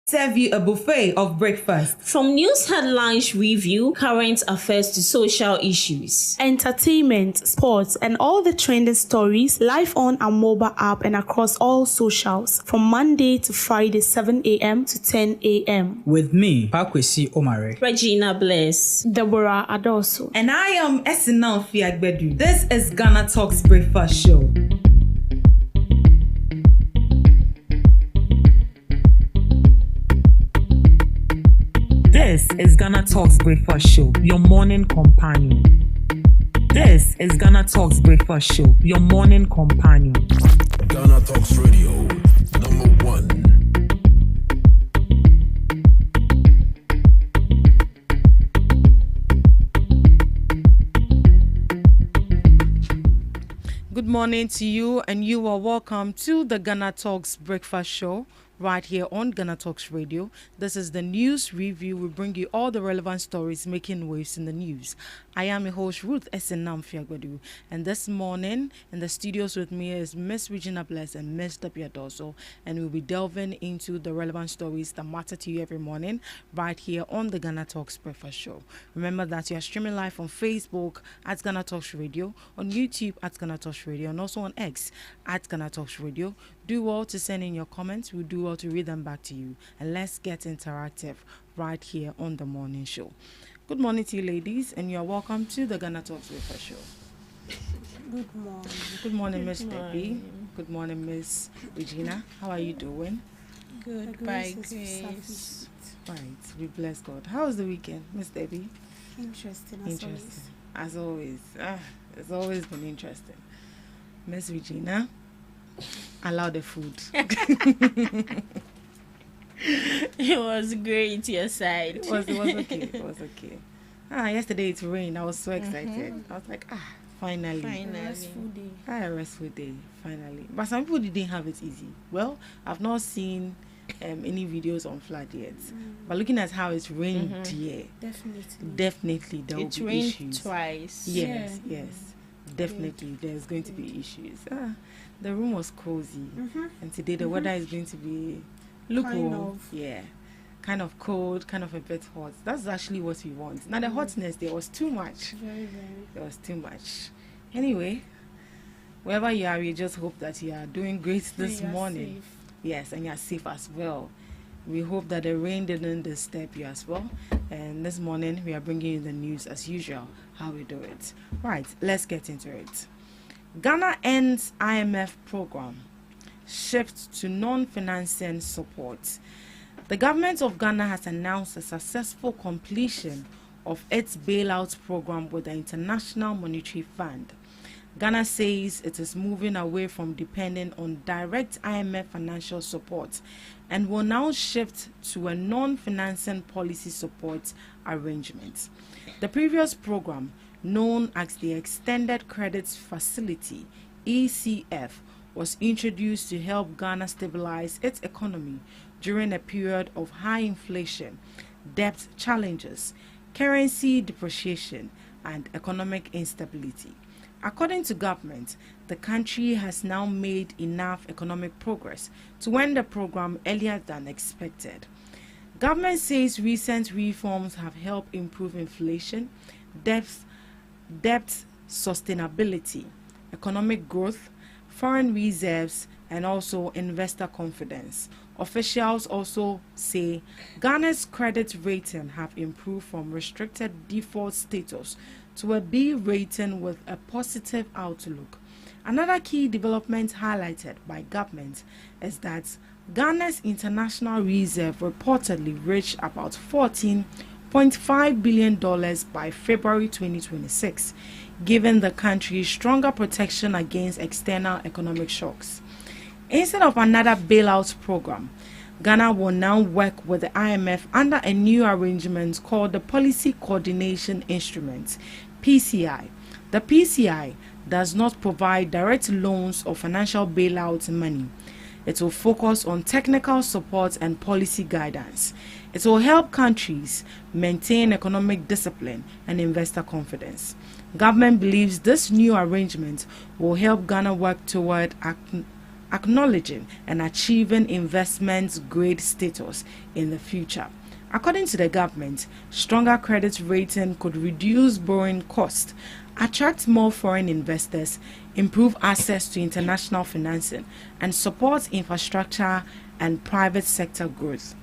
serve you a buffet of breakfast. From news headlines review, current affairs to social issues, entertainment, sports, and all the trending stories live on our mobile app and across all socials from Monday to Friday, 7 a.m. to 10 a.m. With me, Pakwesi Omare, Regina Bless, Deborah Adoso, and I am Esinal Fiagbedu. This is GhanaTalks Breakfast Show. This is GhanaTalks Breakfast Show, your morning companion. This is GhanaTalks Breakfast Show, your morning companion. GhanaTalks Radio, number one. Good morning to you, and you are welcome to the GhanaTalks Breakfast Show. Right here on GhanaTalks Radio. This is the news review. We bring you all the relevant stories making waves in the news. I am your host, Ruth Esenam Fiagbedu, and this morning in the studios with me is Miss Regina Bless and Miss W. Adoso, and we'll be delving into the relevant stories that matter to you every morning right here on the GhanaTalks Breakfast Show. Remember that you are streaming live on Facebook at GhanaTalks Radio, on YouTube at GhanaTalks Radio, and also on X at GhanaTalks Radio. Do well to send in your comments. We'll do well to read them back to you. And let's get interactive right here on the morning show. Good morning to you, ladies, and you're welcome to the GhanaTalks Breakfast Show. Good morning. Good morning, Miss Debbie. Good morning, Miss Regina. How are you doing? Good, by grace. Right, we bless God. How was the weekend, Miss Debbie? Interesting, as always. It's always been interesting. Miss Regina, allow the food. It was great, your side. It was okay. It was okay. Yesterday it rained. I was so excited. I was like, finally. A restful day, finally. But some people didn't have it easy. Well, I've not seen any videos on flood yet. But looking at how it's rained here, definitely there will be issues. It rained twice. Yes. Definitely, there's going to be issues. The room was cozy, and today the weather is going to be kind of cold, kind of a bit hot. That's actually what we want. Now the hotness there was too much. Very. There was too much. Anyway, wherever you are, we just hope that you are doing great this morning. Safe. Yes, and you are safe as well. We hope that the rain didn't disturb you as well. And this morning, we are bringing you the news as usual, how we do it. Right, let's get into it. Ghana ends IMF program, shift to non-financing support. The government of Ghana has announced a successful completion of its bailout program with the International Monetary Fund. Ghana says it is moving away from depending on direct IMF financial support and will now shift to a non-financing policy support arrangement. The previous program, known as the Extended Credit Facility, ECF, was introduced to help Ghana stabilize its economy during a period of high inflation, debt challenges, currency depreciation, and economic instability. According to government, the country has now made enough economic progress to end the program earlier than expected. Government says recent reforms have helped improve inflation, debt sustainability, economic growth, foreign reserves, and also investor confidence. Officials also say Ghana's credit rating have improved from restricted default status to a B rating with a positive outlook. Another key development highlighted by government is that Ghana's international reserve reportedly reached about $14.5 billion by February 2026, giving the country stronger protection against external economic shocks. Instead of another bailout program, Ghana will now work with the IMF under a new arrangement called the Policy Coordination Instrument, PCI. The PCI does not provide direct loans or financial bailout money. It will focus on technical support and policy guidance. It will help countries maintain economic discipline and investor confidence. Government believes this new arrangement will help Ghana work toward acknowledging and achieving investment grade status in the future. According to the government, stronger credit rating could reduce borrowing costs, attract more foreign investors, improve access to international financing, and support infrastructure and private sector growth.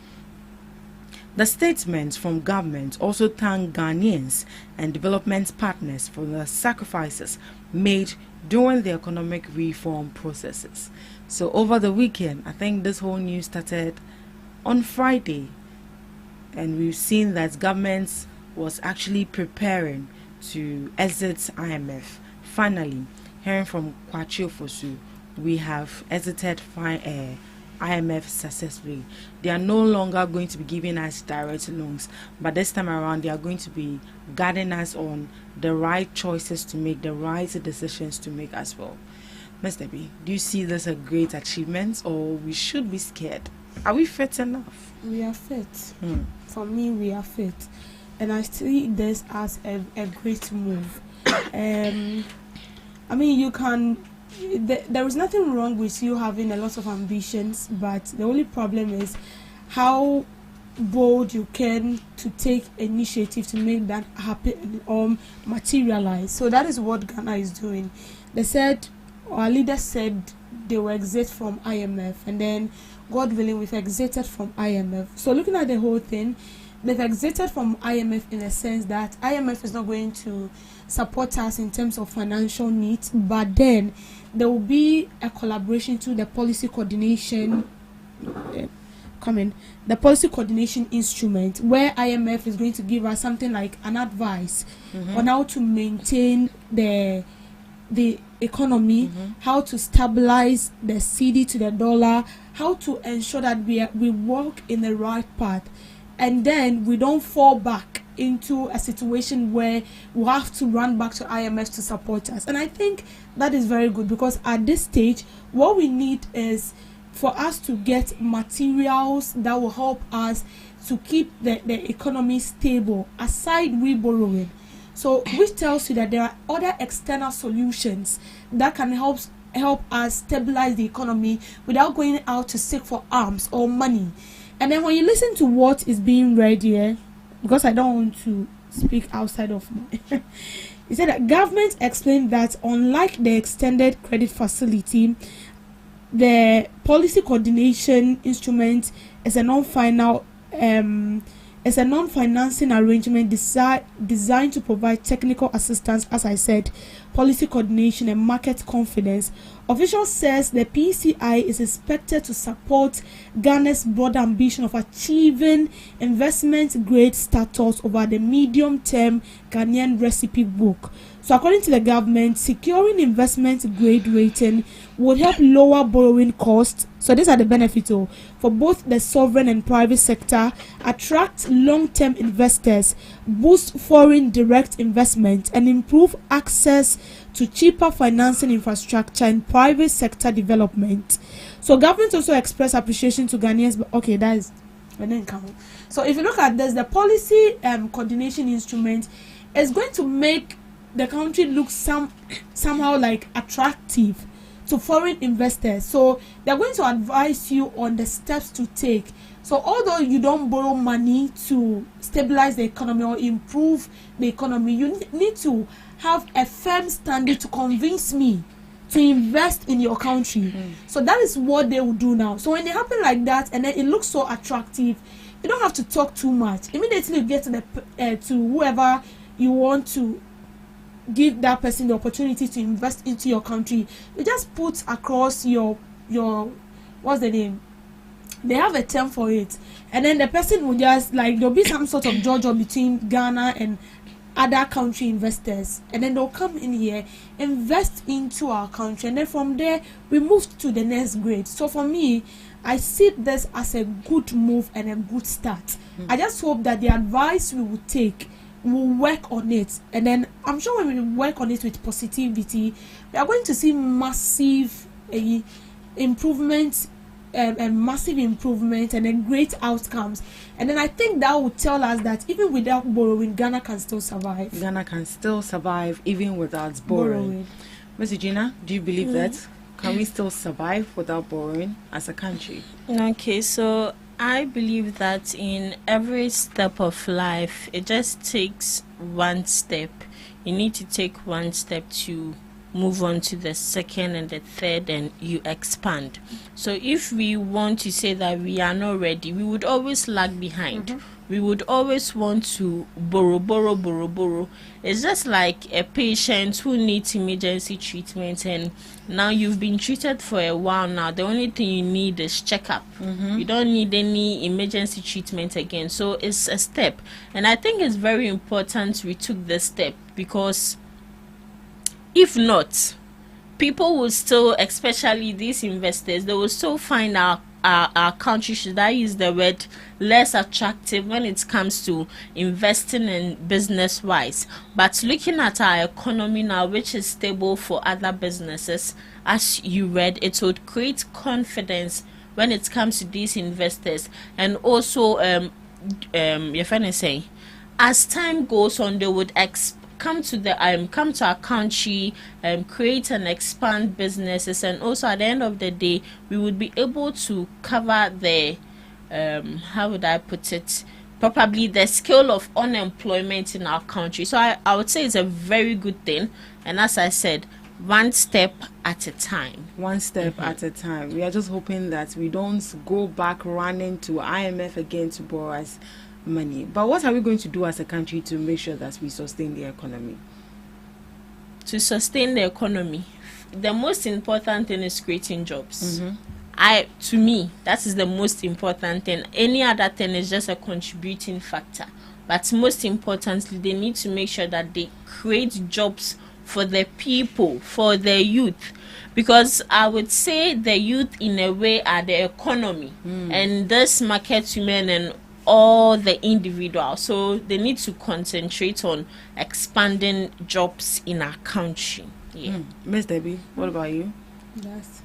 The statement from government also thanked Ghanaians and development partners for the sacrifices made during the economic reform processes. So over the weekend, I think this whole news started on Friday, and we've seen that government was actually preparing to exit IMF. Finally, hearing from Kwachi Ofosu, we have exited IMF successfully. They are no longer going to be giving us direct loans, but this time around they are going to be guiding us on the right choices to make, the right decisions to make as well. Mr. B, do you see this a great achievement, or we should be scared? Are we fit enough? We are fit. For me, we are fit. And I see this as a great move. I mean, you can... There is nothing wrong with you having a lot of ambitions, but the only problem is how bold you can to take initiative to make that happen or materialize. So that is what Ghana is doing. They said, our leaders said they will exit from IMF, and then God willing we've exited from IMF. So looking at the whole thing, they've exited from IMF in a sense that IMF is not going to support us in terms of financial needs, but then there will be a collaboration to the policy coordination the policy coordination instrument, where IMF is going to give us something like an advice on how to maintain the economy, how to stabilize the cedi to the dollar, how to ensure that we walk in the right path, and then we don't fall back into a situation where we have to run back to IMF to support us. And I think that is very good, because at this stage what we need is for us to get materials that will help us to keep the economy stable, aside we borrowing. So which tells you that there are other external solutions that can help us stabilize the economy without going out to seek for arms or money. And then when you listen to what is being read here, because I don't want to speak outside of me, he said that government explained that unlike the extended credit facility, the policy coordination instrument is a non-financing arrangement designed to provide technical assistance, as I said, policy coordination and market confidence. Officials says the PCI is expected to support Ghana's broad ambition of achieving investment grade status over the medium term Ghanaian recipe book. So according to the government, securing investment grade rating would help lower borrowing costs. So these are the benefits for both the sovereign and private sector, attract long-term investors, boost foreign direct investment, and improve access to cheaper financing infrastructure and private sector development. So government also expressed appreciation to Ghanaians. Okay, that is I didn't count. So if you look at this, the policy coordination instrument is going to make the country look somehow like attractive to foreign investors. So they're going to advise you on the steps to take. So although you don't borrow money to stabilize the economy or improve the economy, you need to have a firm standing to convince me to invest in your country. So that is what they will do now. So when it happens like that and then it looks so attractive, you don't have to talk too much. Immediately you get to the to whoever you want to give that person the opportunity to invest into your country. You just put across your what's the name? They have a term for it, and then the person will just like there'll be some sort of judge between Ghana and other country investors, and then they'll come in here, invest into our country, and then from there we move to the next grade. So for me, I see this as a good move and a good start. I just hope that the advice we will take will work on it, and then I'm sure when we work on it with positivity, we are going to see massive improvement and massive improvement and then great outcomes. And then I think that would tell us that even without borrowing, Ghana can still survive. Ghana can still survive even without borrowing. Ms. Gina, do you believe that? Can we still survive without borrowing as a country? Okay, so I believe that in every step of life, it just takes one step. You need to take one step to move on to the second and the third, and you expand. So if we want to say that we are not ready, we would always lag behind. We would always want to borrow. It's just like a patient who needs emergency treatment, and now you've been treated for a while now. The only thing you need is checkup. You don't need any emergency treatment again. So it's a step. And I think it's very important we took this step, because if not, people will still, especially these investors, they will still find our country, should I use the word, less attractive when it comes to investing in business wise. But looking at our economy now, which is stable for other businesses, as you read, it would create confidence when it comes to these investors. And also your friend is saying, as time goes on, they would come to our country, create and expand businesses, and also at the end of the day, we would be able to cover the how would I put it, probably the scale of unemployment in our country. So I would say it's a very good thing, and as I said, one step at a time. One step at a time. We are just hoping that we don't go back running to IMF again to borrow us money. But what are we going to do as a country to make sure that we sustain the economy? To sustain the economy, the most important thing is creating jobs. To me, that is the most important thing. Any other thing is just a contributing factor. But most importantly, they need to make sure that they create jobs for the people, for the youth. Because I would say the youth in a way are the economy, and this market women and all the individuals. So they need to concentrate on expanding jobs in our country. Miss Debbie, what about you? Yes.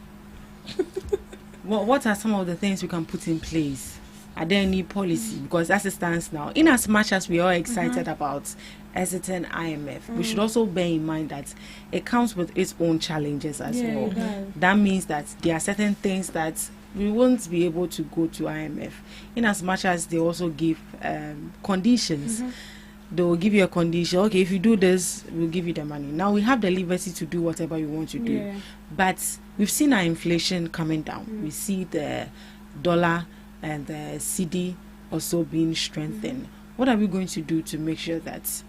What are some of the things we can put in place? Are there any policy? Because as it stands now, in as much as we are excited about exiting IMF, we should also bear in mind that it comes with its own challenges as well. That means that there are certain things that we won't be able to go to IMF, in as much as they also give conditions. They will give you a condition. Okay, if you do this, we'll give you the money. Now we have the liberty to do whatever we want to do. But we've seen our inflation coming down. We see the dollar and the CD also being strengthened. What are we going to do to make sure that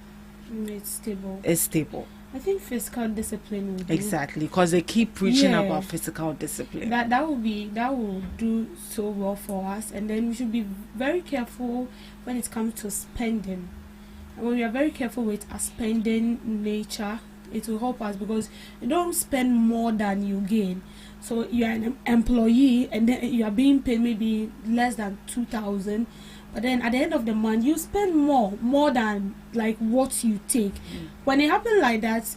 it's stable? I think fiscal discipline will do. Exactly, because they keep preaching about fiscal discipline. That will do so well for us, and then we should be very careful when it comes to spending. And when we are very careful with our spending nature, it will help us, because you don't spend more than you gain. So you are an employee, and then you are being paid maybe less than 2,000. But then at the end of the month, you spend more than like what you take. When it happens like that,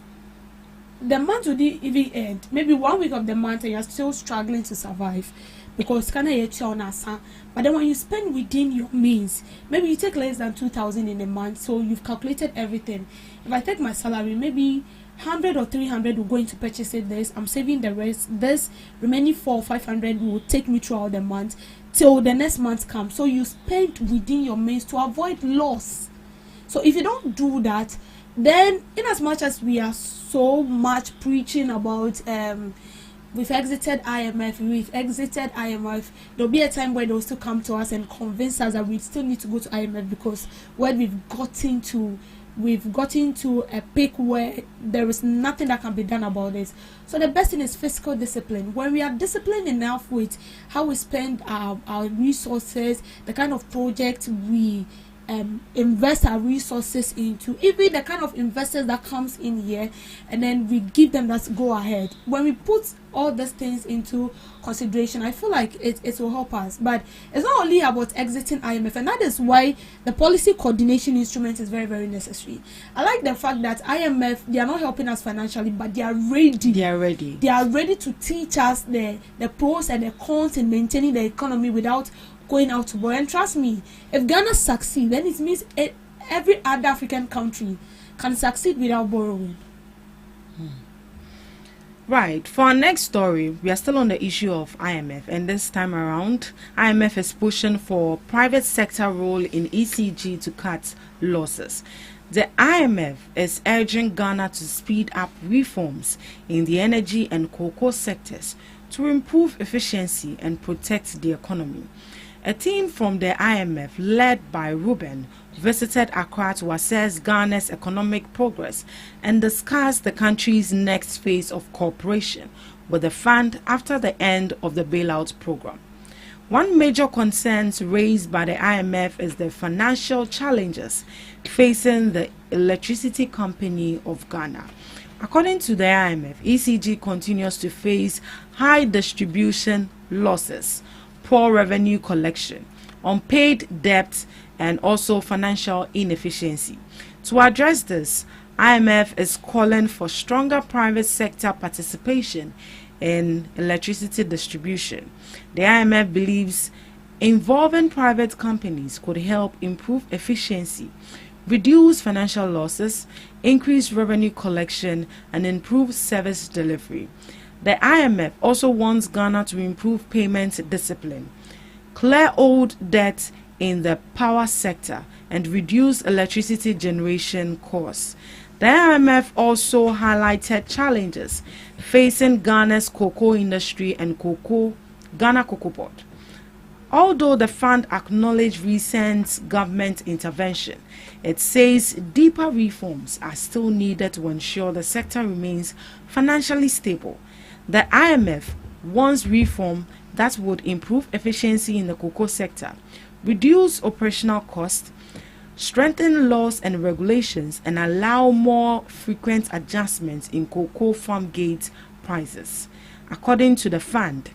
the month will even end. Maybe 1 week of the month, and you're still struggling to survive, because kind of. But then when you spend within your means, maybe you take less than 2,000 in a month, so you've calculated everything. If I take my salary, maybe 100 or 300 will go into purchasing this. I'm saving the rest. This remaining 400 or 500 will take me throughout the month till the next month comes. So you spend within your means to avoid loss. So if you don't do that, then in as much as we are so much preaching about we've exited IMF, there'll be a time where they'll still come to us and convince us that we still need to go to IMF, because when we've gotten to a peak where there is nothing that can be done about this. So the best thing is fiscal discipline. When we are disciplined enough with how we spend our resources, the kind of projects we invest our resources into, even the kind of investors that comes in here, and then we give them that go ahead. When we put all these things into consideration, I feel like it will help us. But it's not only about exiting IMF, and that is why the policy coordination instrument is very, very necessary. I like the fact that IMF, they are not helping us financially, but they are ready. They are ready to teach us the pros and the cons in maintaining the economy without going out to borrow. And trust me, if Ghana succeeds, then it means every other African country can succeed without borrowing. Right. For our next story, we are still on the issue of IMF, and this time around, IMF is pushing for private sector role in ECG to cut losses. The IMF is urging Ghana to speed up reforms in the energy and cocoa sectors to improve efficiency and protect the economy. A team from the IMF, led by Ruben, visited Accra to assess Ghana's economic progress and discuss the country's next phase of cooperation with the fund after the end of the bailout program. One major concern raised by the IMF is the financial challenges facing the electricity company of Ghana. According to the IMF, ECG continues to face high distribution losses, poor revenue collection, unpaid debt, and also financial inefficiency. To address this, IMF is calling for stronger private sector participation in electricity distribution. The IMF believes involving private companies could help improve efficiency, reduce financial losses, increase revenue collection, and improve service delivery. The IMF also wants Ghana to improve payment discipline, clear old debt in the power sector, and reduce electricity generation costs. The IMF also highlighted challenges facing Ghana's cocoa industry and Ghana Cocoa Board. Although the fund acknowledged recent government intervention, it says deeper reforms are still needed to ensure the sector remains financially stable. The IMF wants reform that would improve efficiency in the cocoa sector, reduce operational costs, strengthen laws and regulations, and allow more frequent adjustments in cocoa farm gate prices. According to the fund,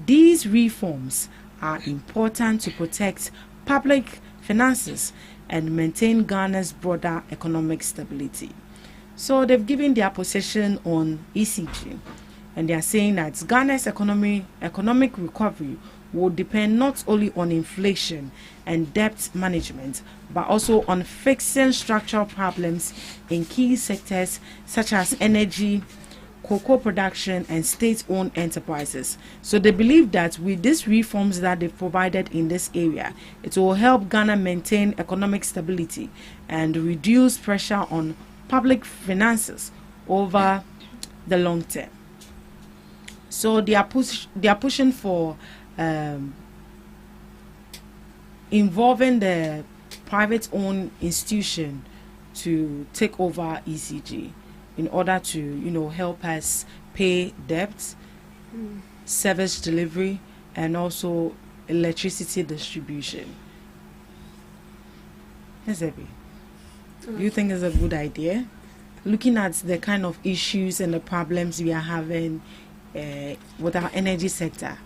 these reforms are important to protect public finances and maintain Ghana's broader economic stability. So they've given their position on ECG, and they are saying that Ghana's economic recovery will depend not only on inflation and debt management, but also on fixing structural problems in key sectors such as energy, cocoa production, and state-owned enterprises. So they believe that with these reforms that they've provided in this area, it will help Ghana maintain economic stability and reduce pressure on public finances over the long term. So they are pushing for involving the private-owned institution to take over ECG in order to, help us pay debts, service delivery, and also electricity distribution. Ezebi, do you think it's a good idea? Looking at the kind of issues and the problems we are having with our energy sector,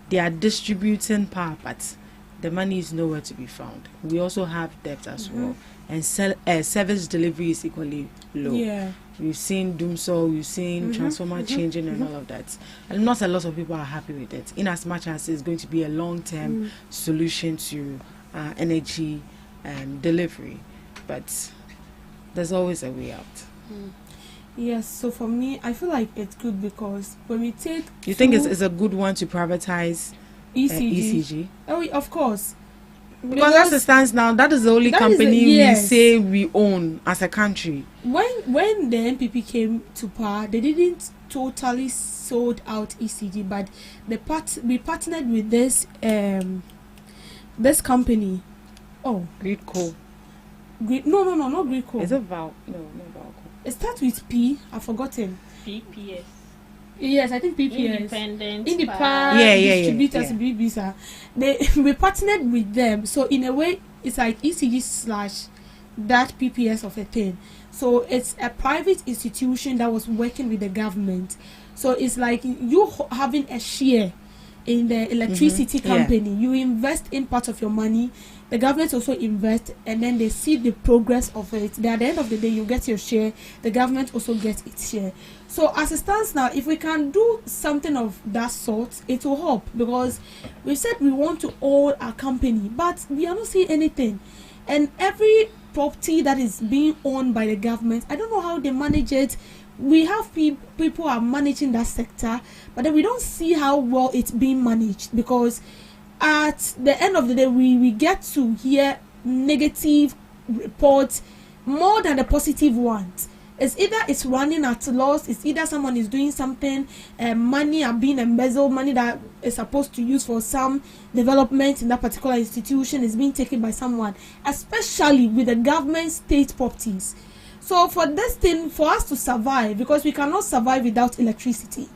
they are distributing power, but the money is nowhere to be found. We also have debt as well, and service delivery is equally low. Yeah. We've seen doomsday, we've seen transformer changing and all of that, and not a lot of people are happy with it, in as much as it's going to be a long-term solution to energy delivery, but there's always a way out. Yes, so for me, I feel like it's good because when we take... You think it's a good one to privatize ECG? Oh, of course. Because as it stands now, that is the only company we say we own as a country. When the NPP came to power, they didn't totally sold out ECG, but we partnered with this company. Oh, Greedco. No, not Greedco. Is it Val? No, not Valco. It starts with P. I've forgotten. PPS. Yes, I think PPS. Independent Power Distributors, BBSA. We partnered with them. So in a way, it's like ECG / that PPS of a thing. So it's a private institution that was working with the government. So it's like you having a share in the electricity company. You invest in part of your money. The government also invest, and then they see the progress of it. Then at the end of the day, you get your share. The government also gets its share. So as it stands now, if we can do something of that sort, it will help, because we said we want to own our company, but we are not seeing anything. And every property that is being owned by the government. I don't know how they manage it. We have people are managing that sector, but then we don't see how well it's being managed, because at the end of the day we get to hear negative reports more than the positive ones. It's either it's running at loss, it's either someone is doing something, money are being embezzled, money that is supposed to use for some development in that particular institution is being taken by someone, especially with the government state properties. So for this thing, for us to survive, because we cannot survive without electricity,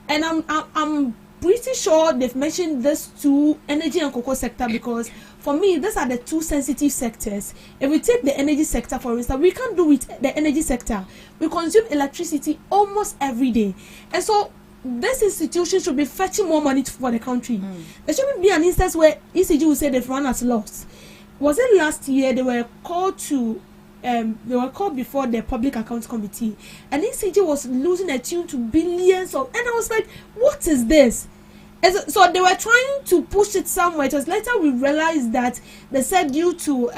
and I'm pretty sure they've mentioned this to energy and cocoa sector, because for me these are the two sensitive sectors. If we take the energy sector for instance, we can't do with the energy sector. We consume electricity almost every day, and so this institution should be fetching more money for the country. There shouldn't be an instance where ECG will say they've run at loss. Was it last year they were called before the Public Accounts Committee, and ECG was losing a tune to billions of, and I was like, what is this? So they were trying to push it somewhere. It was later we realized that they said due to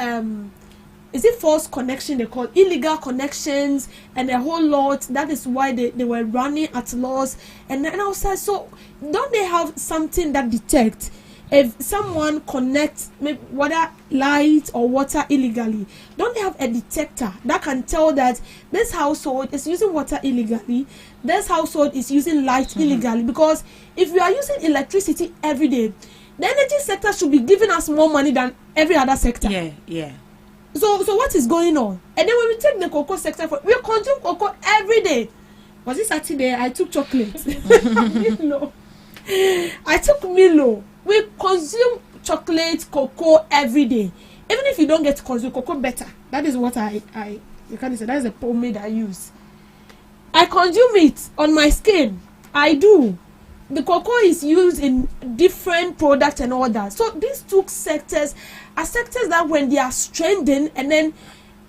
is it false connection, they call illegal connections and a whole lot, that is why they were running at loss. And then I was like, so don't they have something that detects if someone connects maybe water, light or water illegally? Don't they have a detector that can tell that this household is using water illegally, this household is using light illegally? Because if we are using electricity every day, the energy sector should be giving us more money than every other sector. Yeah. So what is going on? And then when we take the cocoa sector, we consume cocoa every day. Was it Saturday? I took chocolate. Milo. I took Milo. We consume chocolate, cocoa every day. Even if you don't get to consume cocoa, better. That is what you can say. That is a pomade I use. I consume it on my skin. I do. The cocoa is used in different products and all that. So these two sectors are sectors that when they are strengthened, and then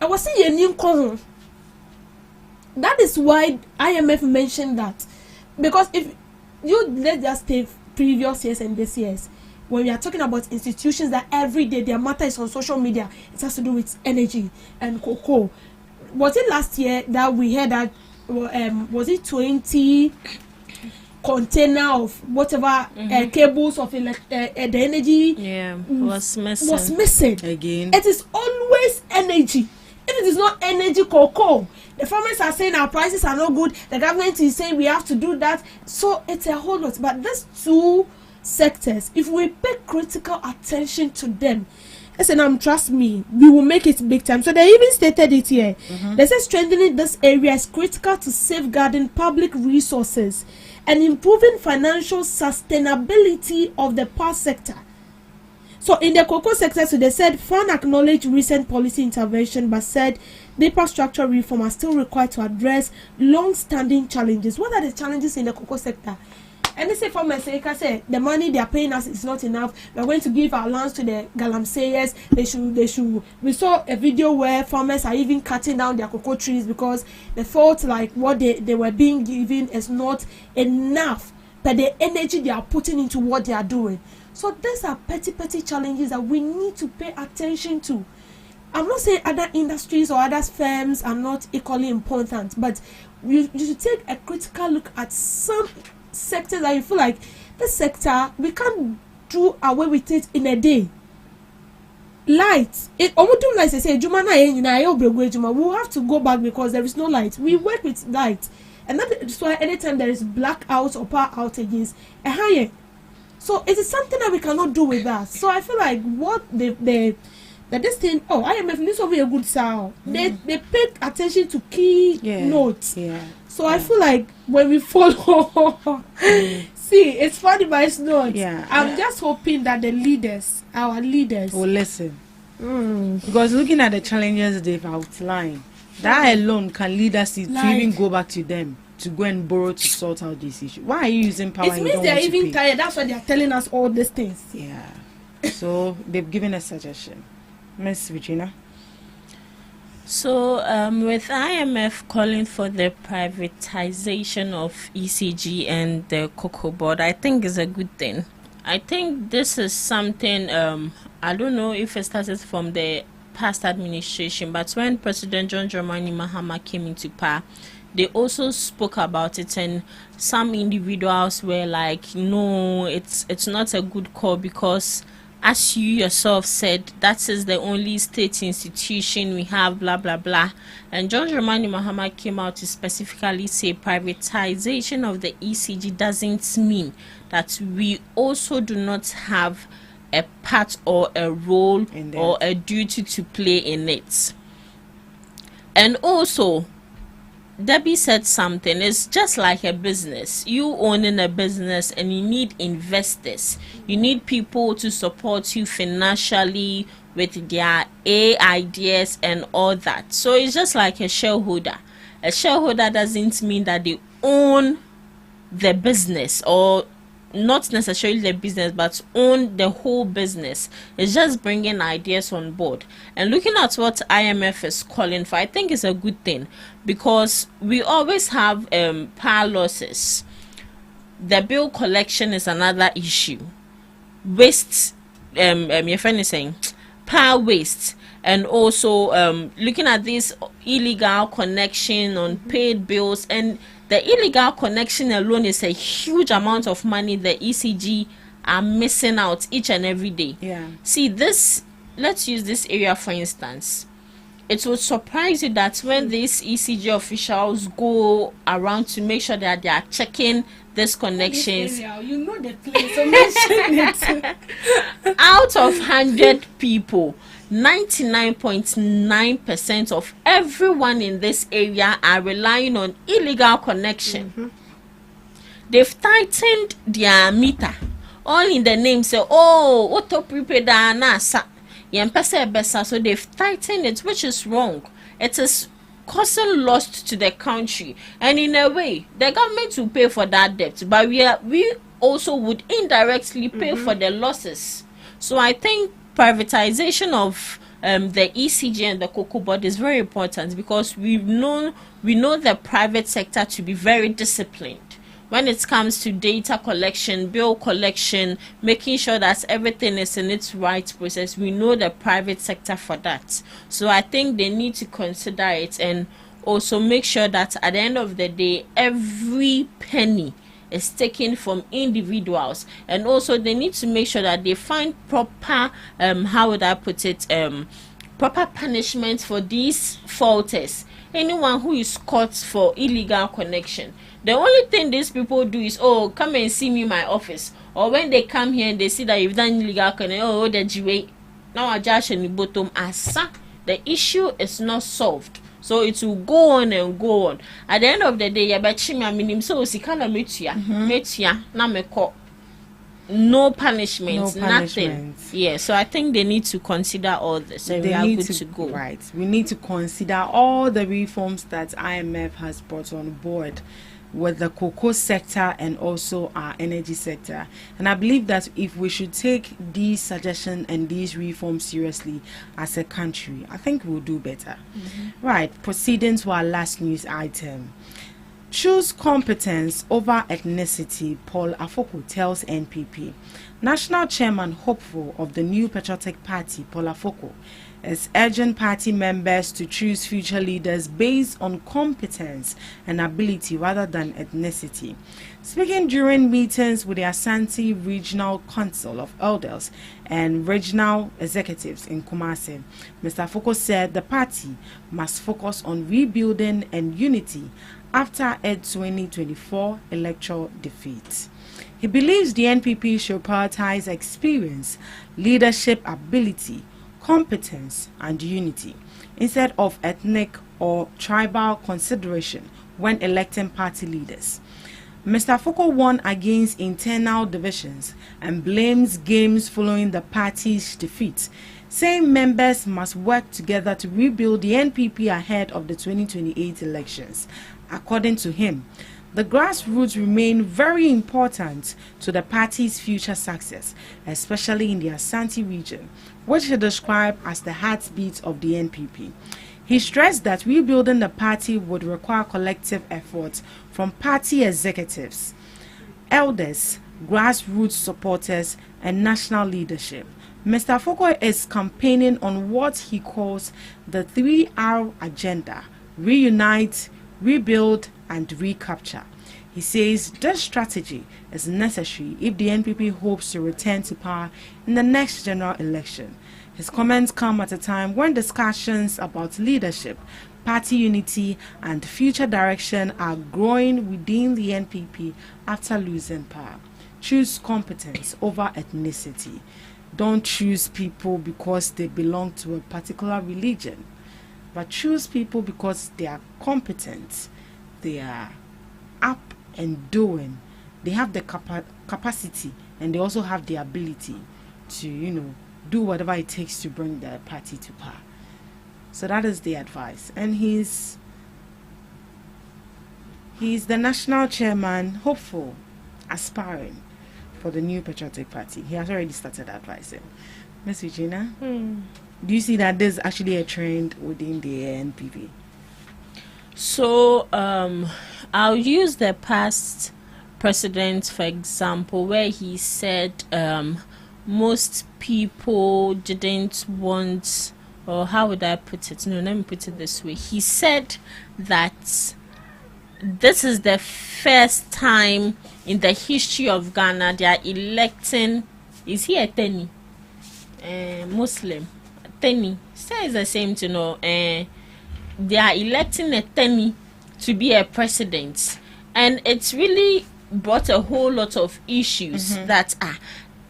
I was saying a new cohort. That is why IMF mentioned that. Because if you let's just take previous years and this year's, when we are talking about institutions that every day their matter is on social media, it has to do with energy and cocoa. Was it last year that we heard that was it 20 container of whatever cables of the energy was missing again? It is always energy. If it is not energy, cocoa, the farmers are saying our prices are not good, the government is saying we have to do that. So it's a whole lot. But these two sectors, if we pay critical attention to them, trust me, we will make it big time. So they even stated it here. They say strengthening this area is critical to safeguarding public resources and improving financial sustainability of the power sector. So in the cocoa sector, so they said FAN acknowledged recent policy intervention, but said deeper structural reform are still required to address long-standing challenges. What are the challenges in the cocoa sector? And they say farmers say the money they are paying us is not enough. We are going to give our lands to the galamseyers. They should. We saw a video where farmers are even cutting down their cocoa trees because they felt like what they were being given is not enough, but the energy they are putting into what they are doing. So these are petty challenges that we need to pay attention to. I'm not saying other industries or other firms are not equally important, but you should take a critical look at some sectors that you feel like this sector we can't do away with it in a day. Light, we will have to go back because there is no light. We work with light, and that is why anytime there is blackouts or power outages, a higher. So it is something that we cannot do with that. So I feel like what this thing, IMF needs to be a good sound. They paid attention to key notes. Yeah. So I feel like when we follow, see, it's funny, but it's not. Yeah. I'm just hoping that our leaders, will listen. Because looking at the challenges they've outlined, that alone can lead us to even go back to them to go and borrow to sort out this issue. Why are you using power? It means they're even tired. That's why they're telling us all these things. Yeah. So they've given a suggestion. Miss Regina. So with IMF calling for the privatization of ECG and the cocoa board, I think is a good thing. I think this is something, I don't know if it started from the past administration, but when President John Dramani Mahama came into power, they also spoke about it, and some individuals were like, no, it's not a good call, because as you yourself said, that is the only state institution we have, blah blah blah. And John Dramani Mahama came out to specifically say privatization of the ECG doesn't mean that we also do not have a part or a role or a duty to play in it. And also, Debbie said something, it's just like a business. You owning a business and you need investors. You need people to support you financially with their ideas and all that. So it's just like a shareholder. A shareholder doesn't mean that they own the business, or not necessarily the business, but own the whole business. It's just bringing ideas on board. And looking at what IMF is calling for, I think it's a good thing, because we always have power losses. The bill collection is another issue. Waste, your friend is saying, power waste. And also looking at this illegal connection on paid bills, and the illegal connection alone is a huge amount of money the ECG are missing out each and every day. Yeah. See this, let's use this area for instance. It would surprise you that when these ECG officials go around to make sure that they are checking this connections, you know the place, so mention it. out of 100 people, 99.9% of everyone in this area are relying on illegal connection. They've tightened their meter, all in the name say, oh, auto prepaid nasa besa. So they've tightened it, which is wrong. It is causing loss to the country, and in a way the government will pay for that debt, but we also would indirectly pay for the losses. So I think privatization of the ECG and the cocoa board is very important, because we know the private sector to be very disciplined when it comes to data collection, bill collection, making sure that everything is in its right process. We know the private sector for that. So I think they need to consider it, and also make sure that at the end of the day, every penny is taken from individuals. And also they need to make sure that they find proper how would I put it, proper punishment for these faulters. Anyone who is caught for illegal connection, the only thing these people do is, oh, come and see me in my office, or when they come here and they see that you've done illegal connection, oh, the GWA now I just in the bottom asa, the issue is not solved. So it will go on and go on. At the end of the day, you bet me a minimum. So si kana metia na meko. No punishment, nothing. Yeah, so I think they need to consider all this, and we are good to go. Right, we need to consider all the reforms that IMF has brought on board with the cocoa sector and also our energy sector. And I believe that if we should take these suggestions and these reforms seriously as a country, I think we'll do better. Right, proceeding to our last news item. Choose competence over ethnicity, Paul Afoko tells NPP. National Chairman hopeful of the new Patriotic Party, Paul Afoko, is urging party members to choose future leaders based on competence and ability rather than ethnicity. Speaking during meetings with the Asante Regional Council of Elders and regional executives in Kumasi, Mr. Afoko said the party must focus on rebuilding and unity after a 2024 electoral defeat. He believes the NPP should prioritize experience, leadership ability, competence, and unity instead of ethnic or tribal consideration when electing party leaders. Mr. Afoko warned against internal divisions and blames games following the party's defeat, saying members must work together to rebuild the NPP ahead of the 2028 elections. According to him, the grassroots remain very important to the party's future success, especially in the Asante region, which he described as the heartbeat of the NPP. He stressed that rebuilding the party would require collective efforts from party executives, elders, grassroots supporters, and national leadership. Mr. Foko is campaigning on what he calls the 3R agenda: reunite, rebuild, and recapture. He says this strategy is necessary if the NPP hopes to return to power in the next general election. His comments come at a time when discussions about leadership, party unity, and future direction are growing within the NPP after losing power. Choose competence over ethnicity. Don't choose people because they belong to a particular religion, but choose people because they are competent, they are up and doing, they have the capacity, and they also have the ability to, do whatever it takes to bring the party to power. So that is the advice. And he's the national chairman, hopeful, aspiring for the new patriotic party. He has already started advising. Ms. Regina, do you see that there's actually a trend within the NPP? So I'll use the past president for example, where he said most people didn't want, or how would I put it? No, let me put it this way. He said that this is the first time in the history of Ghana they are electing, is he a Teni? Muslim. Teni. Says the same to know. They are electing a Teni to be a president. And it's really brought a whole lot of issues that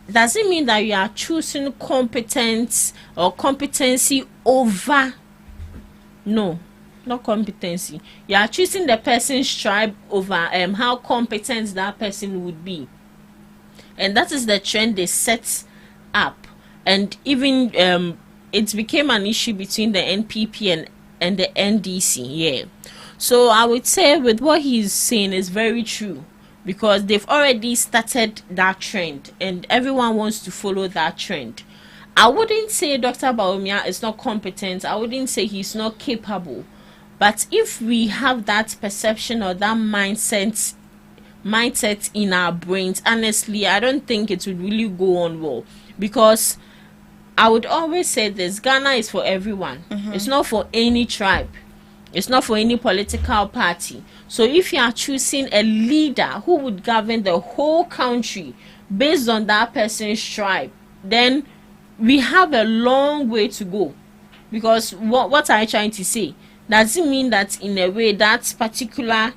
does it mean that you are choosing competence or competency over? No, not competency. You are choosing the person's tribe over how competent that person would be. And that is the trend they set up. And even it became an issue between the NPP and the NDC. Yeah. So I would say with what he's saying is very true, because they've already started that trend and everyone wants to follow that trend. I wouldn't say Dr. Bawumia is not competent. I wouldn't say he's not capable. But if we have that perception or that mindset in our brains, honestly, I don't think it would really go on well. Because I would always say this: Ghana is for everyone. It's not for any tribe. It's not for any political party. So if you are choosing a leader who would govern the whole country based on that person's tribe, then we have a long way to go. Because what are you trying to say? Does it mean that in a way that particular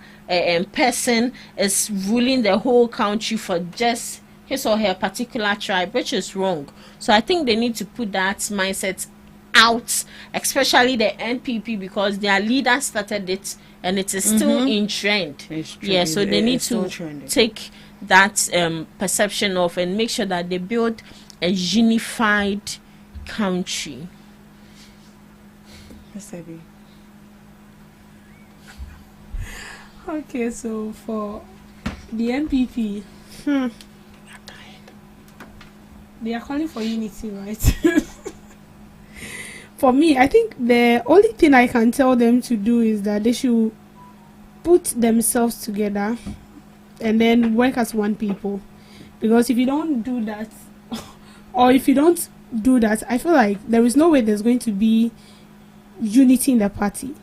person is ruling the whole country for just his or her particular tribe, which is wrong? So I think they need to put that mindset out, especially the NPP, because their leader started it and it is still in trend. Yeah, so they need to take that perception off and make sure that they build a unified country. Okay, so for the NPP, they are calling for unity, right? For me, I think the only thing I can tell them to do is that they should put themselves together and then work as one people. Because if you don't do that, or if you don't do that, I feel like there is no way there's going to be unity in the party.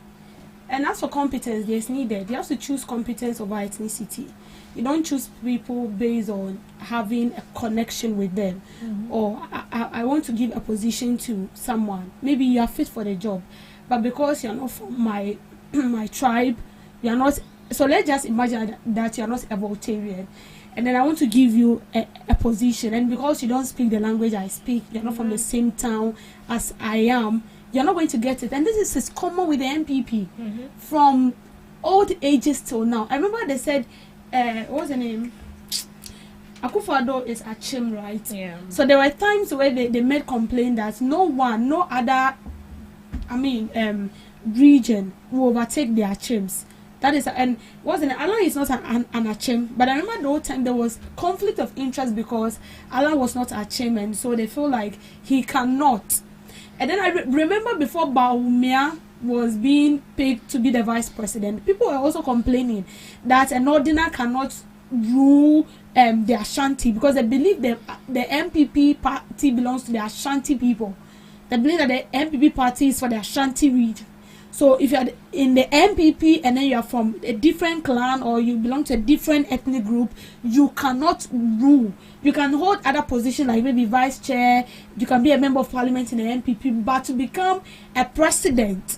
And as for competence, there's needed. You have to choose competence over ethnicity. You don't choose people based on having a connection with them. Or I want to give a position to someone. Maybe you are fit for the job, but because you're not from my tribe, you're not. So let's just imagine that you're not a Voltarian, and then I want to give you a position, and because you don't speak the language I speak, you're not from the same town as I am, you're not going to get it. And this is common with the NPP from old ages till now. I remember they said, what was the name? Akufo-Addo is Achim, right? Yeah. So there were times where they made complaint that no other, region will overtake the Achims. That is, and wasn't it? Allah is not an Achim, but I remember the whole time there was conflict of interest because Allah was not Achim, and so they feel like he cannot. And then I remember before Bawumia was being picked to be the vice president, people were also complaining that an ordinary cannot rule the Ashanti, because they believe the MPP party belongs to the Ashanti people. They believe that the MPP party is for the Ashanti region. So if you are in the MPP and then you are from a different clan or you belong to a different ethnic group, you cannot rule. You can hold other positions like maybe vice chair, you can be a member of parliament in the MPP, but to become a president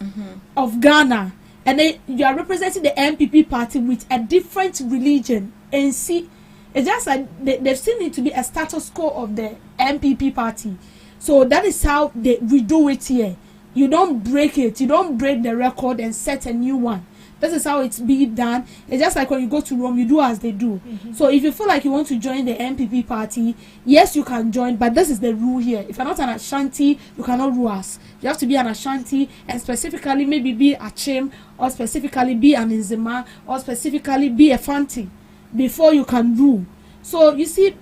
of Ghana, and then you are representing the MPP party with a different religion, and see, it's just like they've seen it to be a status quo of the MPP party. So that is how we do it here. You don't break it. You don't break the record and set a new one. This is how it's being done. It's just like when you go to Rome, you do as they do. So if you feel like you want to join the MPP party, yes, you can join, but this is the rule here. If you're not an Ashanti, you cannot rule us. You have to be an Ashanti, and specifically maybe be a Chim, or specifically be an Nzema, or specifically be a Fanti before you can rule. So you see,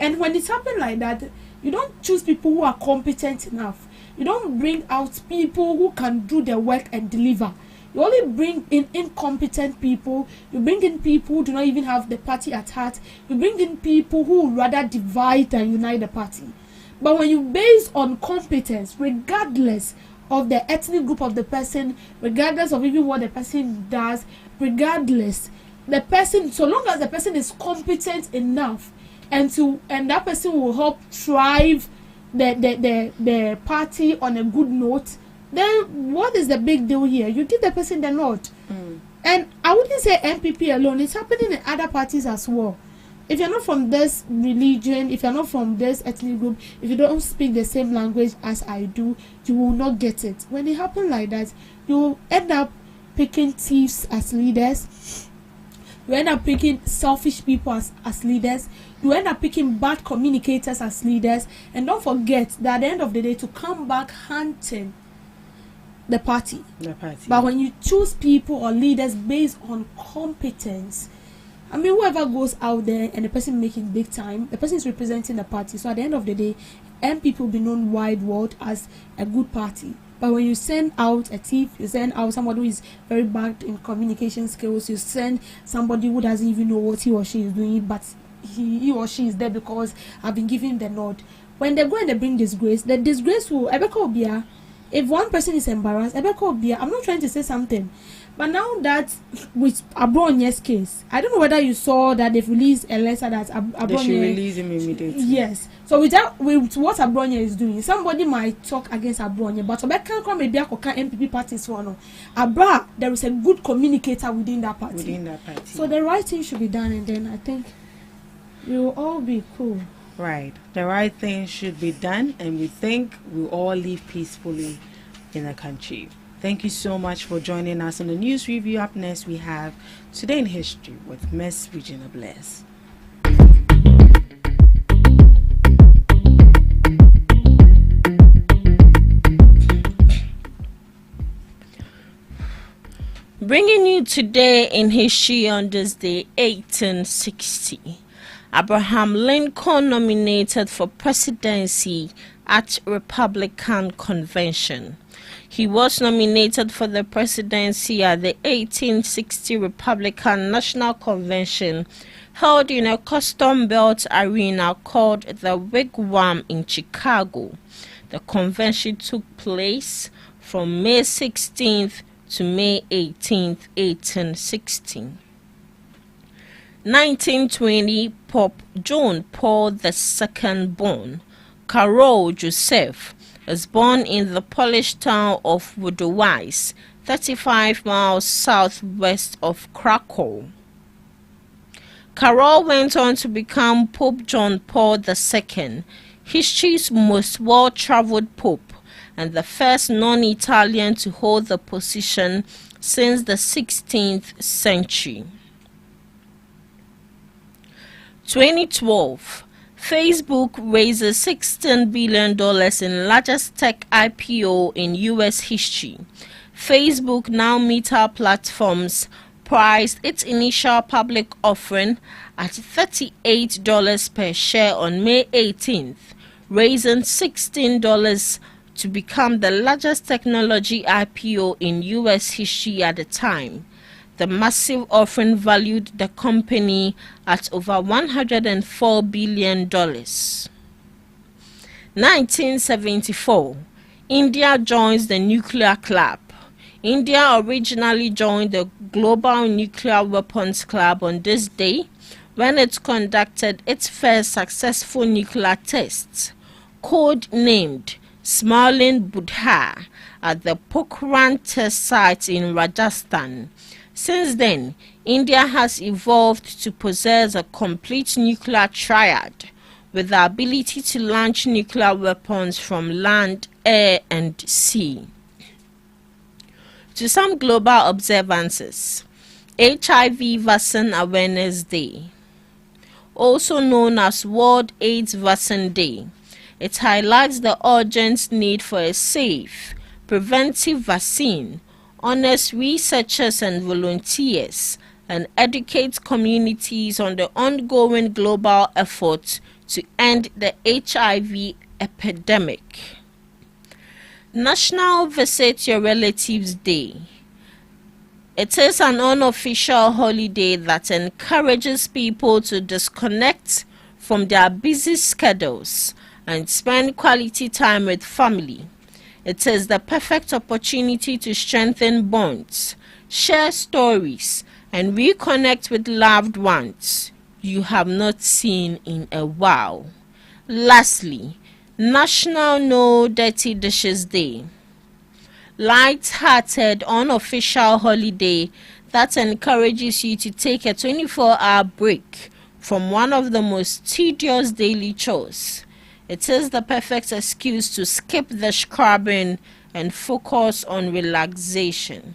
and when it's happened like that, you don't choose people who are competent enough. You don't bring out people who can do the work and deliver. You only bring in incompetent people. You bring in people who do not even have the party at heart. You bring in people who would rather divide than unite the party. But when you base on competence, regardless of the ethnic group of the person, regardless of even what the person does, regardless, the person, so long as the person is competent enough, and that person will help drive the party on a good note, then what is the big deal here? You give the person the note. And I wouldn't say MPP alone, it's happening in other parties as well. If you're not from this religion, if you're not from this ethnic group, if you don't speak the same language as I do, you will not get it. When it happens like that, you end up picking thieves as leaders. You end up picking selfish people as leaders. You end up picking bad communicators as leaders. And don't forget that at the end of the day, to come back hunting the party. But when you choose people or leaders based on competence, I mean, whoever goes out there and the person making big time, the person is representing the party. So at the end of the day, MPP will be known wide world as a good party. But when you send out a thief, you send out somebody who is very bad in communication skills, you send somebody who doesn't even know what he or she is doing, but he or she is there because I've been giving the nod. When they go and they bring disgrace, the disgrace will Ebeko. If one person is embarrassed, Ebeko. I'm not trying to say something. But now that with Abronye's case, I don't know whether you saw that they've released a letter that Abronye... They should release him immediately. Yes. So with what Abronye is doing, somebody might talk against Abronye, but maybe MPP parties for Abra, there is a good communicator within that party. So the right thing should be done, and then I think we will all be cool. Right. The right thing should be done, and we think we'll all live peacefully in the country. Thank you so much for joining us on the news review. Up next, we have Today in History with Miss Regina Bless. Bringing you Today in History on this day, 1860. Abraham Lincoln nominated for presidency at Republican Convention. He was nominated for the presidency at the 1860 Republican National Convention held in a custom-built arena called the Wigwam in Chicago. The convention took place from May 16th to May 18th, 1860. 1920, Pope John Paul II born, Karol Joseph, was born in the Polish town of Wodowice, 35 miles southwest of Krakow. Karol went on to become Pope John Paul II, history's most well-traveled pope, and the first non-Italian to hold the position since the 16th century. 2012. Facebook raises $16 billion in largest tech IPO in U.S. history. Facebook, now Meta Platforms, priced its initial public offering at $38 per share on May 18th, raising $16 to become the largest technology IPO in U.S. history at the time. The massive offering valued the company at over $104 billion. 1974. India joins the nuclear club. India originally joined the Global Nuclear Weapons Club on this day when it conducted its first successful nuclear tests, code-named Smiling Buddha, at the Pokhran test site in Rajasthan. Since then, India has evolved to possess a complete nuclear triad, with the ability to launch nuclear weapons from land, air, and sea. To some global observances, HIV Vaccine Awareness Day, also known as World AIDS Vaccine Day, it highlights the urgent need for a safe, preventive vaccine, honors researchers and volunteers, and educates communities on the ongoing global effort to end the HIV epidemic. National Visit Your Relatives Day. It is an unofficial holiday that encourages people to disconnect from their busy schedules and spend quality time with family. It is the perfect opportunity to strengthen bonds, share stories, and reconnect with loved ones you have not seen in a while. Lastly, National No Dirty Dishes Day. Light-hearted, unofficial holiday that encourages you to take a 24-hour break from one of the most tedious daily chores. It is the perfect excuse to skip the scrubbing and focus on relaxation.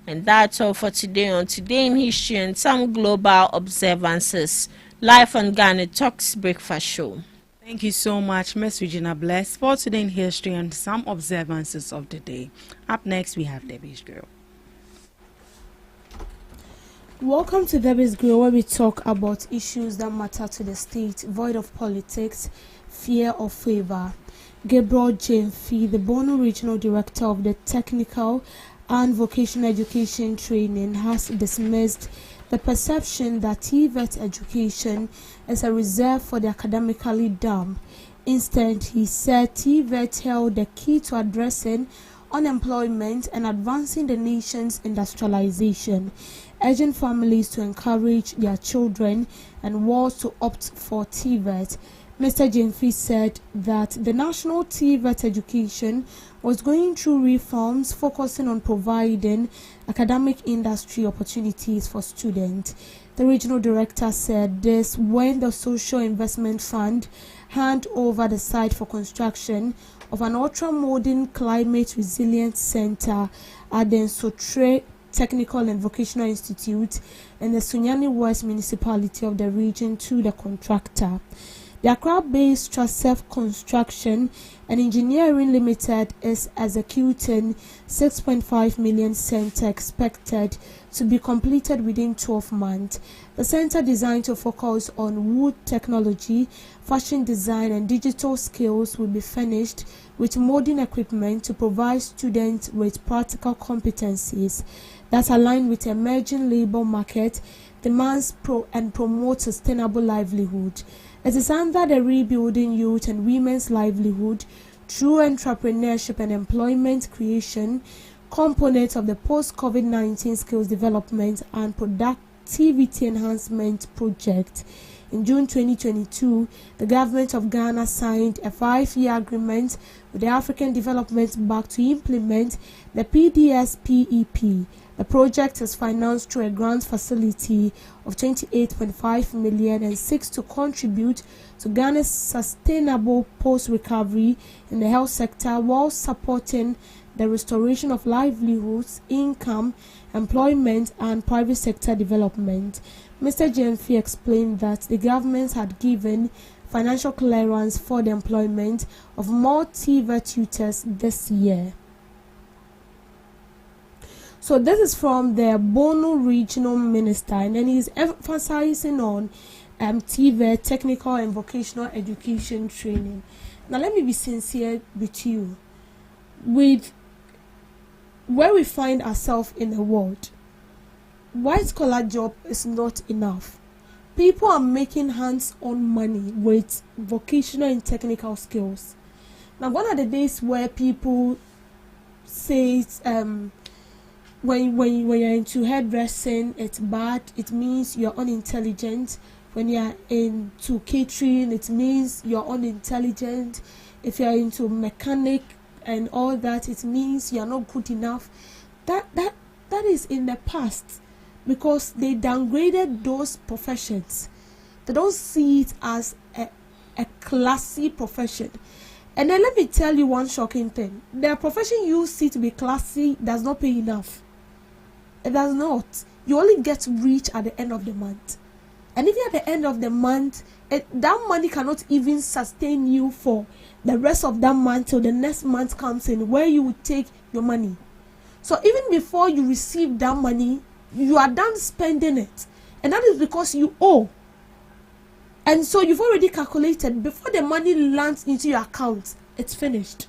And that's all for today on Today in History and some global observances, live on GhanaTalks Breakfast Show. Thank you so much, Ms. Regina Bless, for Today in History and some observances of the day. Up next, we have Debbie's Grill. Welcome to Debbie's Grill, where we talk about issues that matter to the state, void of politics, fear or favor. Gabriel Jemfi, the Bono Regional Director of the Technical and Vocational Education Training, has dismissed the perception that TVET education is a reserve for the academically dumb. Instead, he said TVET held the key to addressing unemployment and advancing the nation's industrialization, urging families to encourage their children and wards to opt for TVET. Mr. Jemfi said that the national TVET education was going through reforms focusing on providing academic industry opportunities for students. The regional director said this when the Social Investment Fund handed over the site for construction of an ultra-modern climate resilience center at the Nsotre Technical and Vocational Institute in the Sunyani West municipality of the region to the contractor. The Accra-based Trasef Construction and Engineering Limited is executing 6.5 million center expected to be completed within 12 months. The center, designed to focus on wood technology, fashion design and digital skills, will be finished with modern equipment to provide students with practical competencies that align with emerging labor market demands and promote sustainable livelihood. It is under the Rebuilding Youth and Women's Livelihood through Entrepreneurship and Employment Creation component of the Post-COVID-19 Skills Development and Productivity Enhancement Project. In June 2022, the government of Ghana signed a 5-year agreement with the African Development Bank to implement the PDS-PEP. The project is financed through a grant facility of 28.5 million and seeks to contribute to Ghana's sustainable post-recovery in the health sector while supporting the restoration of livelihoods, income, employment, and private sector development. Mr. Jemfi explained that the government had given financial clearance for the employment of more TVET tutors this year. So this is from the Bono Regional Minister, and then he's emphasizing on TVET, Technical and Vocational Education Training. Now let me be sincere with you. With where we find ourselves in the world, white collar job is not enough. People are making hands-on money with vocational and technical skills. Now, one of the days where people say when you're into hairdressing, it's bad. It means you're unintelligent. When you're into catering, it means you're unintelligent. If you're into mechanic and all that, it means you're not good enough. That is in the past, because they downgraded those professions. They don't see it as a classy profession. And then let me tell you one shocking thing. The profession you see to be classy does not pay enough. It does not. You only get rich at the end of the month. And even at the end of the month, that money cannot even sustain you for the rest of that month till the next month comes in, where you will take your money. So even before you receive that money, you are done spending it. And that is because you owe. And so you've already calculated, before the money lands into your account, it's finished.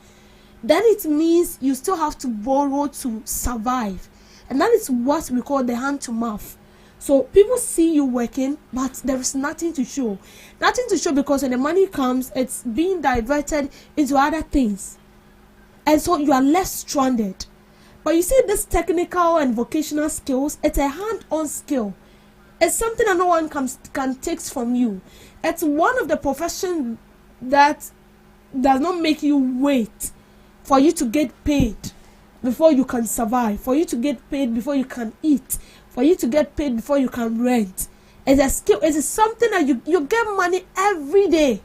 Then it means you still have to borrow to survive. And that is what we call the hand to mouth. So people see you working, but there is nothing to show. Nothing to show, because when the money comes, it's being diverted into other things. And so you are left stranded. But you see, this technical and vocational skills, it's a hand-on skill. It's something that no one can take from you. It's one of the professions that does not make you wait for you to get paid before you can survive, for you to get paid before you can eat, for you to get paid before you can rent. It's a skill. It's something that you get money every day.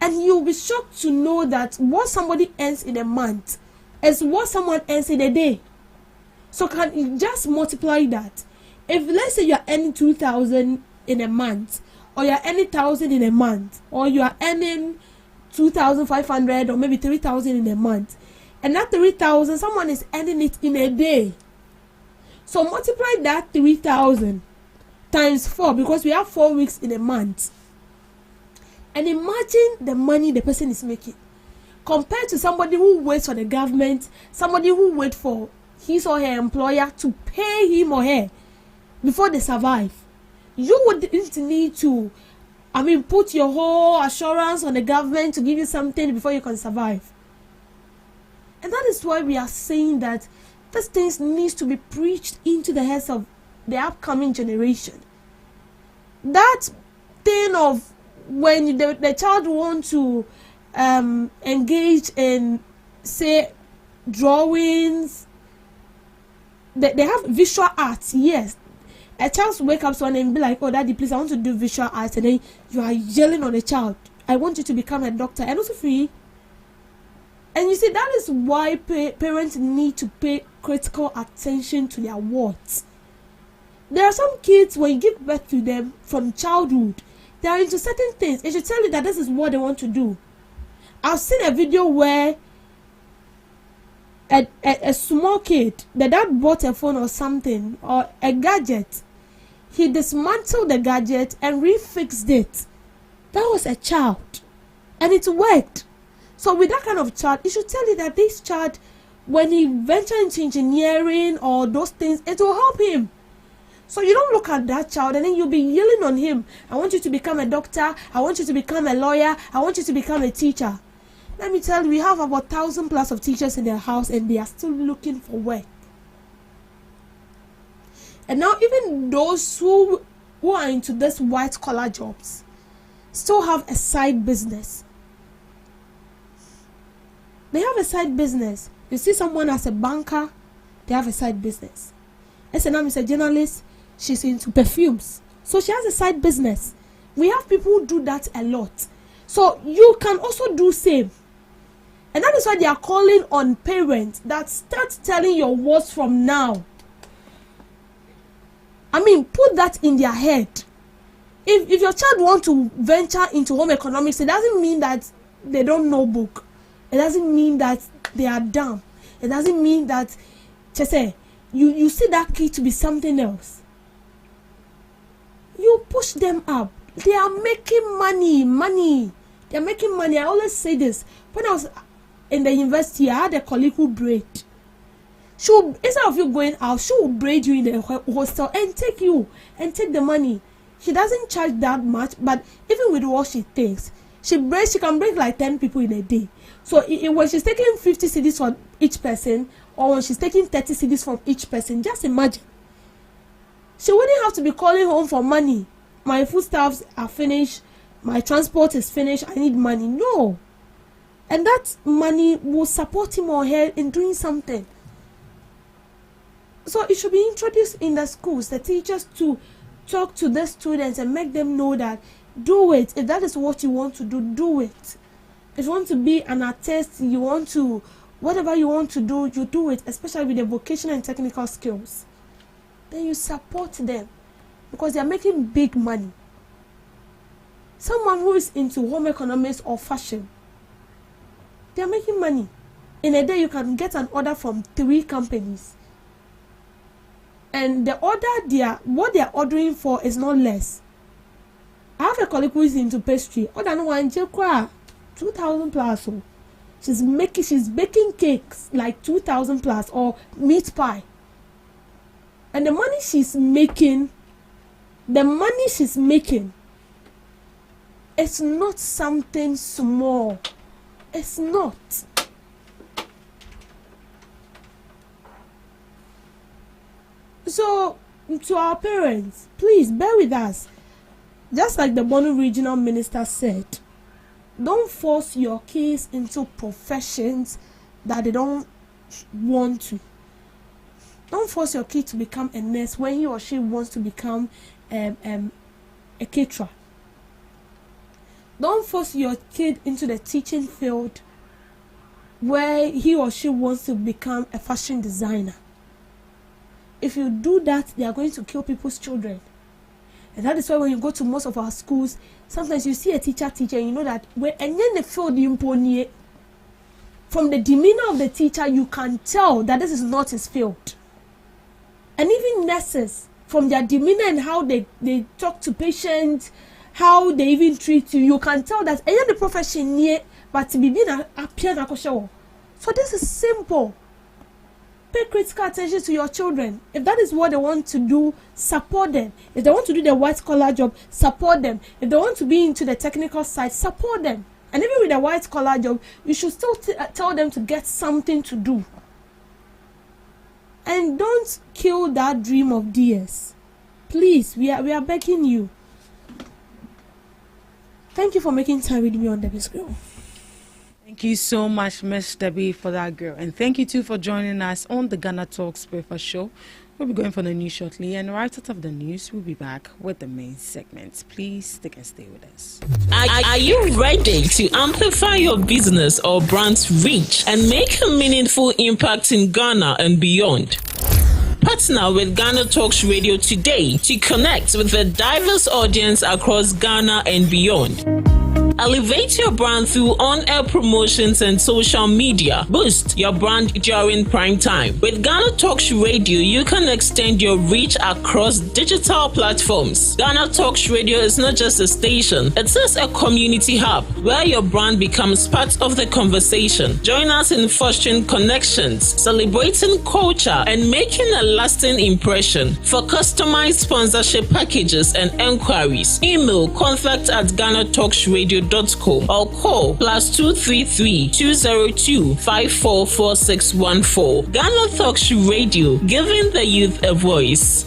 And you'll be shocked to know that what somebody earns in a month is what someone earns in a day. So can you just multiply that? If let's say you're earning 2,000 in a month, or you're earning 1,000 in a month, or you are earning 2,500 or maybe 3,000 in a month, and that 3,000, someone is earning it in a day. So multiply that 3,000 times 4, because we have 4 weeks in a month. And imagine the money the person is making, compared to somebody who waits for the government, somebody who waits for his or her employer to pay him or her before they survive. You would need to, put your whole assurance on the government to give you something before you can survive. And that is why we are saying that these things needs to be preached into the heads of the upcoming generation. That thing of when the child wants to engage in, say, drawings, they have visual arts, yes. A child wake up one and be like, oh, daddy, please, I want to do visual arts. And then you are yelling on the child, I want you to become a doctor. And also free. And you see, that is why parents need to pay critical attention to their words. There are some kids, when you give birth to them from childhood, they are into certain things. It should tell you that this is what they want to do. I've seen a video where a small kid, the dad bought a phone or something, or a gadget. He dismantled the gadget and refixed it. That was a child. And it worked. So with that kind of child, it should tell you that this child, when he ventures into engineering or those things, it will help him. So you don't look at that child and then you'll be yelling on him. I want you to become a doctor. I want you to become a lawyer. I want you to become a teacher. Let me tell you, we have about 1,000 plus of teachers in their house and they are still looking for work. And now even those who are into this white collar jobs still have a side business. They have a side business. You see someone as a banker, they have a side business. SNM is a journalist, she's into perfumes. So she has a side business. We have people who do that a lot. So you can also do same. And that is why they are calling on parents that start telling your words from now. Put that in their head. If your child wants to venture into home economics, it doesn't mean that they don't know book. It doesn't mean that they are dumb. It doesn't mean that, you see that kid to be something else. You push them up. They are making money. They are making money. I always say this. When I was in the university, I had a colleague who braided. instead of you going out, she will braid you in the hostel and take the money. She doesn't charge that much, but even with what she takes, she can break like 10 people in a day. So when she's taking 50 cedis from each person, or when she's taking 30 cedis from each person, just imagine. She wouldn't have to be calling home for money. My foodstuffs are finished, my transport is finished, I need money. No. And that money will support him or her in doing something. So it should be introduced in the schools, the teachers to talk to the students and make them know that do it. If that is what you want to do, do it. If you want to be an artist, you want to, whatever you want to do, you do it, especially with the vocational and technical skills. Then you support them because they are making big money. Someone who is into home economics or fashion, they are making money. In a day, you can get an order from 3 companies. And the order what they are ordering for is not less. I have a colleague who is into pastry. Order no one 2,000 plus. She's baking cakes like 2,000 plus, or meat pie. And the money she's making, it's not something small. It's not. So, to our parents, please bear with us. Just like the Bono Regional Minister said, don't force your kids into professions that they don't want to. Don't force your kid to become a nurse when he or she wants to become a caterer. Don't force your kid into the teaching field where he or she wants to become a fashion designer. If you do that, they are going to kill people's children. And that is why when you go to most of our schools, sometimes you see a teacher, and you know that and then the field from the demeanor of the teacher, you can tell that this is not his field. And even nurses, from their demeanor and how they talk to patients, how they even treat you, you can tell that the profession here, but to be a show. So this is simple. Pay critical attention to your children. If that is what they want to do, support them. If they want to do the white collar job, support them. If they want to be into the technical side, support them. And even with the white collar job, you should still tell them to get something to do. And don't kill that dream of DS. Please, we are begging you. Thank you for making time with me on Debbie's Girl. Thank you so much, Miss Debbie, for that, girl. And thank you, too, for joining us on the Ghana Talks Breakfast Show. We'll be going for the news shortly. And right out of the news, we'll be back with the main segment. Please stick and stay with us. Are you ready to amplify your business or brand's reach and make a meaningful impact in Ghana and beyond? Partner with GhanaTalks Radio today to connect with a diverse audience across Ghana and beyond. Elevate your brand through on-air promotions and social media. Boost your brand during prime time. With GhanaTalks Radio, you can extend your reach across digital platforms. GhanaTalks Radio is not just a station, it is a community hub where your brand becomes part of the conversation. Join us in fostering connections, celebrating culture, and making a lasting impression. For customized sponsorship packages and enquiries, email contact@GhanaTalksRadio.com or call +233 202 544614. GhanaTalks Radio, giving the youth a voice.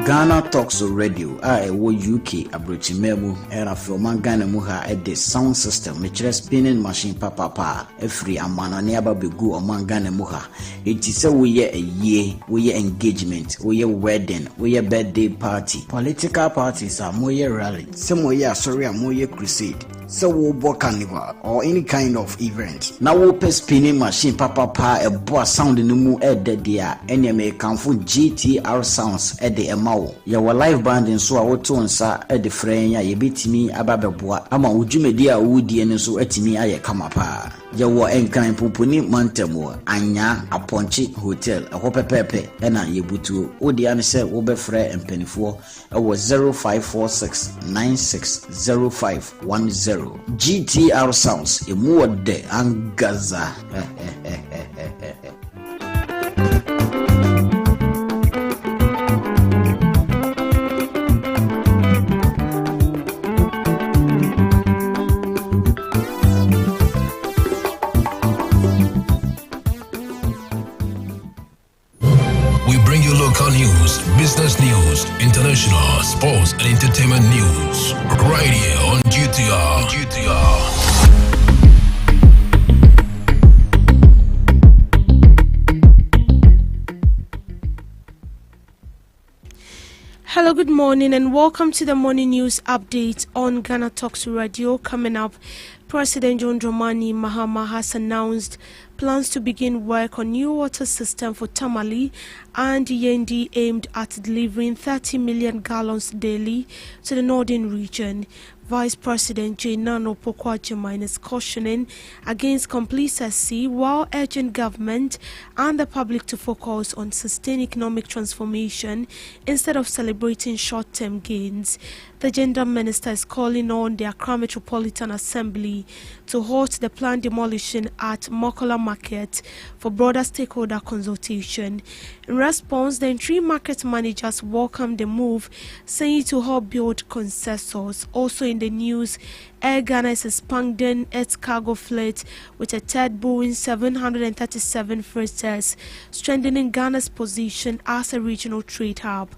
GhanaTalks Radio wo UK abrochimemu era from Ghana mu ha the sound system me spinning machine papa every amana ne ababegu o Ghana mu ha enti se we ye ayie we ye engagement we ye wedding we ye birthday party political parties are mo ye rally se mo ye asori mo ye crusade so we bo carnival or any kind of event now we pe spinning machine papa e bo sound no mu e de dia ene me kanfo GTR sounds e de emawo ya wa live band nso a woto nsa e de frenya ye betimi ababeboa ama wudwumedi a wudi ene so atimi aye kama pa Yawo Enkran Pumpuni Montemo, Anya, Aponchi Hotel, a Hopepepe, and a Yebutu, Odian said Obefre and Penifo, was 0546960510. GTR Sounds, a more de Angaza. News, business news, international, sports, and entertainment news. Right here on GTR. Hello, good morning, and welcome to the morning news update on GhanaTalks Radio. Coming up, President John Dramani Mahama has announced plans to begin work on new water system for Tamale and Yendi aimed at delivering 30 million gallons daily to the northern region. Vice President Nano Pokwa-Jemine is cautioning against complacency while urging government and the public to focus on sustained economic transformation instead of celebrating short-term gains. The Gender Minister is calling on the Accra Metropolitan Assembly to halt the planned demolition at Mokola Market for broader stakeholder consultation. In response, the interim market managers welcomed the move, saying to help build consensus. Also in the news, Air Ghana is expanding its cargo fleet with a third Boeing 737 freighters, strengthening Ghana's position as a regional trade hub.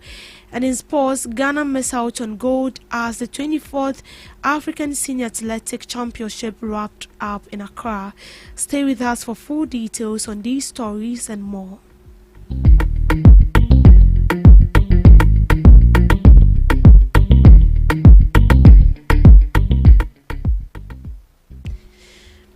And in sports, Ghana missed out on gold as the 24th African Senior Athletic Championship wrapped up in Accra. Stay with us for full details on these stories and more.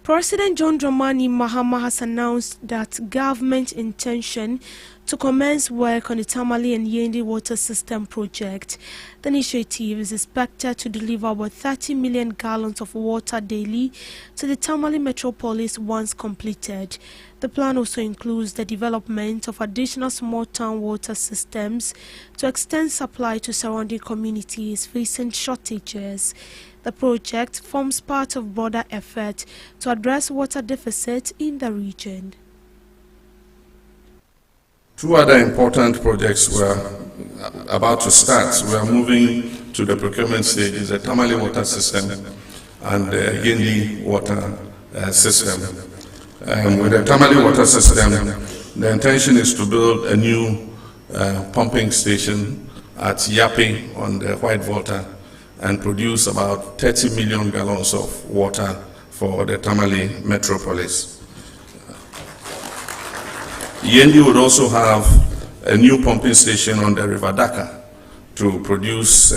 President John Dramani Mahama has announced that government intention to commence work on the Tamale and Yendi water system project. The initiative is expected to deliver about 30 million gallons of water daily to the Tamale metropolis once completed. The plan also includes the development of additional small town water systems to extend supply to surrounding communities facing shortages. The project forms part of broader effort to address water deficit in the region. Two other important projects were about to start. We are moving to the procurement stage, the Tamale water system and the Yendi water system. With the Tamale water system, the intention is to build a new pumping station at Yapi on the White Volta and produce about 30 million gallons of water for the Tamale metropolis. Yendi would also have a new pumping station on the River Dhaka to produce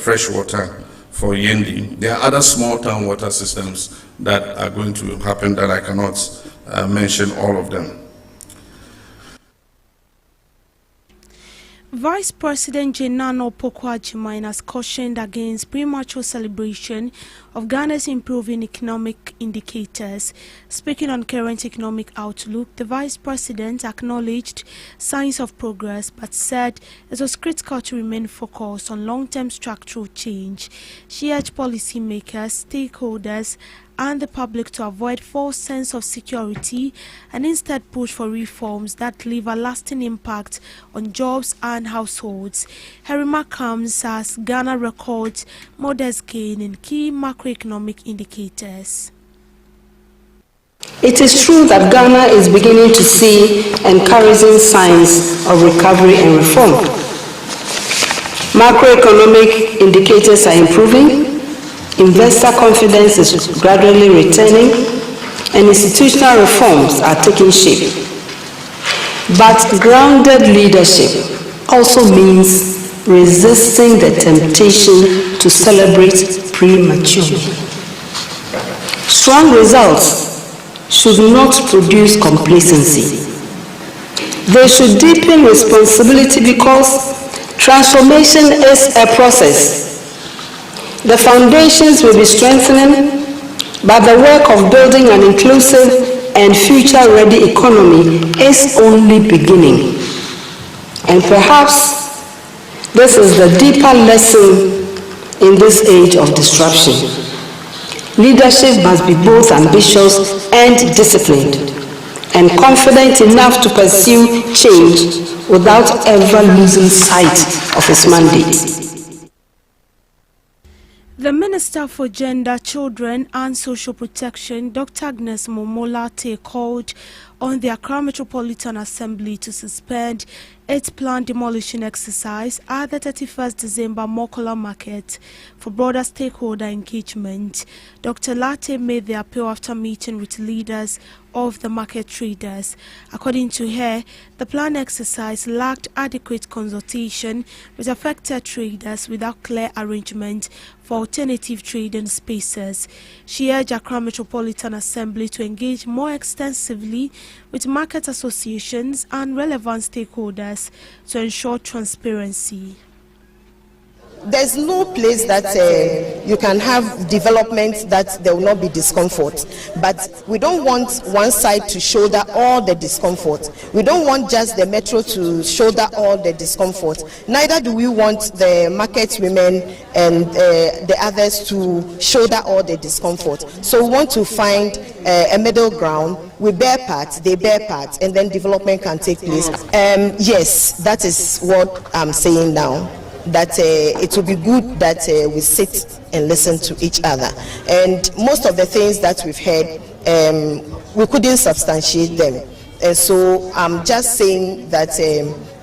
fresh water for Yendi. There are other small town water systems that are going to happen that I cannot mention all of them. Vice President Nano Pokwa-Jemine has cautioned against premature celebration of Ghana's improving economic indicators. Speaking on current economic outlook, the Vice President acknowledged signs of progress but said it was critical to remain focused on long-term structural change. She urged policymakers, stakeholders, and the public to avoid false sense of security and instead push for reforms that leave a lasting impact on jobs and households. Her remark comes as Ghana records modest gain in key macroeconomic indicators. It is true that Ghana is beginning to see encouraging signs of recovery and reform. Macroeconomic indicators are improving. Investor confidence is gradually returning, and institutional reforms are taking shape. But grounded leadership also means resisting the temptation to celebrate prematurely. Strong results should not produce complacency. They should deepen responsibility because transformation is a process. The foundations will be strengthening, but the work of building an inclusive and future-ready economy is only beginning. And perhaps this is the deeper lesson in this age of disruption. Leadership must be both ambitious and disciplined, and confident enough to pursue change without ever losing sight of its mandate. The Minister for Gender, Children and Social Protection, Dr. Agnes Momolate, called on the Accra Metropolitan Assembly to suspend its planned demolition exercise at the 31st December Mokola Market for broader stakeholder engagement. Dr. Latte made the appeal after meeting with leaders of the market traders. According to her, the planned exercise lacked adequate consultation with affected traders without clear arrangement for alternative trading spaces. She urged Accra Metropolitan Assembly to engage more extensively with market associations and relevant stakeholders to ensure transparency. There's no place that you can have development that there will not be discomfort. But we don't want one side to shoulder all the discomfort. We don't want just the metro to shoulder all the discomfort. Neither do we want the market women and the others to shoulder all the discomfort. So we want to find a middle ground. We bear part, they bear part, and then development can take place. Yes, that is what I'm saying now. That it will be good that we sit and listen to each other. And most of the things that we've heard, we couldn't substantiate them. And so I'm just saying that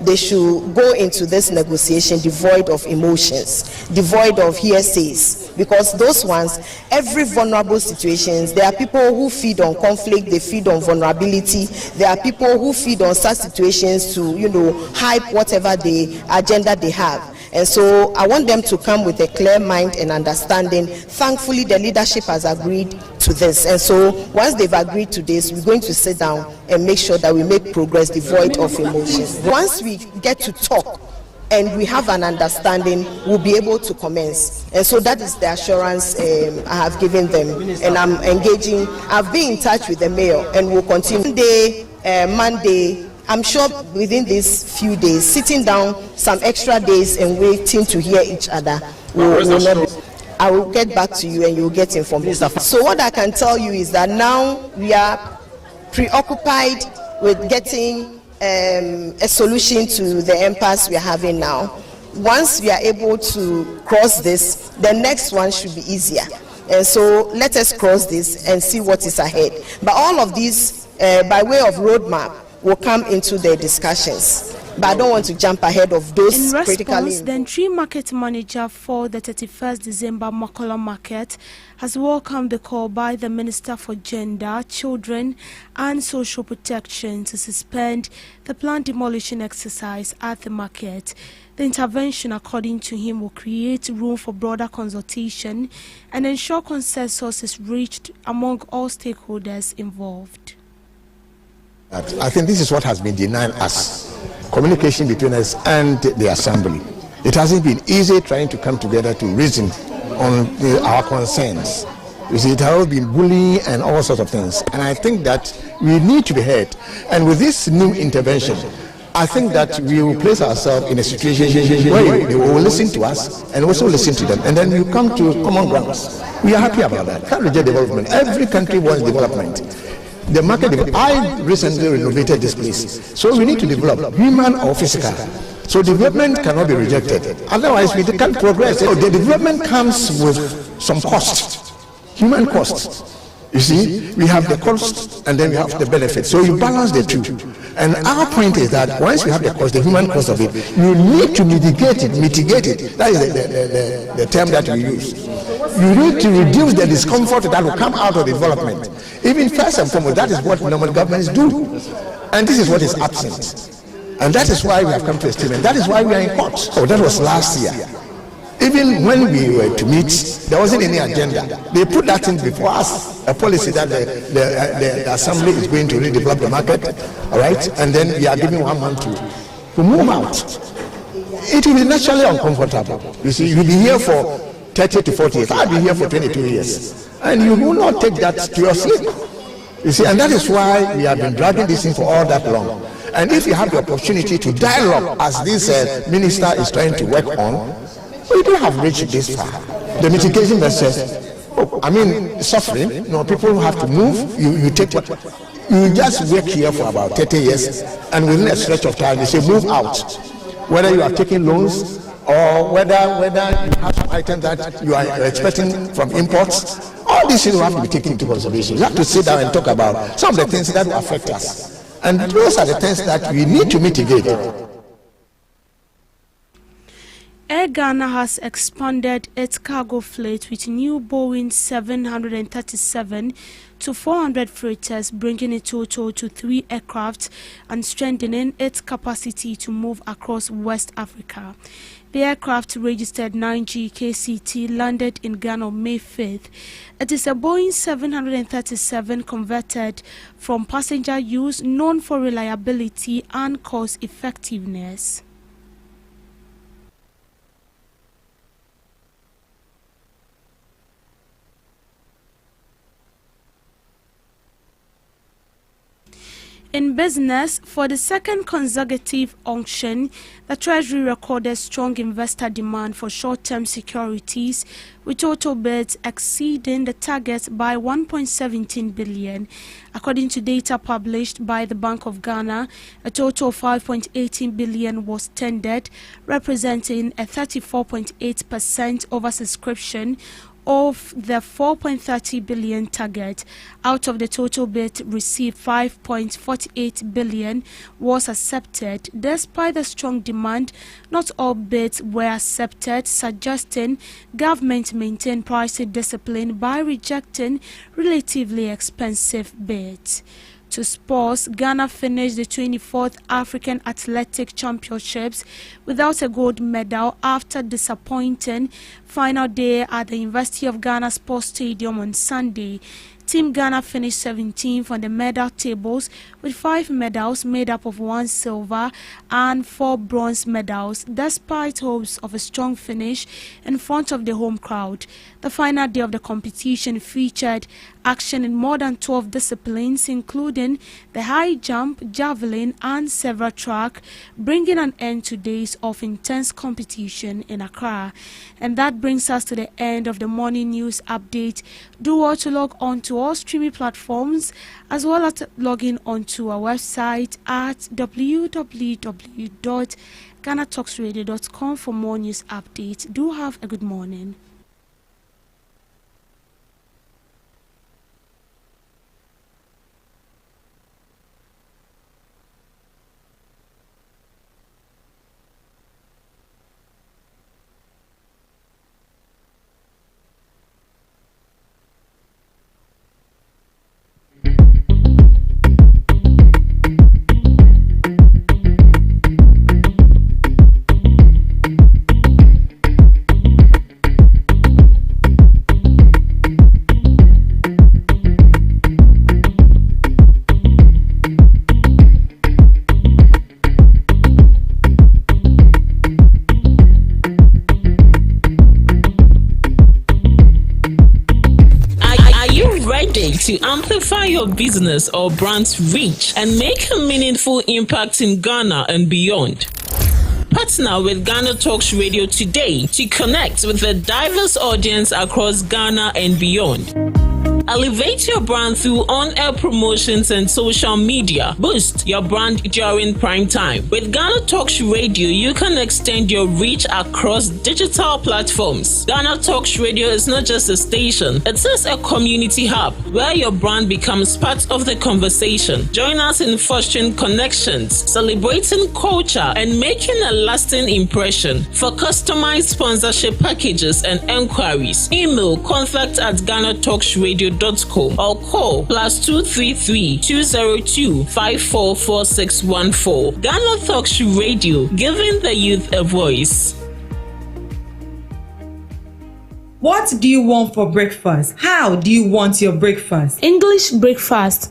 they should go into this negotiation devoid of emotions, devoid of hearsays, because those ones, every vulnerable situations, there are people who feed on conflict, they feed on vulnerability. There are people who feed on such situations to, hype whatever the agenda they have. And so I want them to come with a clear mind and understanding. Thankfully, the leadership has agreed to this. And so once they've agreed to this, we're going to sit down and make sure that we make progress devoid of emotions. Once we get to talk and we have an understanding, we'll be able to commence. And so that is the assurance I have given them. And I'm engaging. I've been in touch with the mayor and we'll continue. Monday, I'm sure within these few days, sitting down some extra days and waiting to hear each other will not be. I will get back to you and you will get informed. So what I can tell you is that now we are preoccupied with getting a solution to the impasse we are having now. Once we are able to cross this, the next one should be easier. And so let us cross this and see what is ahead. But all of these, by way of roadmap, will come into the discussions. But I don't want to jump ahead of those critically. In response, the entry market manager for the 31st December Mokola Market has welcomed the call by the Minister for Gender, Children and Social Protection to suspend the planned demolition exercise at the market. The intervention, according to him, will create room for broader consultation and ensure consensus is reached among all stakeholders involved. I think this is what has been denied us, communication between us and the assembly. It hasn't been easy trying to come together to reason on our concerns. You see, it has been bullying and all sorts of things. And I think that we need to be heard. And with this new intervention, I think that we will place ourselves in a situation where they will listen to us and also listen to them. And then you come to common grounds. We are happy about that. Can't reject development. Every country wants development. The market, I recently renovated this place. So we need to develop, human or physical. So development cannot be rejected. Otherwise, we can't progress. So the development comes with some cost, human cost. You see, we have the cost and then we have the benefit. So you balance the two. And our point is that once you have the cost, the human cost of it, you need to mitigate it. That is the term that we use. You need to reduce the discomfort that will come out of development. Even first and foremost, that is what normal governments do. And this is what is absent. And that is why we have come to a statement. That is why we are in court. Oh, that was last year. Even when we were to meet, there wasn't any agenda. They put that in before us, a policy that the assembly is going to redevelop the market, all right? And then we are giving 1 month to move out. It will be naturally uncomfortable. You see, you'll be here for 30 to 40 years. I'll be here for 22 years. and you will not take that to your sleep. You see, and that is why we have been dragging this in for all that long. And if you have the opportunity to dialogue, as this minister is trying to work on, we don't have reached this far. The mitigation versus, suffering. People have to move. You take what you just work here for about 30 years, and within a stretch of time, they say move out. Whether you are taking loans or whether you have some items that you are expecting from imports, all these things have to be taken into consideration. You have to sit down and talk about some of the things that will affect us. And those are the things that we need to mitigate. Air Ghana has expanded its cargo fleet with new Boeing 737 to 400 freighters, bringing it total to 3 aircraft and strengthening its capacity to move across West Africa. The aircraft, registered 9G KCT, landed in Ghana on May 5th. It is a Boeing 737 converted from passenger use, known for reliability and cost effectiveness. In business, for the second consecutive auction, the Treasury recorded strong investor demand for short-term securities, with total bids exceeding the target by 1.17 billion. According to data published by the Bank of Ghana, a total of 5.18 billion was tendered, representing a 34.8% oversubscription of the 4.30 billion target. Out of the total bid received, 5.48 billion was accepted. Despite the strong demand, not all bids were accepted, suggesting government maintained pricing discipline by rejecting relatively expensive bids. To sports, Ghana finished the 24th African Athletic Championships without a gold medal after disappointing final day at the University of Ghana Sports Stadium on Sunday. Team Ghana finished 17th on the medal tables with 5 medals made up of 1 silver and 4 bronze medals, despite hopes of a strong finish in front of the home crowd. The final day of the competition featured action in more than 12 disciplines, including the high jump, javelin and several track, bringing an end to days of intense competition in Accra. And that brings us to the end of the morning news update. Do well to log on to all streaming platforms, as well as logging onto our website at www.GhanaTalksRadio.com for more news updates. Do have a good morning. To amplify your business or brand's reach and make a meaningful impact in Ghana and beyond. Partner with GhanaTalks Radio today to connect with a diverse audience across Ghana and beyond. Elevate your brand through on-air promotions and social media. Boost your brand during prime time. With GhanaTalks Radio, you can extend your reach across digital platforms. GhanaTalks Radio is not just a station, it is a community hub where your brand becomes part of the conversation. Join us in fostering connections, celebrating culture, and making a lasting impression. For customized sponsorship packages and enquiries, email contact@GhanaTalksRadio.com or call +233 202 544614. GhanaTalks Radio, giving the youth a voice. What do you want for breakfast? How do you want your breakfast? English breakfast.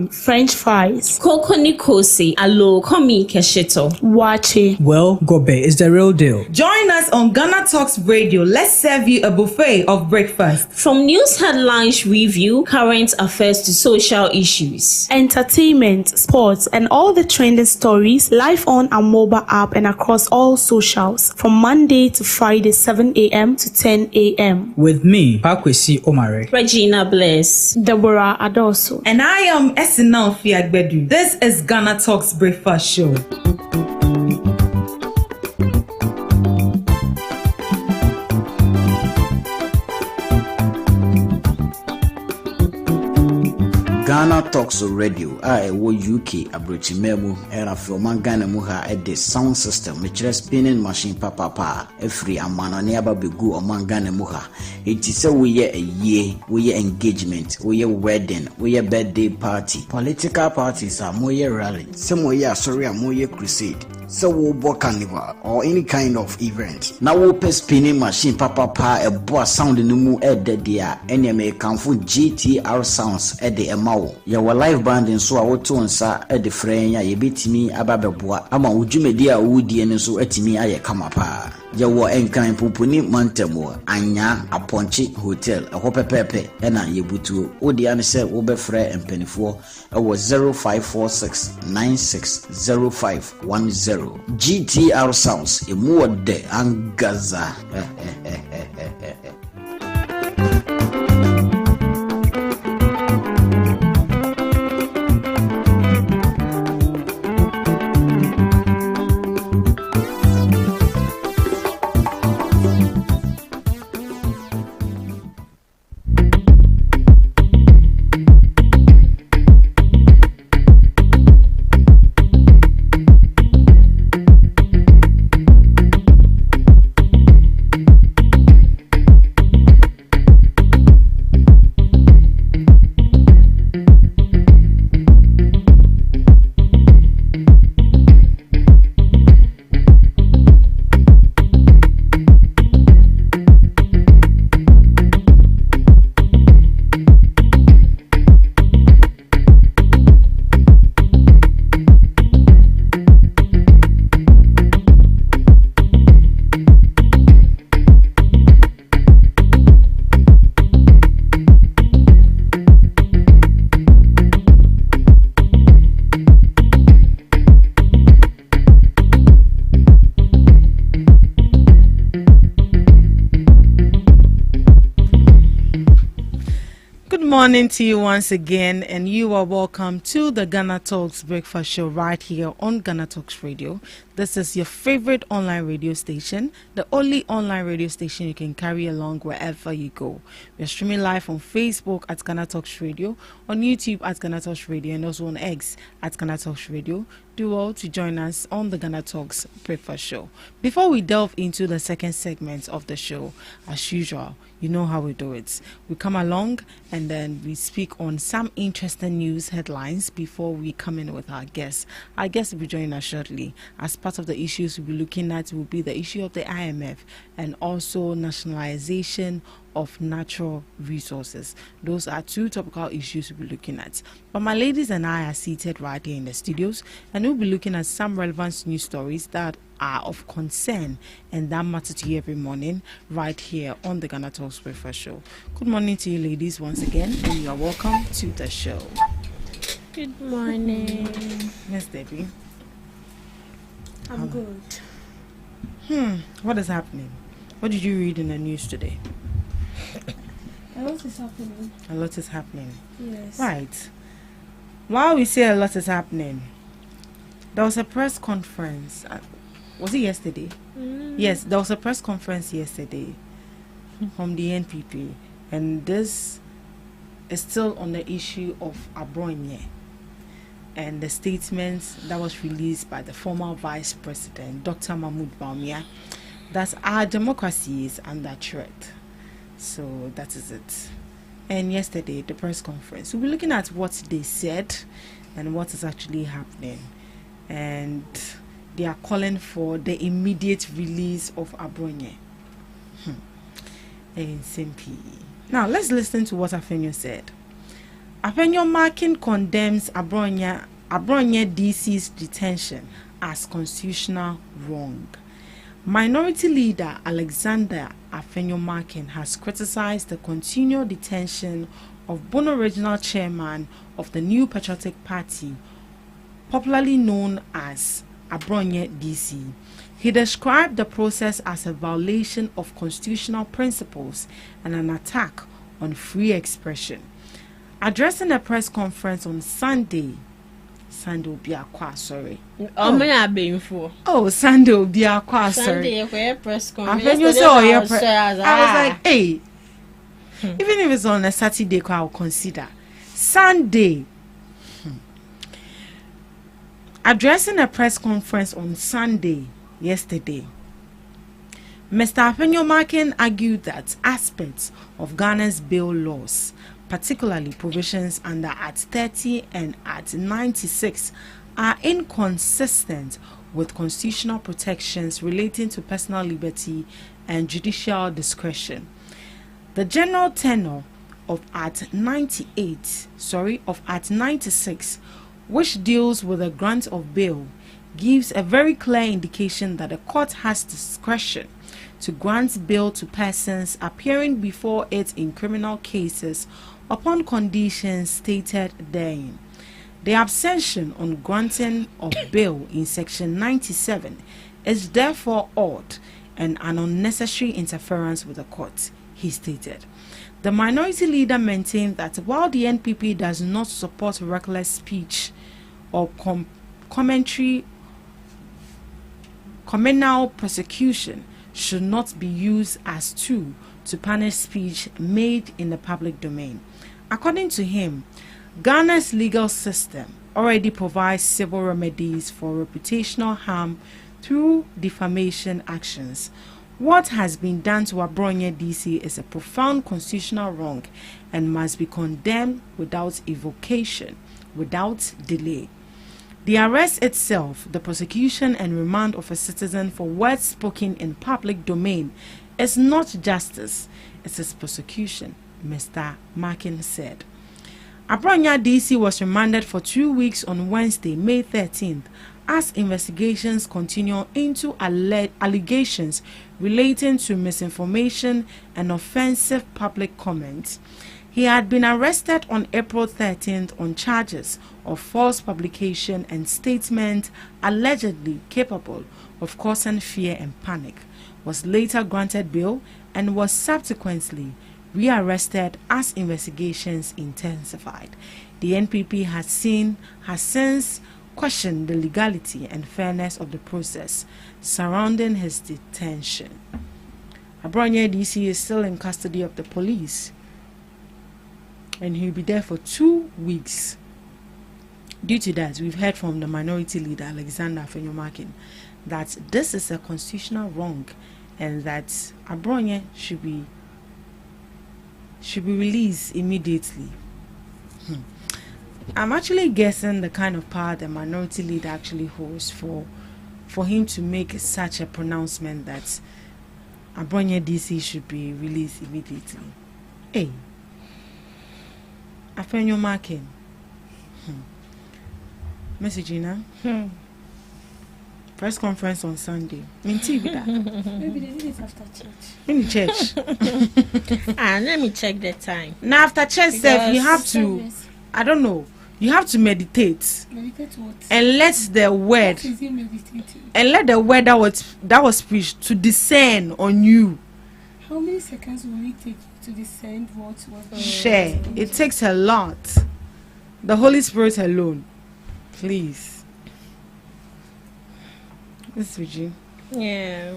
French fries. Koko Nikosi, alo komi kesheto. Wache. Well, Gobe is the real deal. Join us on Ghana Talks Radio. Let's serve you a buffet of breakfast. From news headlines review, current affairs to social issues. Entertainment, sports, and all the trending stories live on our mobile app and across all socials from Monday to Friday, 7 a.m. to 10 a.m. With me, Pakwesi Omare, Regina Bless, Deborah Adoso, and I am Esinal Fiagbedu. This is Ghana Talks Breakfast Show. Ghana Talks Radio UK abrochimemu era from Ghana mu ha the sound system which spinning machine papa every amana ne aba begu oman Ghana mu ha it is we ye a year we engagement we wedding we birthday party political parties are more rally some way sorry more crusade so we bo carnival or any kind of event now we pay spinning machine papa a boa sound no mu dia any American for GTR sounds the emawo ya wa live band nso a woto nsa the friend ya yebetimi ababeboa ama wudwumedi a wudie nso atimi aye kama pa ya wo enkan poponi mantamo anya aponchi hotel ho pepepe na yebutuo odi an se wo be frɛ empanifo ɛwɔ 0546960510 GTR sounds emu de angaza. Morning to you once again, and you are welcome to the Ghana Talks Breakfast Show right here on Ghana Talks Radio. This is your favorite online radio station, the only online radio station you can carry along wherever you go. We are streaming live on Facebook at Ghana Talks Radio, on YouTube at Ghana Talks Radio, and also on X at Ghana Talks Radio. Do well to join us on the Ghana Talks Breakfast Show. Before we delve into the second segment of the show, as usual, you know how we do it. We come along and then we speak on some interesting news headlines before we come in with our guests. Our guests will be joining us shortly. As part of the issues we'll be looking at will be the issue of the IMF and also nationalization of natural resources. Those are two topical issues we'll be looking at. But my ladies and I are seated right here in the studios, and we'll be looking at some relevant news stories that are of concern and that matter to you every morning right here on the Ghana Talks Breakfast Show. Good morning to you ladies once again, and you are welcome to the show. Good morning. Miss Debbie. I'm good. What is happening? What did you read in the news today? A lot is happening. A lot is happening. Yes. Right. While we say a lot is happening, there was a press conference. Was it yesterday? Yes, there was a press conference yesterday from the NPP, and this is still on the issue of Abroinye and the statements that was released by the former Vice President, Dr. Mahmoud Bawumia, that our democracy is under threat. So that is it. And yesterday, the press conference, we'll be looking at what they said and what is actually happening. And they are calling for the immediate release of Abroinye. Simpi. Now let's listen to what Afenyo said. Afenyo Markin condemns Abronya DC's detention as constitutional wrong. Minority leader Alexander Afenyo Markin has criticized the continued detention of Bono Regional Chairman of the New Patriotic Party, popularly known as Abronya DC. He described the process as a violation of constitutional principles and an attack on free expression. Addressing a press conference on Sunday Obiakwa, sorry. Sunday Obiakwa, sorry. Sunday press conference. I was like, hey, even if it's on a Saturday, I'll consider. Sunday. Addressing a press conference on Sunday, yesterday, Mr. Afenyo Markin argued that aspects of Ghana's bail laws, particularly provisions under Act 30 and Act 96, are inconsistent with constitutional protections relating to personal liberty and judicial discretion. The general tenor of Act 96, which deals with the grant of bail, gives a very clear indication that the court has discretion to grant bail to persons appearing before it in criminal cases upon conditions stated therein. The abstention on granting of bail in Section 97 is therefore odd and an unnecessary interference with the court, he stated. The minority leader maintained that while the NPP does not support reckless speech or criminal prosecution should not be used as tool to punish speech made in the public domain. According to him, Ghana's legal system already provides civil remedies for reputational harm through defamation actions. What has been done to Abronya DC is a profound constitutional wrong and must be condemned without evocation, without delay. The arrest itself, the prosecution and remand of a citizen for words spoken in public domain is not justice, it is persecution, Mr. Markin said. Abronya DC was remanded for 2 weeks on Wednesday, May 13th, as investigations continue into allegations relating to misinformation and offensive public comments. He had been arrested on April 13th on charges of false publication and statement allegedly capable of causing fear and panic, was later granted bail and was subsequently rearrested as investigations intensified. The NPP has since questioned the legality and fairness of the process surrounding his detention. Abronya DC is still in custody of the police, and he'll be there for 2 weeks. Due to that, we've heard from the minority leader Alexander Afenyo Markin that this is a constitutional wrong and that Abronya should be released immediately. I'm actually guessing the kind of power the minority leader actually holds for him to make such a pronouncement that Abronya DC should be released immediately. Hey, Afenyo Markin. Messagina. Press conference on Sunday. Maybe they did it after church. In church. Let me check the time. Now after church, you have to. I don't know. You have to meditate. Meditate what? And let the word. What is he meditating? And let the word that was preached to descend on you. How many seconds will it take to descend what was? Share. It takes a lot. The Holy Spirit alone. Please. Miss Regine. Yeah.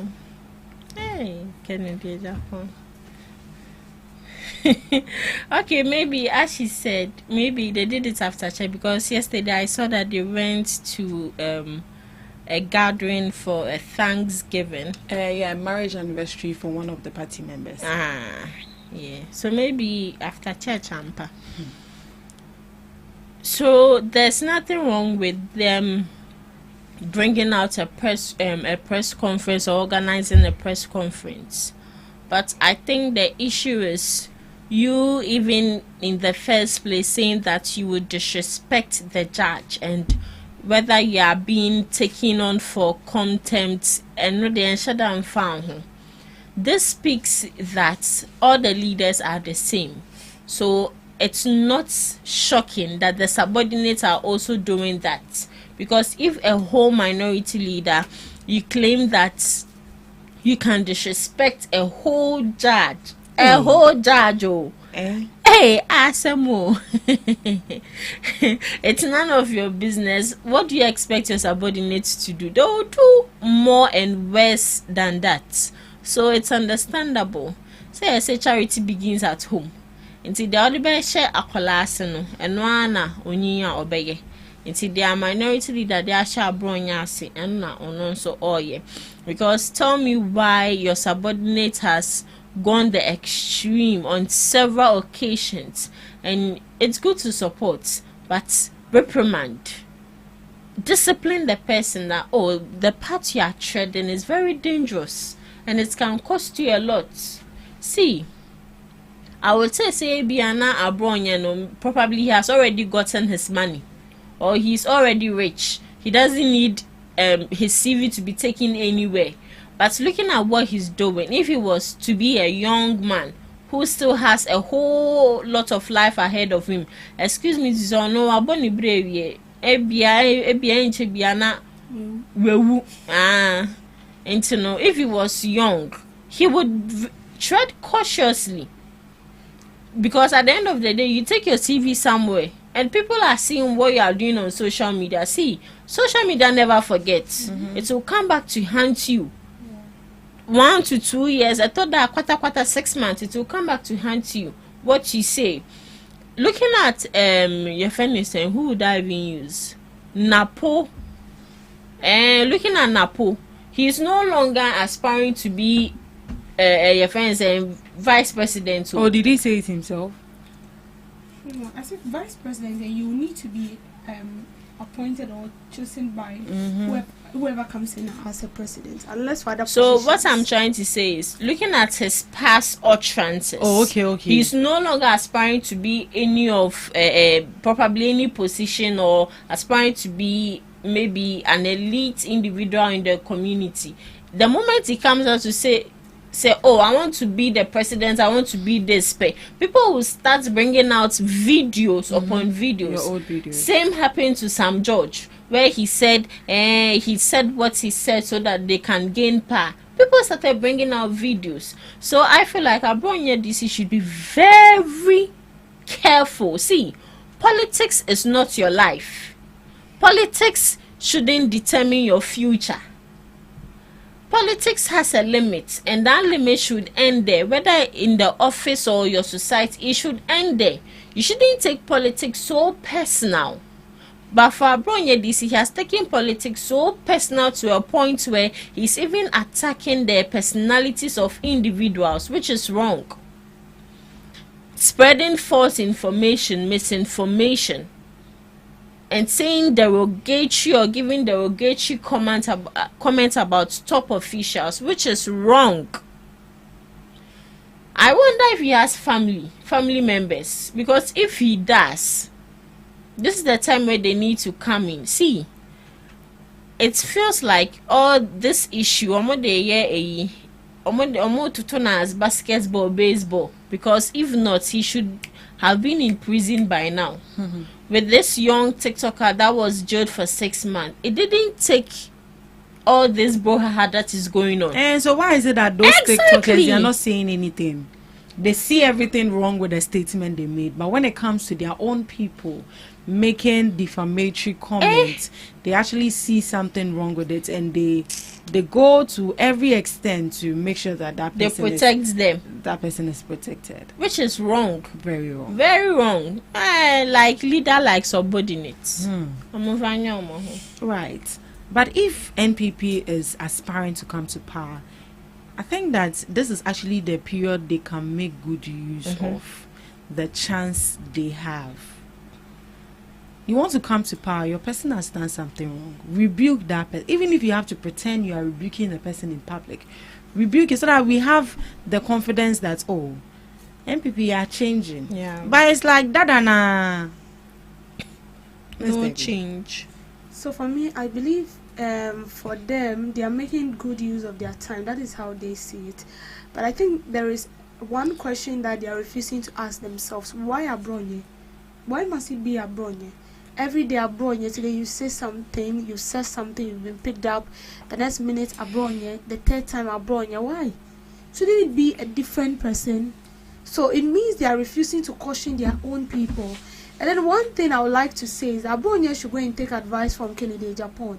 Hey, Kennedy Japan. Okay, maybe as she said, maybe they did it after church, because yesterday I saw that they went to a gathering for a Thanksgiving. Marriage anniversary for one of the party members. Yeah. So maybe after church, Ampa. So there's nothing wrong with them bringing out a press conference or organizing a press conference But I think the issue is you even in the first place saying that you would disrespect the judge, and whether you are being taken on for contempt and no the shut down found. This speaks that all the leaders are the same. So it's not shocking that the subordinates are also doing that. Because if a whole minority leader, you claim that you can disrespect a whole judge, hey, Asamo, it's none of your business. What do you expect your subordinates to do? They will do more and worse than that. So it's understandable. Say, charity begins at home. Until the other share a colasino, and one oniya obey. Until they are minority leader, they are share bronyasi, and not on also all ye. Because tell me why your subordinate has gone the extreme on several occasions, and it's good to support, but reprimand, discipline the person that the path you are treading is very dangerous and it can cost you a lot. See, I would say Biana Abronye, probably he has already gotten his money, or he's already rich. He doesn't need his CV to be taken anywhere. But looking at what he's doing, if he was to be a young man who still has a whole lot of life ahead of him, excuse me, Zono aboni brave biana wewu and to know if he was young, he would tread cautiously. Because at the end of the day, you take your CV somewhere and people are seeing what you are doing on social media. See, social media never forgets. It will come back to haunt you. 1 to 2 years, I thought that quarter 6 months, it will come back to haunt you. What you say. Looking at your friend is saying, who would I even use? Napo. Looking at Napo, he is no longer aspiring to be your friend saying vice president. Oh, did he say it himself? No, as if vice president, you need to be appointed or chosen by whoever comes in as a president, unless for other so positions. What I'm trying to say is, looking at his past utterances, okay, he's no longer aspiring to be any of probably any position, or aspiring to be maybe an elite individual in the community. The moment he comes out to say, oh, I want to be the president, I want to be this, people will start bringing out videos upon videos. Your old videos. Same happened to Sam George, where he said what he said so that they can gain power. People started bringing out videos. So I feel like Abronya DC should be very careful. See, politics is not your life. Politics shouldn't determine your future. Politics has a limit, and that limit should end there. Whether in the office or your society, it should end there. You shouldn't take politics so personal. But for Abronya DC, he has taken politics so personal to a point where he's even attacking the personalities of individuals, which is wrong. Spreading false information, misinformation, and saying derogatory or giving derogatory comment about top officials, which is wrong. I wonder if he has family members, because if he does, this is the time where they need to come in. See, it feels like all this issue to turn as basketball, baseball, because if not, he should have been in prison by now. With this young TikToker that was jailed for 6 months, it didn't take all this brouhaha that is going on. And so why is it that those TikTokers, they are not saying anything? They see everything wrong with the statement they made, but when it comes to their own people making defamatory comments, they actually see something wrong with it, and they go to every extent to make sure that they protect them. That person is protected, which is wrong. Very wrong. Very wrong. Like leader, like subordinates. Right. But if NPP is aspiring to come to power, I think that this is actually the period they can make good use of the chance they have. You want to come to power, your person has done something wrong. Rebuke that person. Even if you have to pretend you are rebuking the person in public, rebuke it so that we have the confidence that, oh, MPP are changing. Yeah. But it's like that and no change. So for me, I believe for them, they are making good use of their time. That is how they see it. But I think there is one question that they are refusing to ask themselves. Why Abronye? Why must it be Abronye? Every day Abronye, today you say something, you said something, you've been picked up. The next minute Abronye, the third time Abronye. Why? Shouldn't it be a different person? So it means they are refusing to caution their own people. And then one thing I would like to say is that Abronye should go and take advice from Kennedy Japan.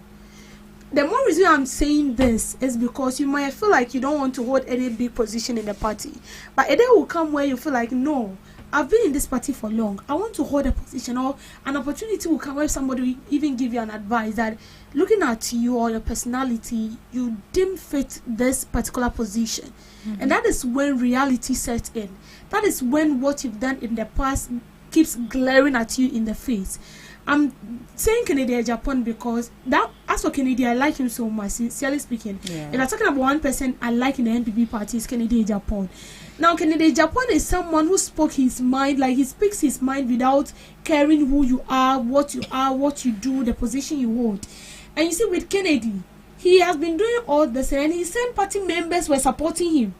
The more reason I'm saying this is because you might feel like you don't want to hold any big position in the party. But a day will come where you feel like, no, I've been in this party for long. I want to hold a position, or an opportunity will come where somebody will even give you an advice that looking at you or your personality, you didn't fit this particular position. Mm-hmm. And that is when reality sets in. That is when what you've done in the past keeps glaring at you in the face. I'm saying Kennedy Japan because that, as for Kennedy, I like him so much, sincerely speaking. Yeah. If I'm talking about one person I like in the NPP party, is Kennedy Japan. Now, Kennedy Japan is someone who spoke his mind, like he speaks his mind without caring who you are, what you do, the position you hold. And you see, with Kennedy, he has been doing all this, and his same party members were supporting him.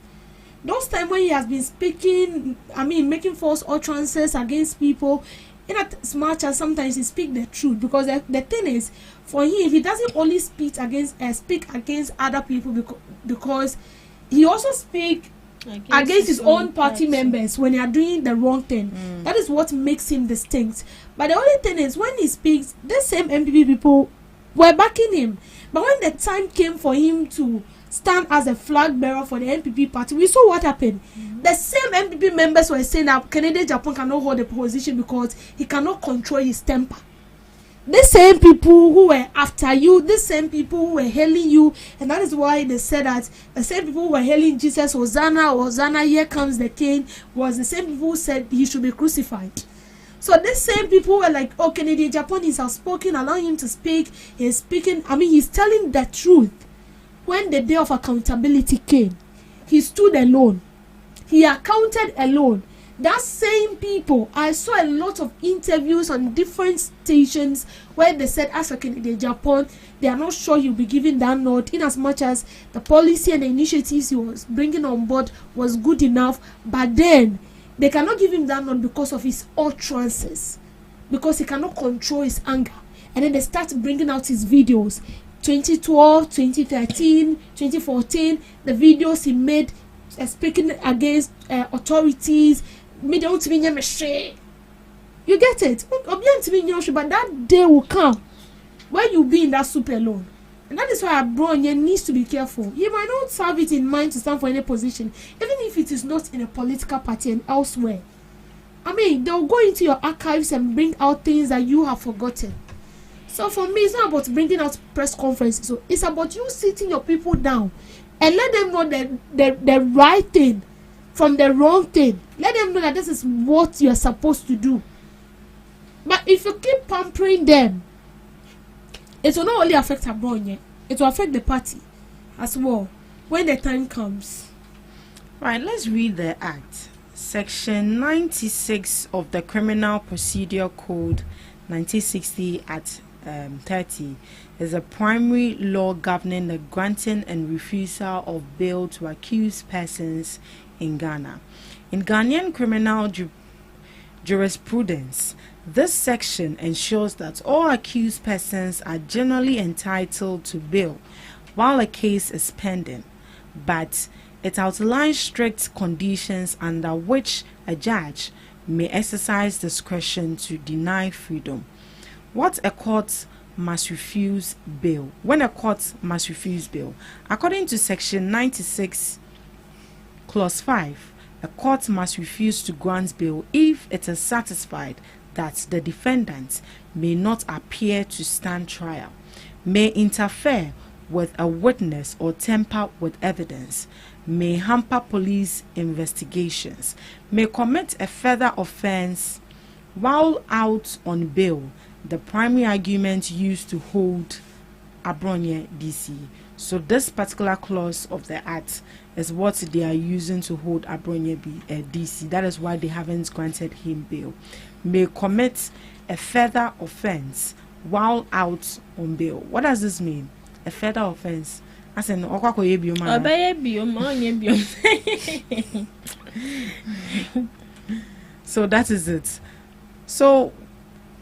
Those times when he has been speaking, making false utterances against people, in as much as sometimes he speak the truth, because the thing is, for him, he doesn't only speak against other people because he also speak against his own party members when they are doing the wrong thing. That is what makes him distinct. But the only thing is, when he speaks, the same MPP people were backing him. But when the time came for him to stand as a flag bearer for the NPP party, we saw what happened. The same NPP members were saying that Kennedy Japan cannot hold the position because he cannot control his temper. The same people who were after you, the same people who were hailing you, and that is why they said that the same people who were hailing Jesus, Hosanna, Hosanna, here comes the King, was the same people who said he should be crucified. So these same people were like, oh, Kennedy Japan is outspoken, allowing him to speak. He's speaking, he's telling the truth. When the day of accountability came, he stood alone. He accounted alone. That same people, I saw a lot of interviews on different stations where they said, as for Kennedy Japan, they are not sure he'll be given that nod, in as much as the policy and the initiatives he was bringing on board was good enough. But then, they cannot give him that nod because of his utterances, because he cannot control his anger. And then they start bringing out his videos. 2012, 2013, 2014, the videos he made speaking against authorities. You get it? But that day will come where you'll be in that soup alone. And that is why Abronye needs to be careful. You might not have it in mind to stand for any position, even if it is not in a political party and elsewhere. They'll go into your archives and bring out things that you have forgotten. So for me, it's not about bringing out press conferences. So it's about you sitting your people down and let them know the right thing from the wrong thing. Let them know that this is what you're supposed to do. But if you keep pampering them, it will not only affect Abronye, it will affect the party as well when the time comes. Right, let's read the act. Section 96 of the Criminal Procedure Code 1960 at 30 is a primary law governing the granting and refusal of bail to accused persons in Ghana. In Ghanaian criminal jurisprudence, this section ensures that all accused persons are generally entitled to bail while a case is pending, but it outlines strict conditions under which a judge may exercise discretion to deny freedom. What a court must refuse bail. When a court must refuse bail, according to section 96 clause 5, a court must refuse to grant bail if it is satisfied that the defendant may not appear to stand trial, may interfere with a witness or tamper with evidence, may hamper police investigations, may commit a further offense while out on bail, the primary argument used to hold Abronye DC. So this particular clause of the act is what they are using to hold Abronye DC. That is why they haven't granted him bail. May commit a further offense while out on bail. What does this mean? A further offense. As in, so that is it. So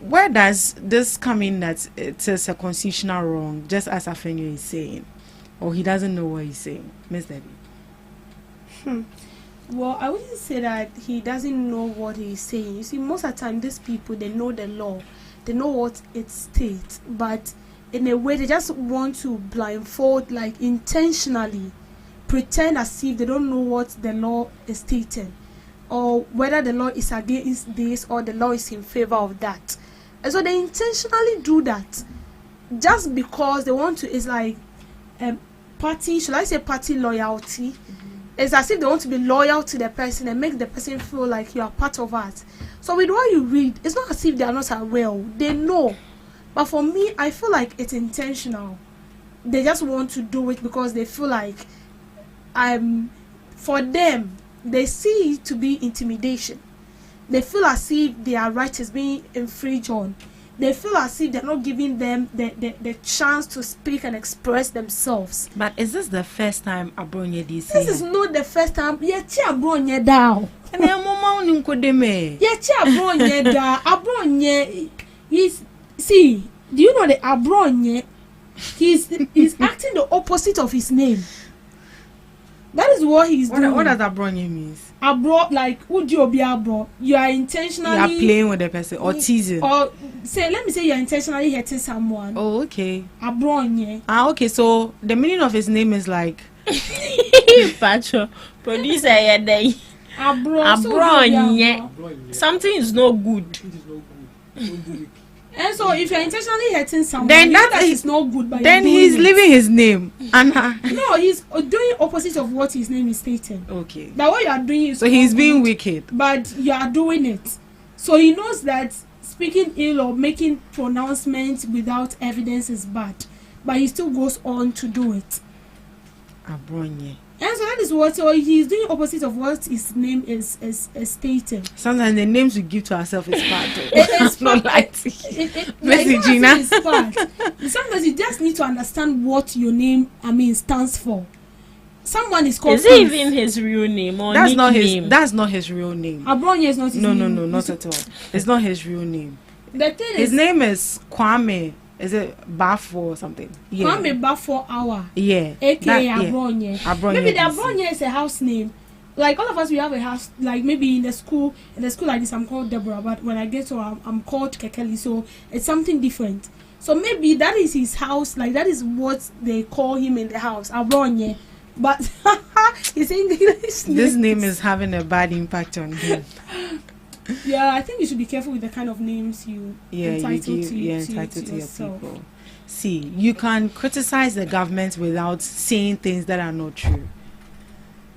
where does this come in that it is a constitutional wrong, just as Afenyo is saying, or he doesn't know what he's saying, Miss Debbie? Well, I wouldn't say that he doesn't know what he's saying. You see, most of the time, these people, they know the law, they know what it states, but in a way, they just want to blindfold, like intentionally pretend as if they don't know what the law is stating, or whether the law is against this or the law is in favor of that. And so they intentionally do that just because they want to. It's like party, should I say party loyalty? It's as if they want to be loyal to the person and make the person feel like you are part of us. So with what you read, it's not as if they are not aware. They know. But for me, I feel like it's intentional. They just want to do it because they feel like for them, they see it to be intimidation. They feel as if their right is being infringed on. They feel as if they're not giving them the chance to speak and express themselves. But is this the first time Abronye DC? This is not the first time. Yechi Abronye down. Yechi Abronye down. Abronye is, see, do you know the Abronye? He's acting the opposite of his name. That is what he's doing. What does Abronye mean? Abro, like abro. You are intentionally. You are playing with the person or teasing. Or say, let me say, you are intentionally hurting someone. Oh, okay. Abronye. Okay. So the meaning of his name is like. Pacho, producer, Abronye. Something is no good. And so, if you're intentionally hurting someone, then that is not good. But then he's leaving his name. No, he's doing opposite of what his name is stating. Okay. That what you are doing is. So he's being wicked. But you are doing it. So he knows that speaking ill or making pronouncements without evidence is bad, but he still goes on to do it. Abronye. And so that is what, so he's doing opposite of what his name is stating. Sometimes the names we give to ourselves is bad. It's not like Gina. Sometimes you just need to understand what your name, stands for. Someone is called. Is it even his real name or that's nickname? That's not his real name. Abronye is not his name. No, not at all. It's not his real name. The thing his name is Kwame. Is it Bafo or something? Yeah. Kwame Bafo Hour. Yeah. AKA Abronye. Abronye. Maybe the Abronye is a house name. Like all of us, we have a house. Like maybe in the school like this, I'm called Deborah, but when I get to I'm called Kekeli. So it's something different. So maybe that is his house. Like that is what they call him in the house, Abronye. But his English. This name is having a bad impact on him. Yeah, I think you should be careful with the kind of names you entitle to your people. See, you can criticize the government without saying things that are not true.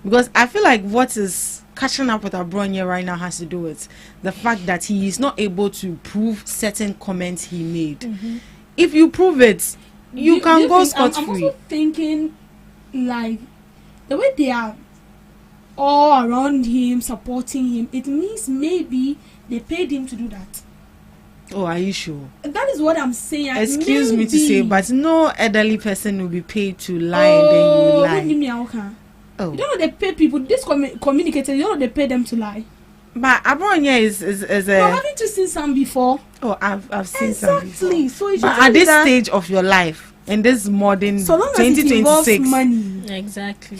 Because I feel like what is catching up with Abronye right now has to do with the fact that he is not able to prove certain comments he made. Mm-hmm. If you prove it, you can go scot-free. I'm also thinking, like, the way they are all around him, supporting him, it means maybe they paid him to do that. Oh, are you sure? That is what I'm saying. Excuse me to say, but no elderly person will be paid to lie and then you lie. Oh. You don't know they pay people, this communicators, you don't know they pay them to lie. But Abronye is a... No, haven't you seen some before? Oh, I've seen some before. Exactly. So but at this stage of your life, in this modern so long 2026, as it involves money. Exactly.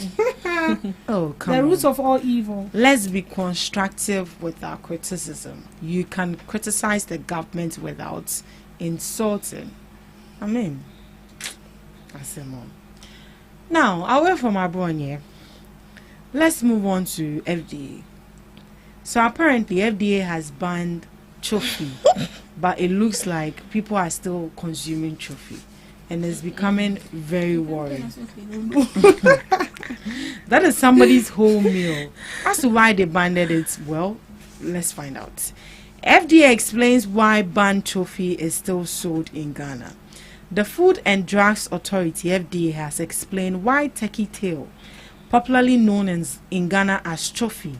Oh, come the on. roots of all evil. Let's be constructive with our criticism. You can criticize the government without insulting. I mean, that's it, Mom. Now, away from Abronye, let's move on to FDA. So apparently, FDA has banned Chofi, but it looks like people are still consuming Chofi. And it's becoming very worrying. That is somebody's whole meal. As to why they banned it, well, let's find out. FDA explains why banned trophy is still sold in Ghana. The Food and Drugs Authority, FDA, has explained why turkey tail, popularly known in Ghana as trophy,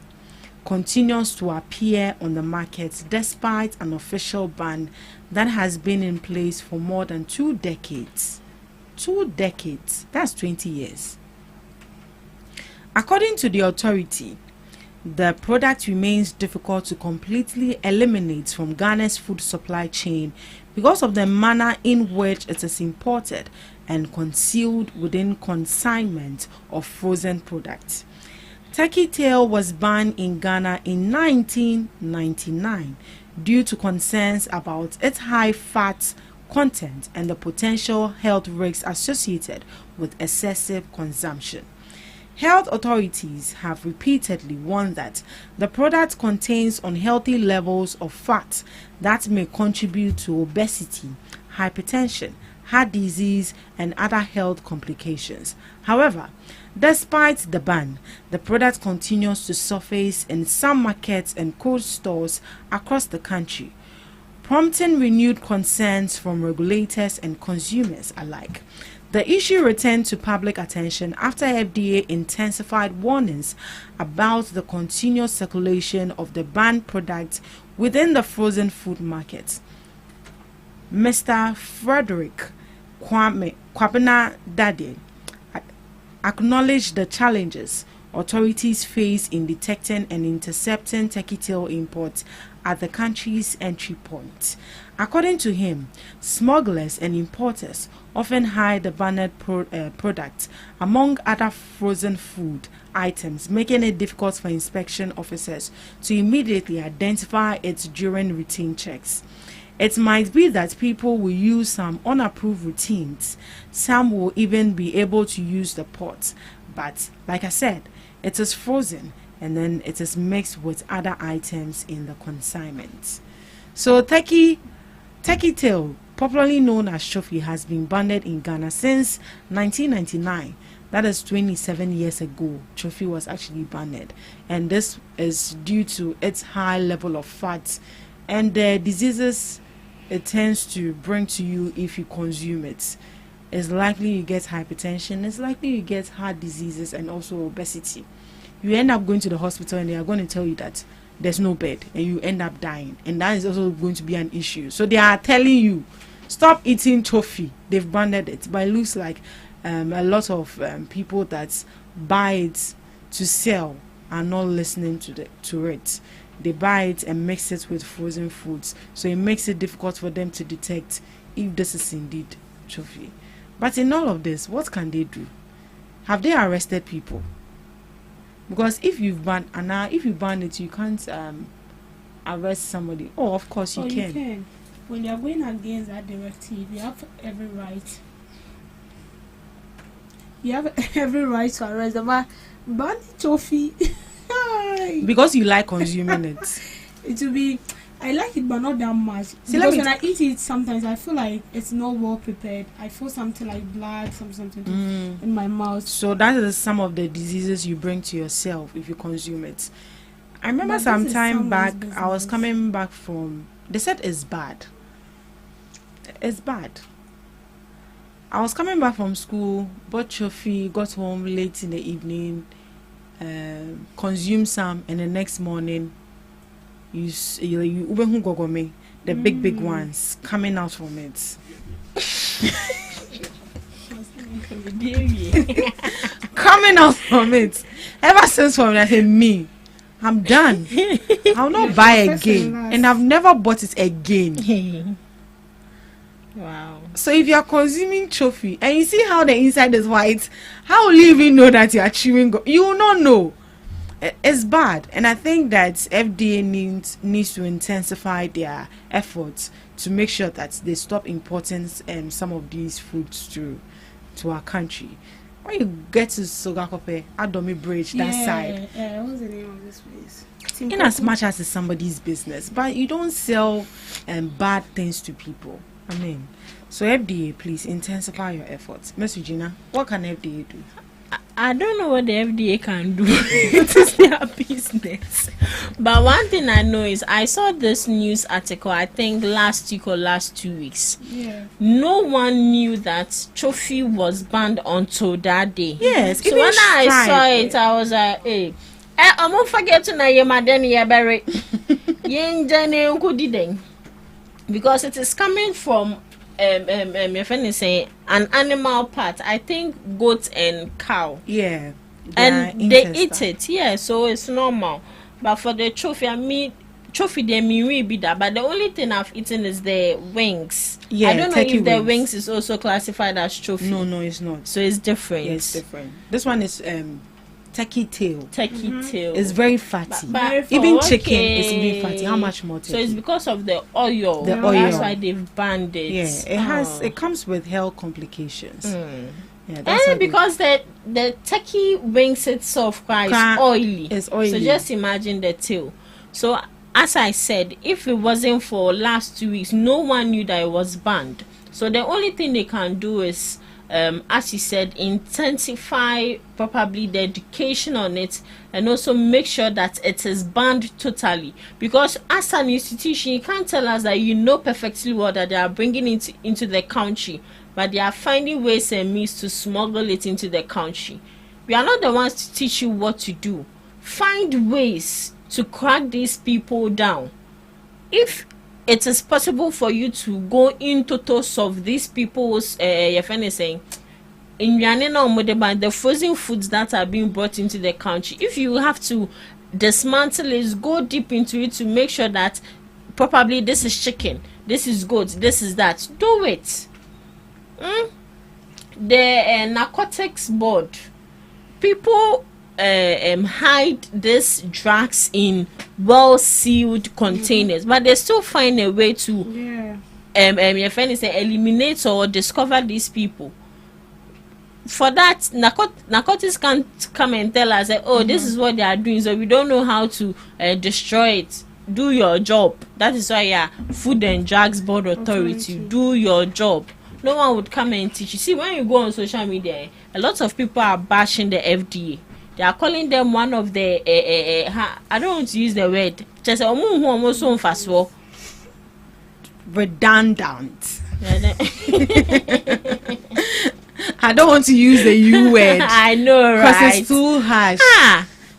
continues to appear on the market despite an official ban that has been in place for more than 2 decades. 2 decades, that's 20 years. According to the authority, the product remains difficult to completely eliminate from Ghana's food supply chain because of the manner in which it is imported and concealed within consignment of frozen products. Turkey tail was banned in Ghana in 1999 due to concerns about its high fat content and the potential health risks associated with excessive consumption. Health authorities have repeatedly warned that the product contains unhealthy levels of fat that may contribute to obesity, hypertension, heart disease, and other health complications. However, despite the ban, the product continues to surface in some markets and cold stores across the country, prompting renewed concerns from regulators and consumers alike. The issue returned to public attention after FDA intensified warnings about the continuous circulation of the banned product within the frozen food market. Mr. Frederick Kwabena Dade acknowledged the challenges authorities face in detecting and intercepting turkey tail imports at the country's entry point. According to him, smugglers and importers often hide the banned product among other frozen food items, making it difficult for inspection officers to immediately identify it during routine checks. It might be that people will use some unapproved routines. Some will even be able to use the pot. But like I said, it is frozen and then it is mixed with other items in the consignment. So turkey tail, popularly known as trophy, has been banned in Ghana since 1999. That is 27 years ago. Trophy was actually banned, and this is due to its high level of fat and the diseases it tends to bring to you if you consume it. It's likely you get hypertension, it's likely you get heart diseases and also obesity. You end up going to the hospital and they are going to tell you that there's no bed and you end up dying, and that is also going to be an issue. So they are telling you, stop eating trophy. They've banned it, but it looks like a lot of people that buy it to sell are not listening to it. They buy it and mix it with frozen foods, so it makes it difficult for them to detect if this is indeed trophy. But in all of this, what can they do? Have they arrested people? Because if you ban it, you can't arrest somebody. Oh, of course you can. You can. When you are going against that directive, you have every right. You have every right to arrest them. But ban trophy. Because you like consuming it. It will be. I like it, but not that much. See, because when I eat it, sometimes I feel like it's not well prepared. I feel something like blood, something in my mouth. So that is some of the diseases you bring to yourself if you consume it. I remember some time back, I was coming back from. They said it's bad. It's bad. I was coming back from school, bought trophy, got home late in the evening, consumed some, and the next morning. You the big ones coming out from it. Coming out from it. Ever since from that, me, I'm done. I'll not buy again, and I've never bought it again. Wow. So if you are consuming trophy and you see how the inside is white, how will you even know that you are chewing? You will not know. It's bad, and I think that FDA needs to intensify their efforts to make sure that they stop importing some of these foods to our country. When you get to Sogakope, Adomi Bridge, that side. Yeah, what's the name of this place? In as much as it's somebody's business, but you don't sell bad things to people. I mean, so FDA, please intensify your efforts. Ms. Regina, what can FDA do? I don't know what the FDA can do. It is their business. But one thing I know is I saw this news article, I think last week or last 2 weeks. Yeah. No one knew that trophy was banned until that day. Yes. So when I saw it, I was like, hey, I won't forget to know your madam berry. Because it is coming from my friend is saying an animal part. I think goat and cow. Yeah. And they eat it. Yeah, so it's normal. But for the trophy, trophy they may be that. But the only thing I've eaten is the wings. Yeah, I don't know if the wings. wings is also classified as trophy. No, it's not. So it's different. Yeah, it's different. This one is turkey tail. Turkey tail. It's very fatty. But even chicken is even fatty. How much more turkey? So it's because of the oil. The oil. That's why they've banned it. Yeah, it comes with health complications. Yeah, and because the turkey wings itself is oily. It's oily. So just imagine the tail. So as I said, if it wasn't for last 2 weeks, no one knew that it was banned. So the only thing they can do is, as you said, intensify probably the education on it, and also make sure that it is banned totally. Because as an institution, you can't tell us that you know perfectly well that they are bringing it into the country, but they are finding ways and means to smuggle it into the country. We are not the ones to teach you what to do. Find ways to crack these people down. If it is possible for you to go in total of these people's your friend is saying in the frozen foods that are being brought into the country, if you have to dismantle it, go deep into it to make sure that probably this is chicken, this is goat, this is that, do it. The narcotics board, people hide these drugs in well-sealed containers, but they still find a way to your friend is saying eliminate or discover these people. For that, narcotics can't come and tell us that, this is what they are doing, so we don't know how to destroy it. Do your job. That is why Food and Drugs Board Authority. Do your job. No one would come and teach you. See, when you go on social media, a lot of people are bashing the FDA. They are calling them one of the I don't want to use the word, just redundant. I don't want to use the U word. I know, right? Because it's too harsh.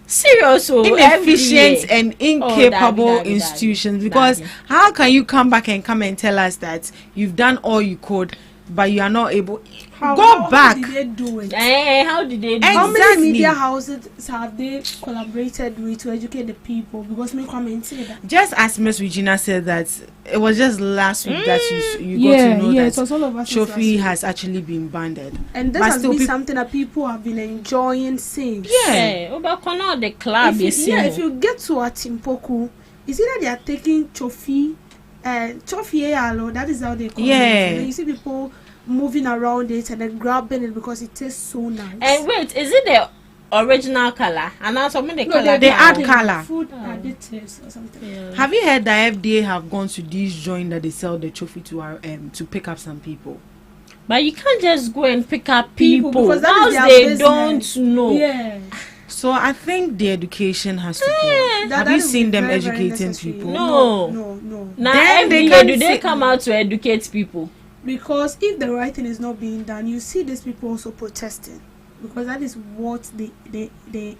Serious, inefficient and incapable institutions. Because how can you come back and tell us that you've done all you could, but you are not able? Go back. How did they do it? How did they do it? How many media houses have they collaborated with to educate the people? Because me come and say that. Just as Miss Regina said that it was just last week that you got to know that it was all of us trophy has actually been banned. And this has been something that people have been enjoying since. The club if you get to Atimpoku, it's either they are taking trophy that is how they call it. And you see people moving around it and then grabbing it because it tastes so nice. And wait, is it the original color? And now some of the color they add color. Food additives or something. Yeah. Have you heard that FDA have gone to these joints that they sell the trophy to pick up some people? But you can't just go and pick up people because they don't know. Yeah. So I think the education has to go. Have you seen them educating people? No. Now they come out to educate people? Because if the right thing is not being done, you see these people also protesting, because that is what they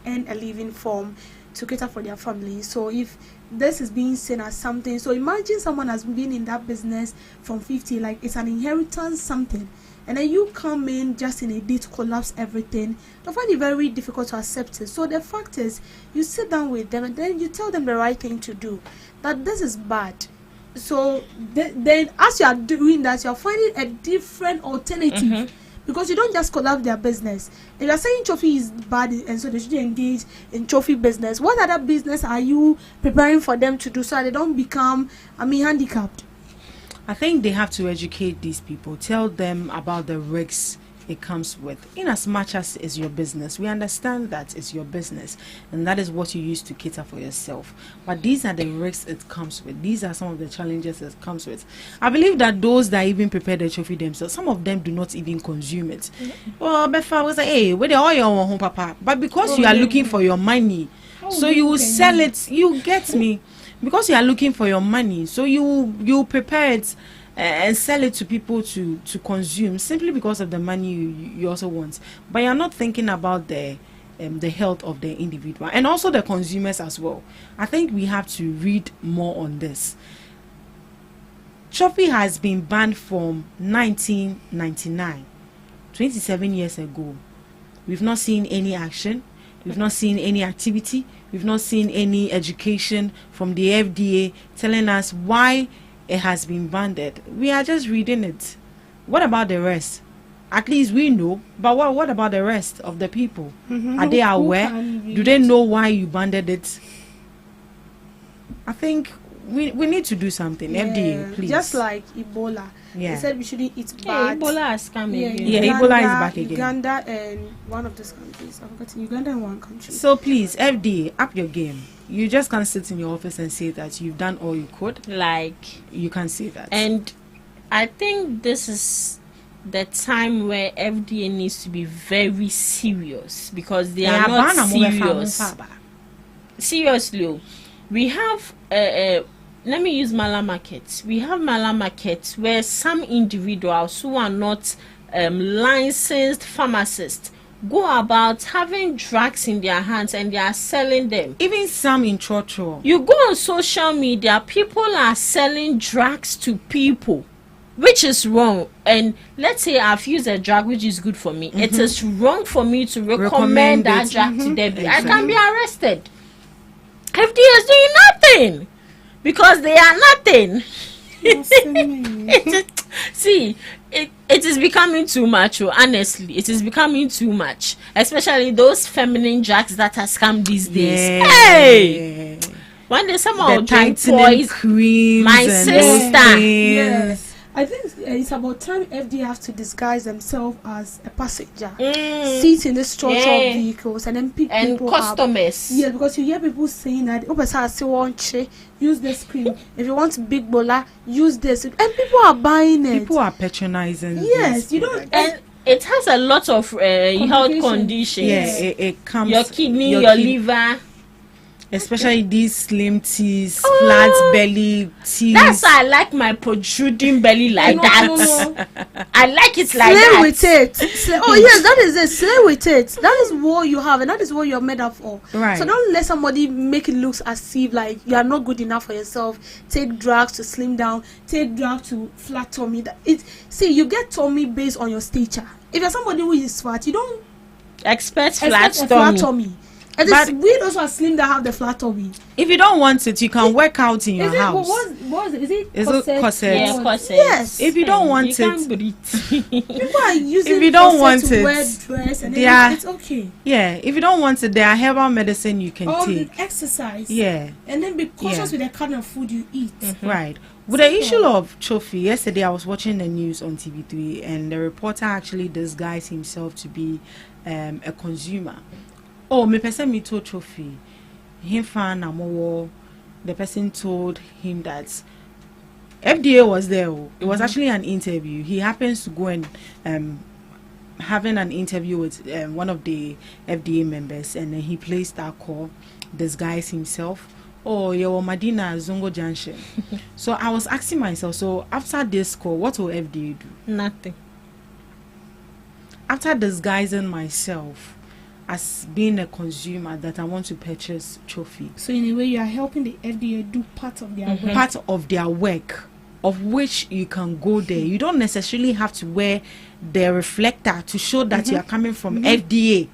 earn a living from, to cater for their families. So if this is being seen as something, so imagine someone has been in that business from 50, like it's an inheritance something, and then you come in just in a day to collapse everything. They find it very difficult to accept it. So the fact is, you sit down with them and then you tell them the right thing to do, that this is bad. So then as you are doing that, you are finding a different alternative, because you don't just collapse their business. If you are saying trophy is bad and so they should engage in trophy business, what other business are you preparing for them to do so that they don't become handicapped? I think they have to educate these people, tell them about the risks it comes with. In as much as it's your business, we understand that it's your business and that is what you use to cater for yourself. But these are the risks it comes with. These are some of the challenges it comes with. I believe that those that even prepare the trophy themselves, some of them do not even consume it. Well, Befa was like, hey, where the oil on home, papa? But because you are looking for your money, so you will sell it. You get me? Because you are looking for your money, so you prepare it and sell it to people to consume simply because of the money you also want. But you're not thinking about the health of the individual and also the consumers as well. I think we have to read more on this. Trophy has been banned from 1999, 27 years ago. We've not seen any action. We've not seen any activity. We've not seen any education from the FDA telling us why it has been banned. We are just reading it. What about the rest? At least we know. But what about the rest of the people? Are they aware? Do they know why you banned it? I think we need to do something. FDA, please. Just like Ebola. They said we shouldn't eat bad. Ebola has come again. Ebola is back again. Uganda and one of those countries. I've forgotten. Uganda and one country. So please, FDA, up your game. You just can't sit in your office and say that you've done all you could. Like, you can't say that. And I think this is the time where FDA needs to be very serious, because they are not serious. Seriously, we have let me use Mala Market. We have Mala Market where some individuals who are not licensed pharmacists go about having drugs in their hands and they are selling them. Even some in Chocho. You go on social media, people are selling drugs to people, which is wrong. And let's say I've used a drug which is good for me. It is wrong for me to recommend that drug to them. Exactly. I can be arrested. FDA is doing nothing because they are nothing. See, it is becoming too much. Honestly, it is becoming too much, especially those feminine drugs that has come these days. Hey, when they somehow drink poison, my sister. Yes. I think it's about time FDA have to disguise themselves as a passenger, sit in the structure of vehicles, and then pick and people customers. Up. Yeah, because you hear people saying that, use this cream. If you want big bola, use this, and people are buying it. People are patronizing. Yes, you don't. And it has a lot of health conditions. Yeah, it comes. Your kidney, your liver. Especially these slim teas, flat belly teas. That's why I like my protruding belly like that. No. I like it like slay that. With it. Yes, that is it. Slay with it. That is what you have, and that is what you're made up for. Right. So don't let somebody make it look as if like you are not good enough for yourself. Take drugs to slim down. Take drugs to flat tummy. You get tummy based on your stature. If you're somebody who is fat, you don't expect flat tummy. And but we also are slim that have the flat tummy. If you don't want it, you can work out in your house. What is it? Is it corset? Yeah, corset. Yes. If you don't want you it, can't breathe. People are using if you don't want to it, wear dress and it's okay. Yeah, if you don't want it, there are herbal medicine you can take. Exercise. Yeah. And then be cautious with the kind of food you eat. Right. With the issue of trophy, yesterday I was watching the news on TV3 and the reporter actually disguised himself to be a consumer. Oh, me person me told trophy. Him fan amowo. The person told him that FDA was there. It was actually an interview. He happens to go and having an interview with one of the FDA members, and then he placed that call, disguised himself. Oh, you're Madina Zongo Junction. So I was asking myself, so after this call, what will FDA do? Nothing. After disguising myself as being a consumer that I want to purchase trophy. So in a way, you are helping the FDA do part of their work. Part of their work, of which you can go there. You don't necessarily have to wear the reflector to show that you are coming from FDA.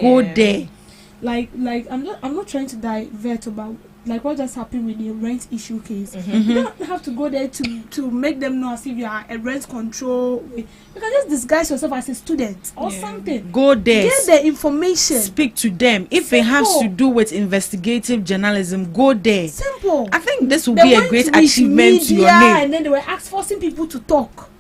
Go there. Like I'm not trying to divert about like what just happened with the rent issue case. You don't have to go there to make them know as if you are a rent control. You can just disguise yourself as a student or something. Go there. Get the information. Speak to them. If it has to do with investigative journalism, go there. Simple. I think this will be a great achievement to your name. And then they were forcing people to talk.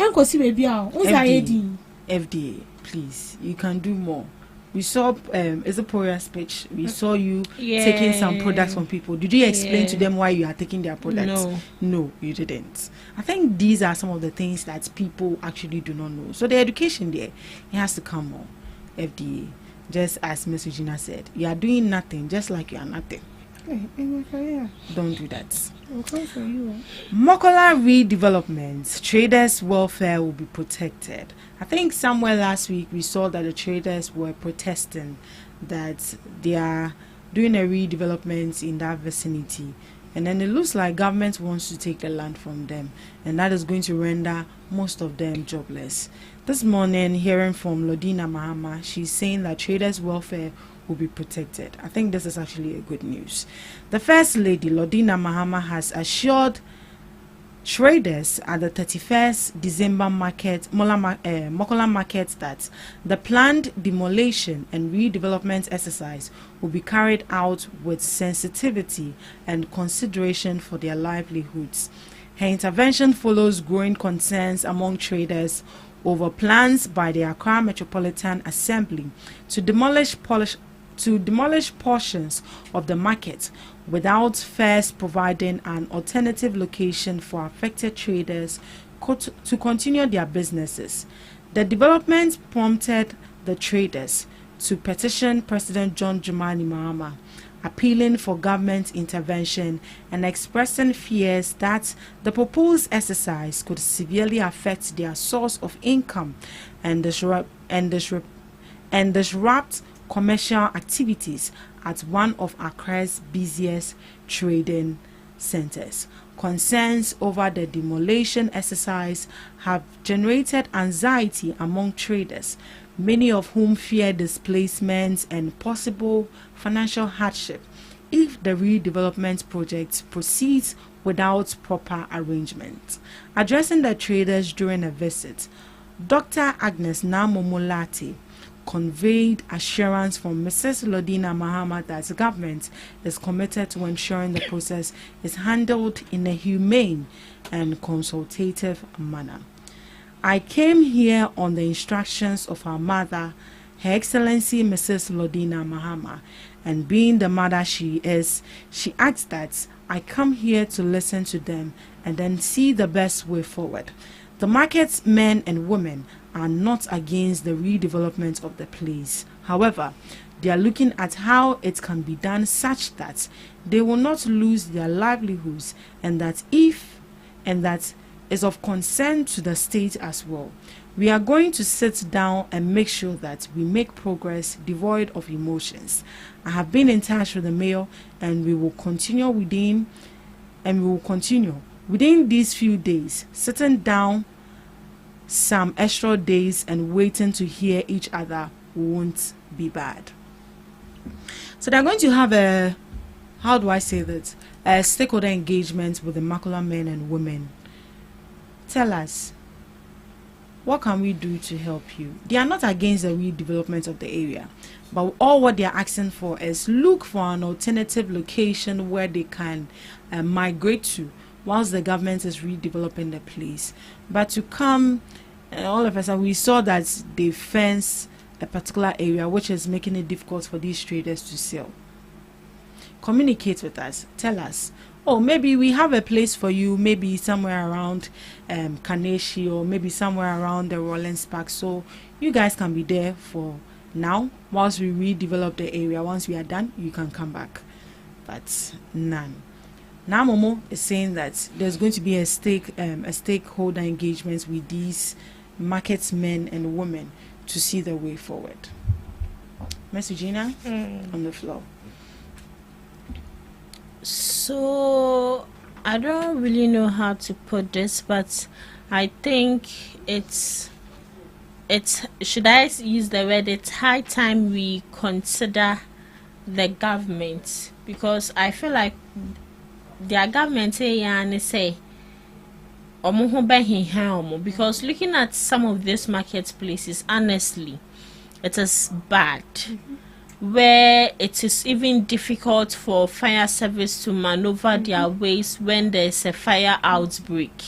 Enkosi baby, what's FDA, FDA, please, you can do more. We saw Isaporia speech. We saw you taking some products from people. Did you explain to them why you are taking their products? No, you didn't. I think these are some of the things that people actually do not know. So the education there, it has to come more. FDA, just as Ms. Regina said, you are doing nothing, just like you are nothing. Don't do that. Mokola redevelopment, traders' welfare will be protected. I think somewhere last week we saw that the traders were protesting that they are doing a redevelopment in that vicinity, and then it looks like government wants to take the land from them, and that is going to render most of them jobless. This morning, hearing from Lodina Mahama, she's saying that traders' welfare will be protected. I think this is actually a good news. The First Lady, Lodina Mahama, has assured traders at the 31st December market, Mokola market, that the planned demolition and redevelopment exercise will be carried out with sensitivity and consideration for their livelihoods. Her intervention follows growing concerns among traders over plans by the Accra Metropolitan Assembly to demolish portions of the market without first providing an alternative location for affected traders to continue their businesses. The development prompted the traders to petition President John Dramani Mahama, appealing for government intervention and expressing fears that the proposed exercise could severely affect their source of income and disrupt commercial activities at one of Accra's busiest trading centers. Concerns over the demolition exercise have generated anxiety among traders, many of whom fear displacement and possible financial hardship if the redevelopment project proceeds without proper arrangement. Addressing the traders during a visit, Dr. Agnes Namomolati conveyed assurance from Mrs. Lodina Mahama that the government is committed to ensuring the process is handled in a humane and consultative manner. I came here on the instructions of our mother, Her Excellency Mrs. Lodina Mahama, and being the mother she is, she asked that I come here to listen to them and then see the best way forward. The market's men and women are not against the redevelopment of the place. However, they are looking at how it can be done such that they will not lose their livelihoods, and that is of concern to the state as well. We are going to sit down and make sure that we make progress devoid of emotions. I have been in touch with the mayor, and we will continue within these few days, sitting down some extra days and waiting to hear each other won't be bad. So they're going to have a stakeholder engagement with the Mokola men and women. Tell us, what can we do to help you? They are not against the redevelopment of the area, but all what they are asking for is look for an alternative location where they can migrate to whilst the government is redeveloping the place. But to come, all of us, we saw that they fence a particular area, which is making it difficult for these traders to sell. Communicate with us. Tell us, oh, maybe we have a place for you, maybe somewhere around Kaneshi, or maybe somewhere around the Rollins Park, so you guys can be there for now whilst we redevelop the area. Once we are done, you can come back. But none. Now Momo is saying that there's going to be a stakeholder engagement with these market men and women to see the way forward. Ms. Regina, on the floor. So I don't really know how to put this, but I think it's should I use the word, it's high time we consider the government, because I feel like their government say because looking at some of these marketplaces, honestly, it is bad. Where it is even difficult for fire service to maneuver their ways when there's a fire outbreak.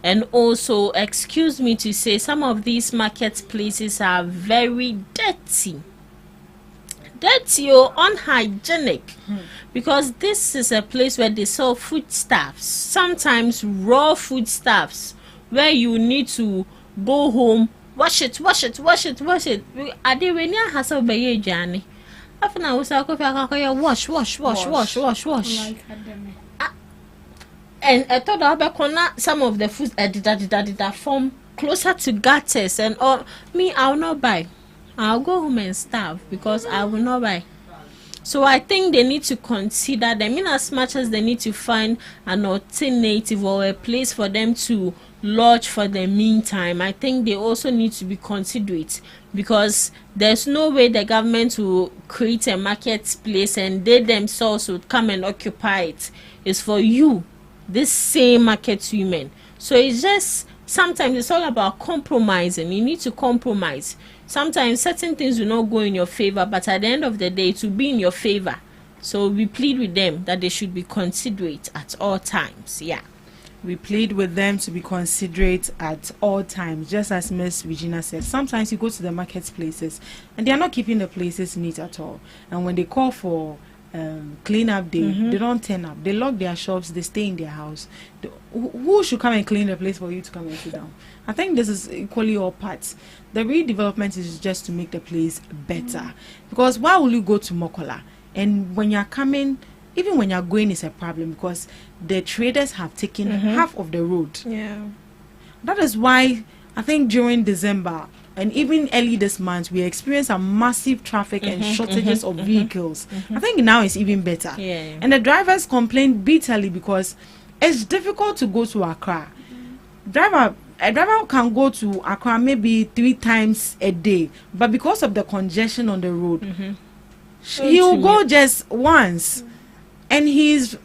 And also, excuse me to say, some of these marketplaces are very dirty. Dirty or unhygienic. Because this is a place where they sell foodstuffs, sometimes raw foodstuffs, where you need to go home, wash it. Adewenia has a baye journey. After now, we say, wash. And I thought about some of the food that form closer to gutters and all. Me, I will not buy. I'll go home and starve because I will not buy. So I think they need to consider them in as much as they need to find an alternative or a place for them to lodge for the meantime. I think they also need to be considerate, because there's no way the government will create a marketplace and they themselves would come and occupy it. It's for you, this same market women. So it's just, sometimes it's all about compromising. You need to compromise. Sometimes certain things will not go in your favor, but at the end of the day, it will be in your favor. So we plead with them that they should be considerate at all times. Yeah. We plead with them to be considerate at all times, just as Miss Regina said. Sometimes you go to the marketplaces and they are not keeping the places neat at all. And when they call for clean up day, they don't turn up. They lock their shops, they stay in their house. Who should come and clean the place for you to come and sit down? I think this is equally all parts. The redevelopment is just to make the place better. Because why will you go to Mokola? And when you're coming, even when you're going, it's a problem because the traders have taken half of the road. Yeah. That is why I think during December and even early this month, we experienced a massive traffic and shortages of vehicles. I think now it's even better. Yeah. And the drivers complained bitterly because it's difficult to go to Accra. A driver can go to Accra maybe 3 times a day, but because of the congestion on the road, he will go just once. And he's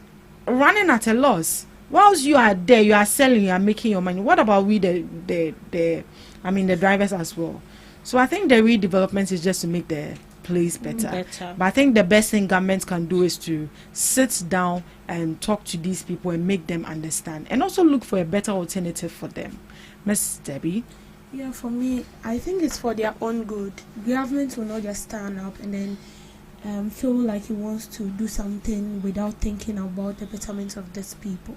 running at a loss. Whilst you are there, you are selling, you are making your money. What about we, the drivers as well? So I think the redevelopment is just to make the place better. But I think the best thing government can do is to sit down and talk to these people and make them understand, and also look for a better alternative for them. Miss Debbie? Yeah, for me, I think it's for their own good. Government will not just stand up and then feel like he wants to do something without thinking about the betterment of these people.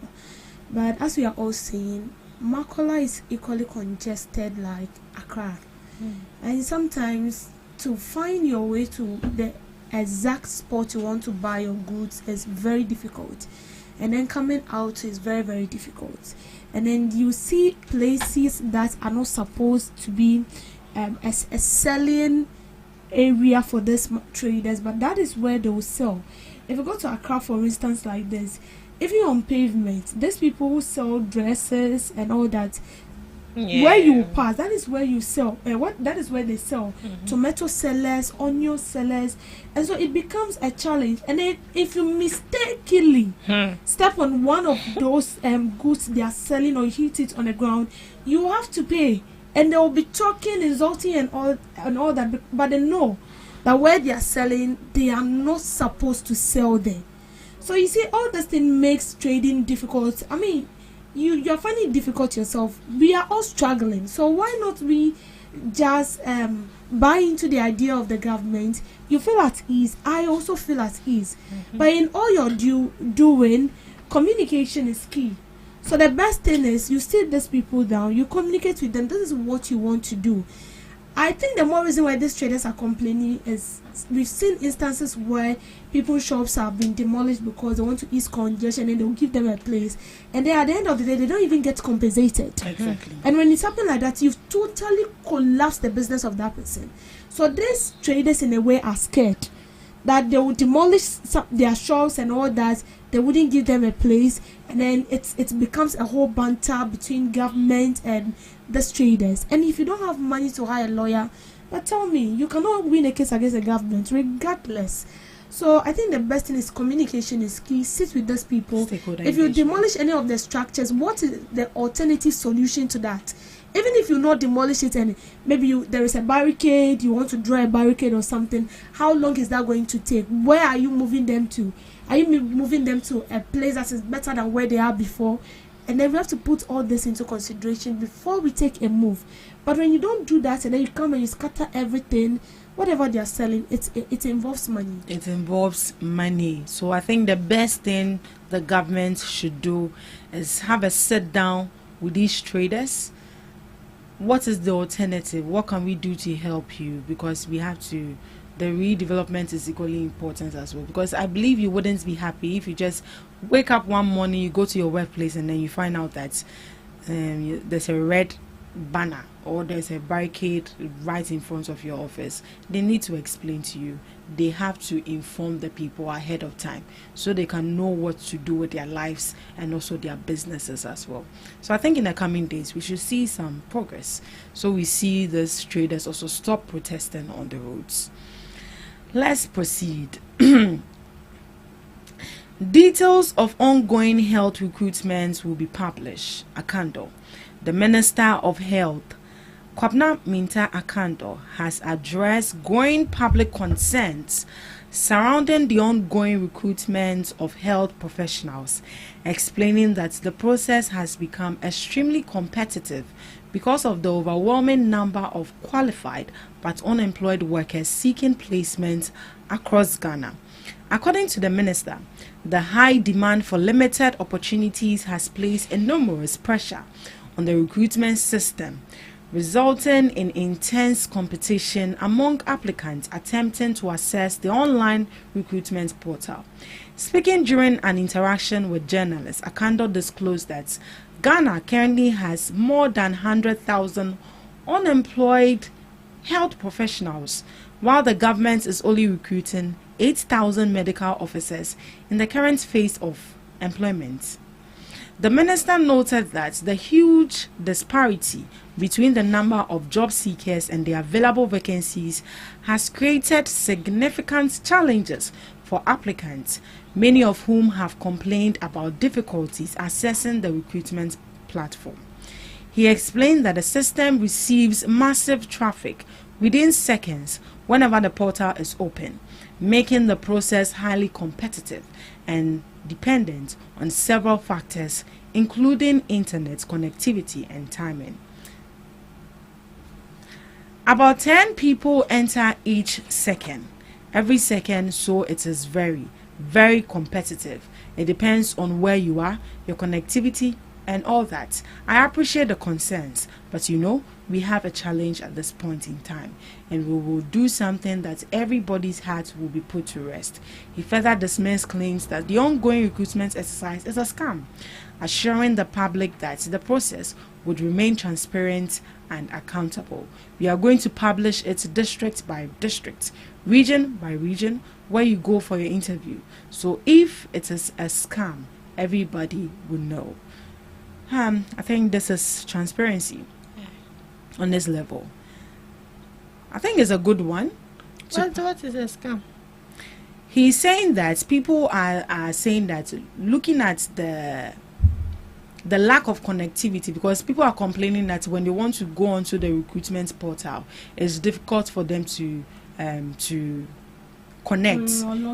But as we are all saying, Makola is equally congested like Accra. And sometimes to find your way to the exact spot you want to buy your goods is very difficult. And then coming out is very, very difficult. And then you see places that are not supposed to be a selling area for these traders, but that is where they will sell. If you go to Accra, for instance, like this, even on pavement, these people who sell dresses and all that, where you pass, that is where you sell. That is where they sell. Tomato sellers, onion sellers, and so it becomes a challenge. And then if you mistakenly step on one of those goods they are selling or hit it on the ground, you have to pay. And they will be talking, insulting and all that, but they know that where they are selling, they are not supposed to sell there. So you see, all this thing makes trading difficult. I mean, you're finding it difficult yourself. We are all struggling. So why not we just buy into the idea of the government? You feel at ease. I also feel at ease. But in all you're doing, communication is key. So the best thing is you sit these people down, you communicate with them. This is what you want to do. I think the more reason why these traders are complaining is we've seen instances where people's shops have been demolished because they want to ease congestion and they'll give them a place. And then at the end of the day, they don't even get compensated. Exactly. And when it's happening like that, you've totally collapsed the business of that person. So these traders in a way are scared that they will demolish their shops and all that. They wouldn't give them a place, and then it becomes a whole banter between government and the traders. And if you don't have money to hire a lawyer, but tell me, you cannot win a case against the government regardless. So I think the best thing is communication is key. Sit with those people. If you demolish any of the structures, what is the alternative solution to that? Even if you not demolish it and maybe there is a barricade, you want to draw a barricade or something, how long is that going to take? Where are you moving them to? Are you moving them to a place that is better than where they are before? And then we have to put all this into consideration before we take a move. But when you don't do that and then you come and you scatter everything, whatever they are selling, it involves money. It involves money. So I think the best thing the government should do is have a sit down with these traders. What is the alternative? What can we do to help you? Because we have to, the redevelopment is equally important as well. Because I believe you wouldn't be happy if you just wake up one morning, you go to your workplace, and then you find out that there's a red banner or there's a barricade right in front of your office. They need to explain to you. They have to inform the people ahead of time so they can know what to do with their lives and also their businesses as well. So I think in the coming days we should see some progress, so we see these traders also stop protesting on the roads. Let's proceed. Details of ongoing health recruitments will be published. Akando. The Minister of Health, Kwabna Minta Akando, has addressed growing public concerns surrounding the ongoing recruitment of health professionals, explaining that the process has become extremely competitive because of the overwhelming number of qualified but unemployed workers seeking placement across Ghana. According to the minister, the high demand for limited opportunities has placed enormous pressure on the recruitment system, resulting in intense competition among applicants attempting to access the online recruitment portal. Speaking during an interaction with journalists, Akando disclosed that Ghana currently has more than 100,000 unemployed health professionals, while the government is only recruiting 8,000 medical officers in the current phase of employment. The minister noted that the huge disparity between the number of job seekers and the available vacancies has created significant challenges for applicants, many of whom have complained about difficulties accessing the recruitment platform. He explained that the system receives massive traffic within seconds whenever the portal is open, making the process highly competitive and dependent on several factors, including internet connectivity and timing. About 10 people enter each second. Every second, so it is very, very competitive. It depends on where you are, your connectivity, and all that. I appreciate the concerns, but we have a challenge at this point in time, and we will do something that everybody's heart will be put to rest. He further dismissed claims that the ongoing recruitment exercise is a scam, assuring the public that the process would remain transparent and accountable. We are going to publish it district by district, region by region, where you go for your interview. So if it is a scam, everybody will know. I think this is transparency on this level. I think it's a good one. What is a scam? He's saying that people are saying that, looking at the lack of connectivity, because people are complaining that when they want to go onto the recruitment portal, it's difficult for them to connect.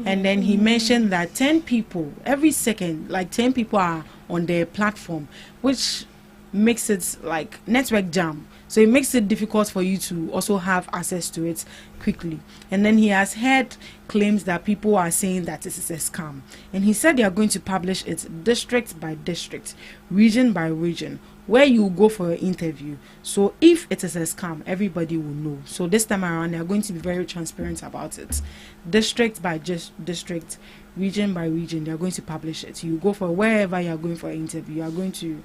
And then he mentioned that 10 people every second, like 10 people are on their platform, which makes it like network jam. So it makes it difficult for you to also have access to it quickly. And then he has heard claims that people are saying that this is a scam. And he said they are going to publish it district by district, region by region, where you go for your interview. So if it is a scam, everybody will know. So this time around, they are going to be very transparent about it. District by district, region by region, they are going to publish it. You go for wherever you are going for an interview, you're going to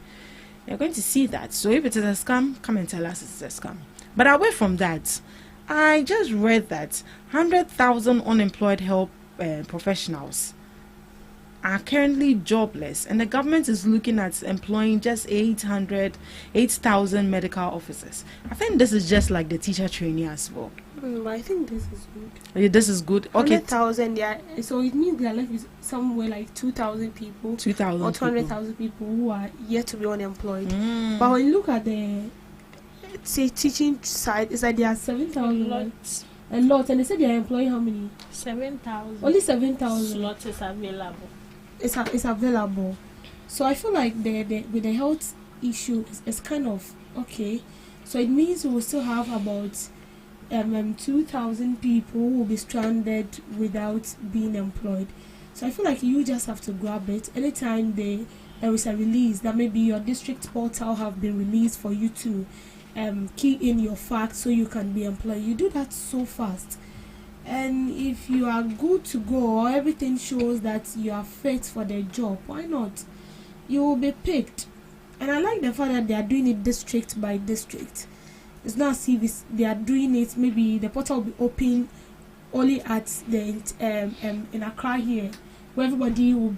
see that. So if it is a scam, come and tell us it's a scam. But away from that, I just read that 100,000 unemployed health professionals are currently jobless, and the government is looking at employing just 8,000 medical officers. I think this is just like the teacher training as well. But I think this is good. This is good. Okay, 100,000. So it means they are left with somewhere like 2,000 people, 2,000 or 200,000 people who are yet to be unemployed. But when you look at the teaching side, it's like there are 7,000. A lot, and they said they are employing how many? 7,000. Only 7,000 slots is available. It's available. So I feel like with the health issue is kind of okay. So it means we will still have about 2,000 people who will be stranded without being employed. So I feel like you just have to grab it anytime there is a release that maybe your district portal have been released for you to key in your facts so you can be employed. You do that so fast, and if you are good to go or everything shows that you are fit for the job, why not? You will be picked. And I like the fact that they are doing it district by district. It's not as if they are doing it, maybe the portal will be open only at the in Accra here, where everybody will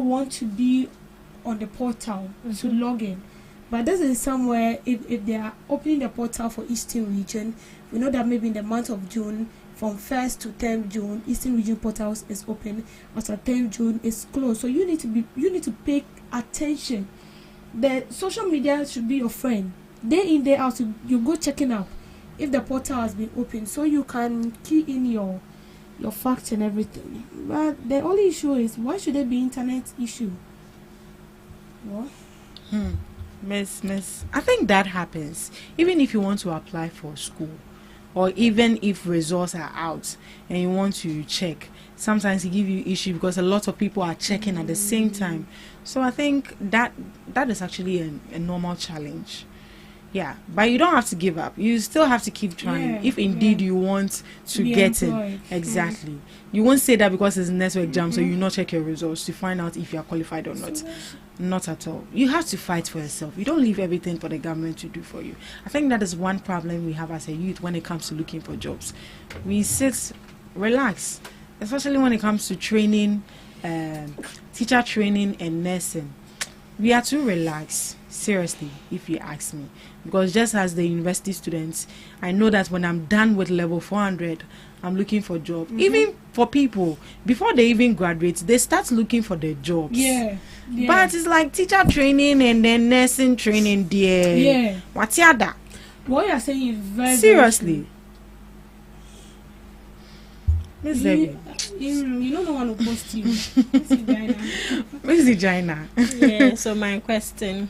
want to be on the portal to log in. But this is somewhere, if they are opening the portal for Eastern Region, we know that maybe in the month of June, from 1st to 10th June, Eastern Region portals is open. After 10th June, it's closed. So you need to pay attention. The social media should be your friend. Day in, day out, you go checking out if the portal has been opened, so you can key in your facts and everything. But the only issue is, why should there be internet issue? What? Miss, I think that happens even if you want to apply for school, or even if results are out and you want to check. Sometimes it give you issue because a lot of people are checking at the same time. So I think that is actually a normal challenge. Yeah, but you don't have to give up. You still have to keep trying. If indeed you want to get in. Exactly. You won't say that because it's network jam, so you not check your results to find out if you are qualified or not. Not at all. You have to fight for yourself. You don't leave everything for the government to do for you. I think that is one problem we have as a youth when it comes to looking for jobs. We sit, relax, especially when it comes to training, teacher training and nursing. We are too relaxed, seriously, if you ask me. Because just as the university students, I know that when I'm done with level 400, I'm looking for job. Even for people, before they even graduate, they start looking for their jobs. Yeah. But it's like teacher training and then nursing training, dear. Yeah. What's the other? What you are saying is very seriously. Miss Debbie. You don't know how to post you. Miss Gina. Yeah, so my question.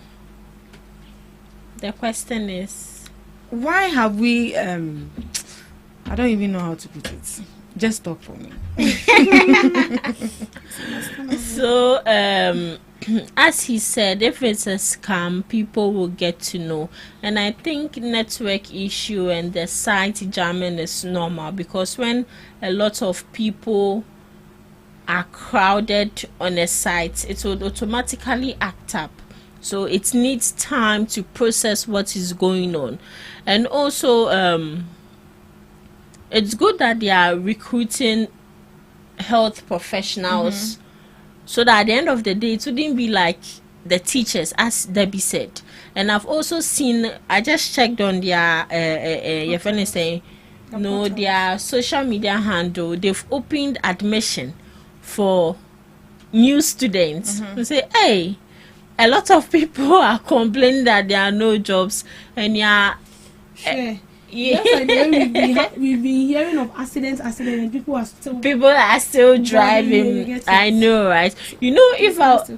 The question is, why have we I don't even know how to put it. Just talk for me. So as he said, if it's a scam, people will get to know. And I think network issue and the site jamming is normal, because when a lot of people are crowded on a site, it will automatically act up. So it needs time to process what is going on. And also it's good that they are recruiting health professionals, so that at the end of the day it wouldn't be like the teachers, as Debbie said. And I've also seen, I just checked on their your friend is saying their social media handle, they've opened admission for new students. They say, hey, a lot of people are complaining that there are no jobs, and Yes, we've been hearing of accidents, and people are still driving. I know, right? You know,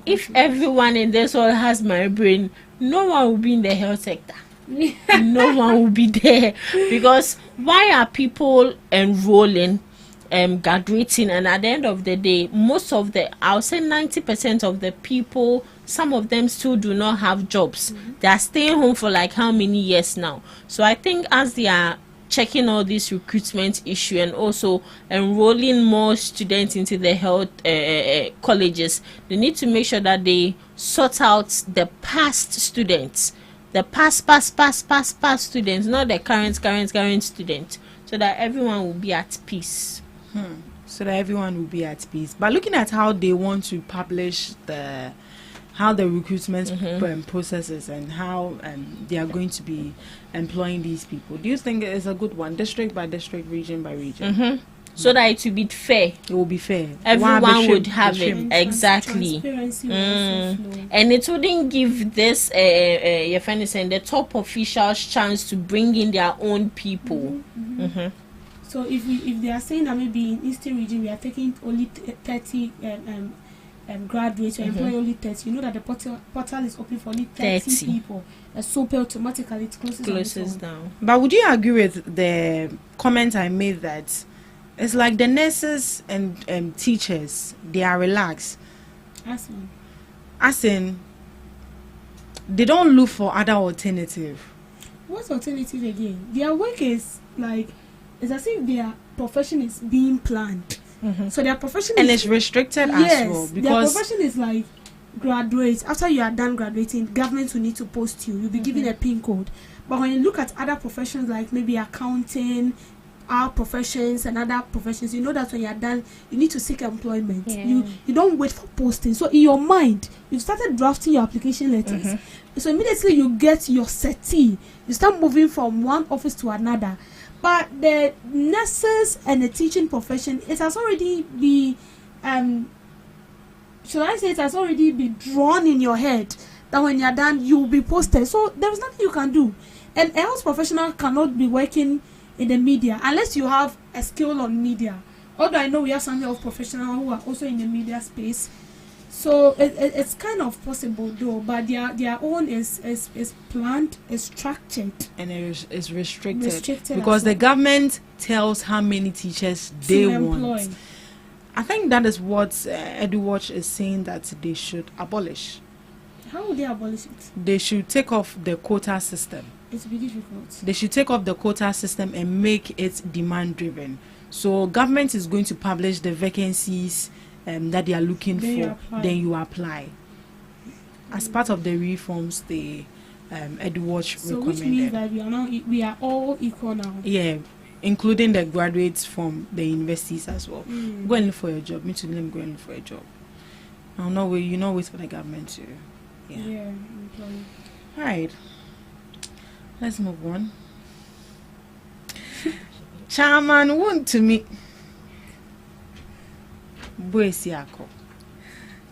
if everyone in this world has my brain, no one will be in the health sector. No one will be there, because why are people enrolling, graduating, and at the end of the day, I'll say 90% of the people, some of them still do not have jobs. They are staying home for like how many years now? So I think as they are checking all this recruitment issue and also enrolling more students into the health colleges, they need to make sure that they sort out the past students, the past students, not the current students, so that everyone will be at peace. So that everyone will be at peace. But looking at how they want to publish how the recruitment processes and how they are going to be employing these people, do you think it's a good one, district by district, region by region? So that it will be fair. It will be fair. Everyone would have it. Exactly. And it wouldn't give this your friend is saying, the top officials chance to bring in their own people. So if they are saying that maybe in Eastern region we are taking only 30 graduates, you employ only 30. You know that the portal is open for only 30 people. And so automatically it closes down. But would you agree with the comment I made that it's like the nurses and teachers, they are relaxed? As in, they don't look for other alternative. What's alternative again? Their work is like, it's as if their profession is being planned. So their profession and it's restricted as well, because their profession is like graduates. After you are done graduating, government will need to post you. You'll be given a PIN code. But when you look at other professions like maybe accounting, our professions and other professions, you know that when you are done, you need to seek employment. You don't wait for posting. So in your mind, you started drafting your application letters. So immediately you get your CETI, you start moving from one office to another. But the nurses and the teaching profession, it has already been, should I say, it has already been drawn in your head that when you're done, you'll be posted. So there's nothing you can do. And a health professional cannot be working in the media unless you have a skill on media. Although I know we have some health professionals who are also in the media space. So it's kind of possible though, but their own is planned, is structured, and it is restricted because the government tells how many teachers they want. I think that is what EduWatch is saying that they should abolish. How would they abolish it? They should take off the quota system. It's be difficult. They should take off the quota system and make it demand driven. So government is going to publish the vacancies that they are looking for, then you apply. As part of the reforms, the EduWatch recommended. Which means that we are all equal now. Yeah, including the graduates from the universities as well. Go and look for a job. Me too, let me go and look for a job. I'll not wait. You not wait for the government to. Yeah. All right. Let's move on. Chairman want to meet.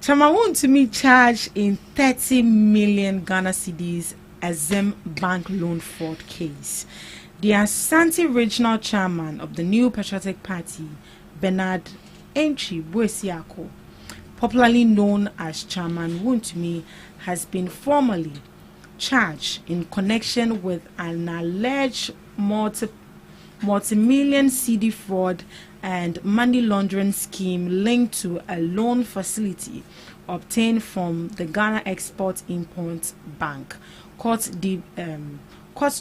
Chama want to me charged in 30 million Ghana cedis Azem bank loan fraud case. The Asante regional chairman of the New Patriotic Party, Bernard Entry Boesiako, popularly known as Chairman Wontumi, has been formally charged in connection with an alleged multi-million CD fraud and money laundering scheme linked to a loan facility obtained from the Ghana Export-Import Bank. Court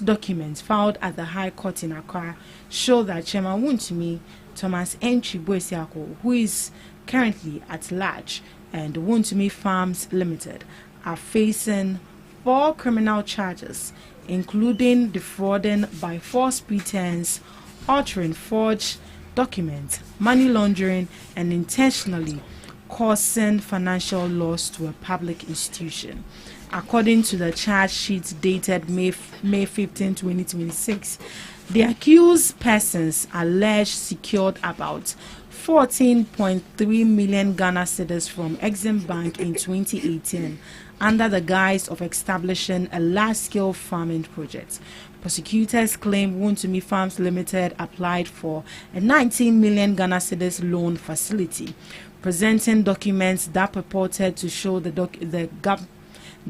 documents filed at the High Court in Accra show that Chairman Wontumi, Thomas Entry Boesiako, who is currently at large, and Wontumi Farms Limited are facing 4 criminal charges, including defrauding by false pretense, altering forged documents, money laundering, and intentionally causing financial loss to a public institution. According to the charge sheet dated May 15, 2026, the accused persons alleged secured about 14.3 million Ghana cedis from Exim Bank in 2018 under the guise of establishing a large-scale farming project. Prosecutors claim Wontumi Farms Limited applied for a 19 million Ghana cedis loan facility, presenting documents that purported to show the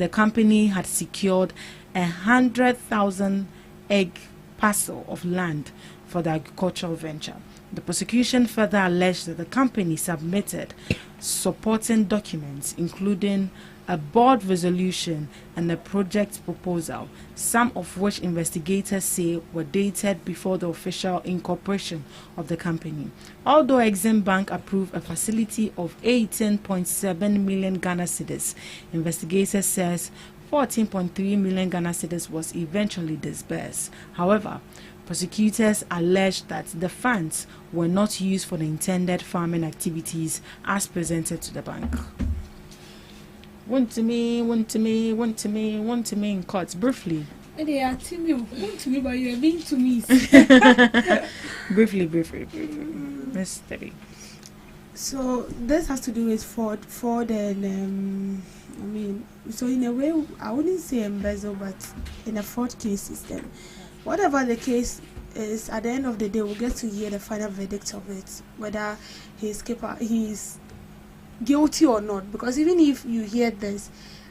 company had secured 100,000 egg parcel of land for the agricultural venture. The prosecution further alleged that the company submitted supporting documents, including a board resolution and a project proposal, some of which investigators say were dated before the official incorporation of the company. Although Exim Bank approved a facility of 18.7 million Ghana cedis, investigators says 14.3 million Ghana cedis was eventually disbursed. However, prosecutors alleged that the funds were not used for the intended farming activities as presented to the bank. Want to me in court. Briefly. They are to me, want to me, but you are being to me. Briefly. Mr. B. So this has to do with fraud and so in a way, I wouldn't say embezzle, but in a fraud case system. Whatever the case is, at the end of the day, we'll get to hear the final verdict of it, whether he's guilty or not, because even if you hear this,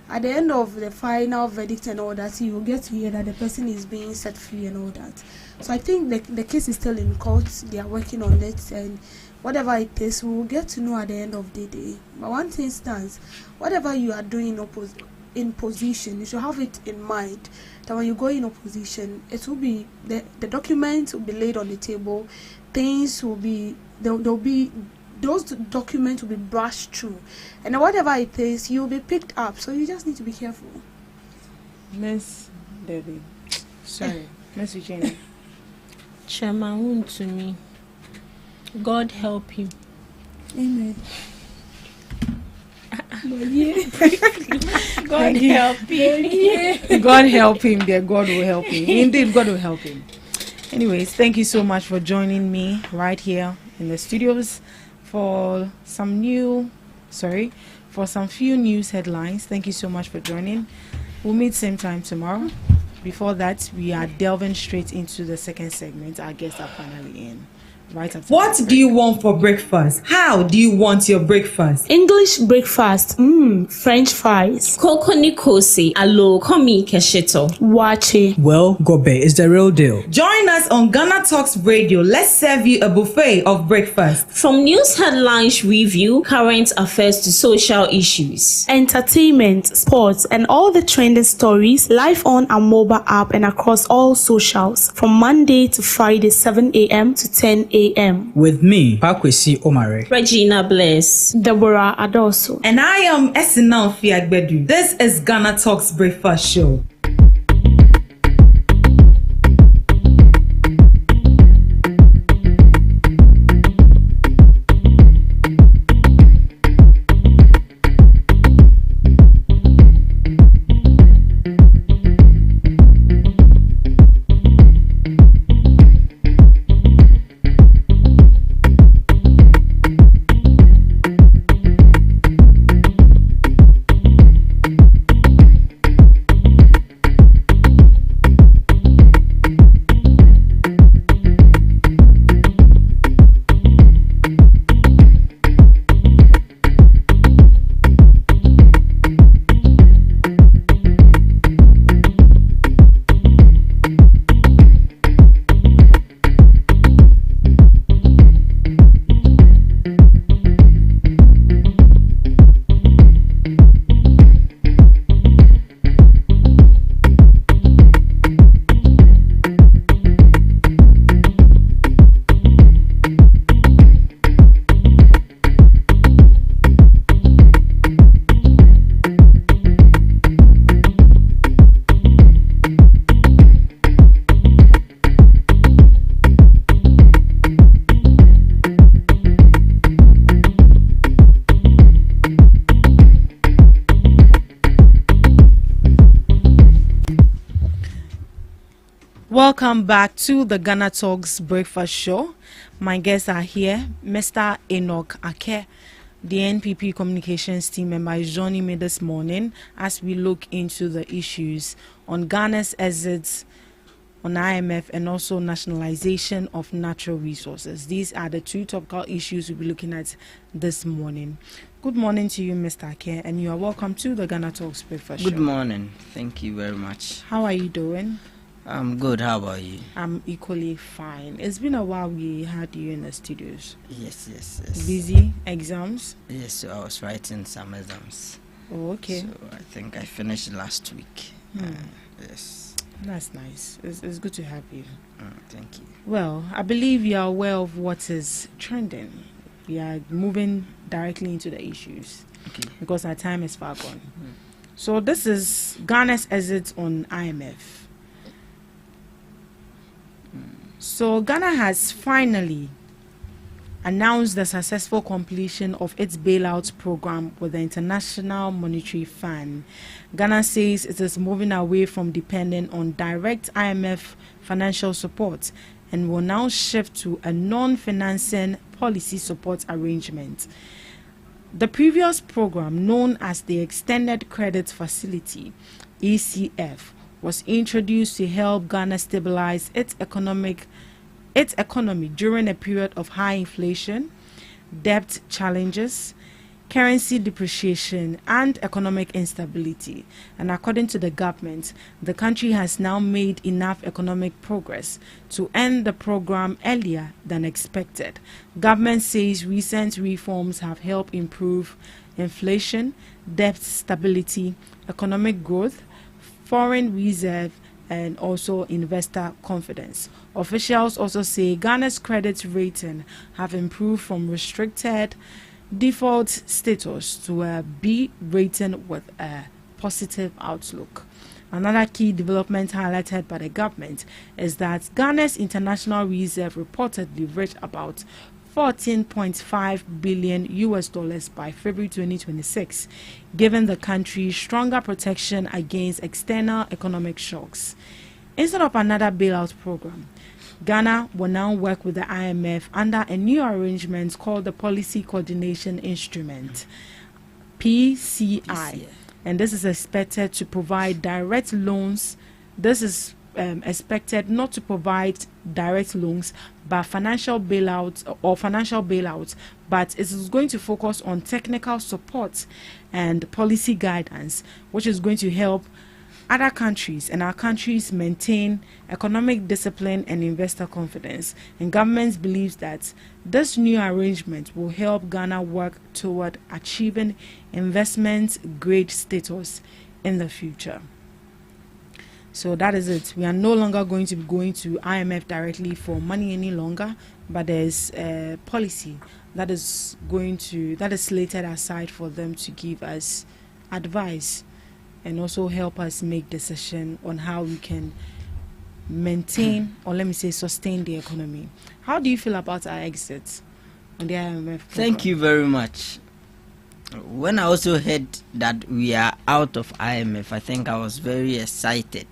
at the end of the final verdict and all that, you will get to hear that the person is being set free and all that. So I think the case is still in court. They are working on it, and whatever it is, we will get to know at the end of the day. But one thing stands: whatever you are doing in position, you should have it in mind that when you go in opposition, it will be the documents will be laid on the table. Things will be there'll be those documents will be brushed through, and whatever it is, you'll be picked up. So you just need to be careful. Miss Debbie, sorry, Miss Eugenia. Chairman, to me, God help him. Amen. God help him. God help him, dear. God will help him. Indeed, God will help him. Anyways, thank you so much for joining me right here in the studios for some few news headlines. Thank you so much for joining. We'll meet same time tomorrow. Before that, we are delving straight into the second segment. Our guests are finally in. Right after what do you want for breakfast? How do you want your breakfast? English breakfast. French fries. Koko Nikosi, alo komi kesheto. Wache. Well, Gobe is the real deal. Join us on Ghana Talks Radio. Let's serve you a buffet of breakfast. From news headlines review, current affairs to social issues. Entertainment, sports, and all the trending stories live on our mobile app and across all socials from Monday to Friday, 7 a.m. to 10 a.m. With me, Pakwesi Omare. Regina Bless. Deborah Adoso. And I am Esinal Fiagbedu. This is Ghana Talks Breakfast Show. Welcome back to the Ghana Talks Breakfast Show. My guests are here. Mr. Enoch Ake, the NPP Communications team member, is joining me this morning as we look into the issues on Ghana's exits on IMF and also nationalization of natural resources. These are the two topical issues we'll be looking at this morning. Good morning to you, Mr. Ake, and you are welcome to the Ghana Talks Breakfast Show. Good morning. Thank you very much. How are you doing? I'm good. How about you? I'm equally fine. It's been a while we had you in the studios. Yes. Busy? Exams? Yes, so I was writing some exams. Oh, okay. So I think I finished last week. Yes. That's nice. It's good to have you. Thank you. Well, I believe you are aware of what is trending. We are moving directly into the issues. Okay. Because our time is far gone. So this is Ghana's exit on IMF. So Ghana has finally announced the successful completion of its bailout program with the International Monetary Fund. Ghana says it is moving away from depending on direct IMF financial support and will now shift to a non-financing policy support arrangement. The previous program, known as the Extended Credit Facility, ECF, was introduced to help Ghana stabilize its economy during a period of high inflation, debt challenges, currency depreciation, and economic instability. And according to the government, the country has now made enough economic progress to end the program earlier than expected. Government says recent reforms have helped improve inflation, debt stability, economic growth, foreign reserve, and also investor confidence. Officials also say Ghana's credit rating have improved from restricted default status to a B rating with a positive outlook. Another key development highlighted by the government is that Ghana's international reserve reportedly reached about $14.5 billion by February 2026, giving the country stronger protection against external economic shocks. Instead of another bailout program, Ghana will now work with the IMF under a new arrangement called the Policy Coordination Instrument, PCI. And this is expected to provide direct loans. This is expected not to provide direct loans, but financial bailouts, but it is going to focus on technical support and policy guidance, which is going to help other countries and our countries maintain economic discipline and investor confidence. And government believes that this new arrangement will help Ghana work toward achieving investment grade status in the future. So that is it. We are no longer going to be going to IMF directly for money any longer, but there's a policy that is slated aside for them to give us advice and also help us make decision on how we can maintain or let me say sustain the economy. How do you feel about our exit on the IMF program? Thank you very much. When I also heard that we are out of IMF, I think I was very excited.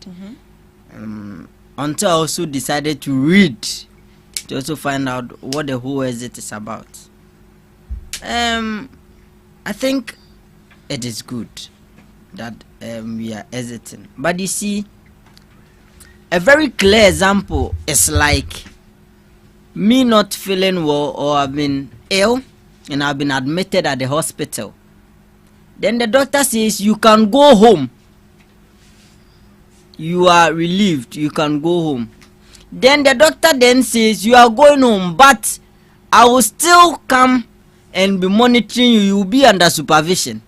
Until I also decided to read to also find out what the whole exit is about. I think it is good that we are exiting. But you see, a very clear example is like me not feeling well, or I've been ill and I've been admitted at the hospital. Then the doctor says you can go home. You are relieved, you can go home. Then the doctor then says you are going home, but I will still come and be monitoring you. You will be under supervision.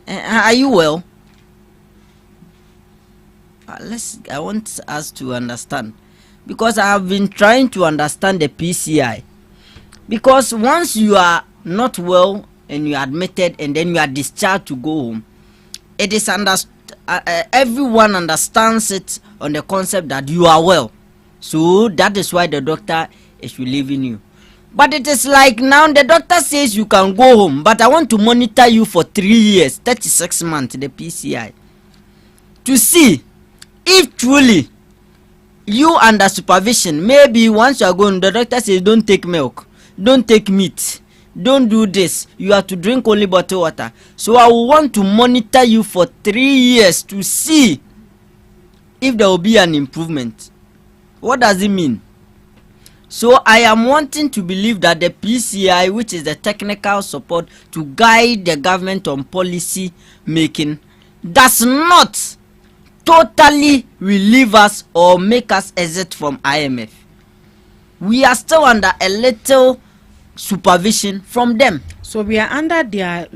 Are you well? I want us to understand, because I have been trying to understand the PCI. Because once you are not well and you are admitted and then you are discharged to go home, it is everyone understands it on the concept that you are well. So that is why the doctor is relieving you. But it is like now the doctor says you can go home, but I want to monitor you for 3 years, 36 months, the PCI, to see if truly you under supervision. Maybe once you are going, the doctor says don't take milk, don't take meat, don't do this, you have to drink only bottled water. So I will want to monitor you for 3 years to see if there will be an improvement. What does it mean? So I am wanting to believe that the PCI, which is the technical support to guide the government on policy making, does not totally relieve us or make us exit from IMF. We are still under a little supervision from them. So we are under their,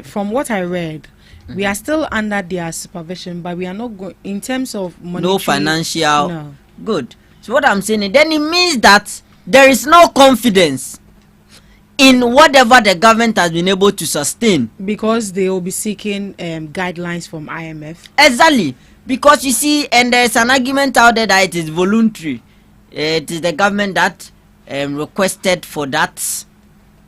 from what I read, we are still under their supervision, but we are not going in terms of monetary, no financial. No. Good. So what I'm saying, then it means that there is no confidence in whatever the government has been able to sustain, because they will be seeking guidelines from IMF. Exactly. Because you see, and there's an argument out there that it is voluntary. It is the government that requested for that,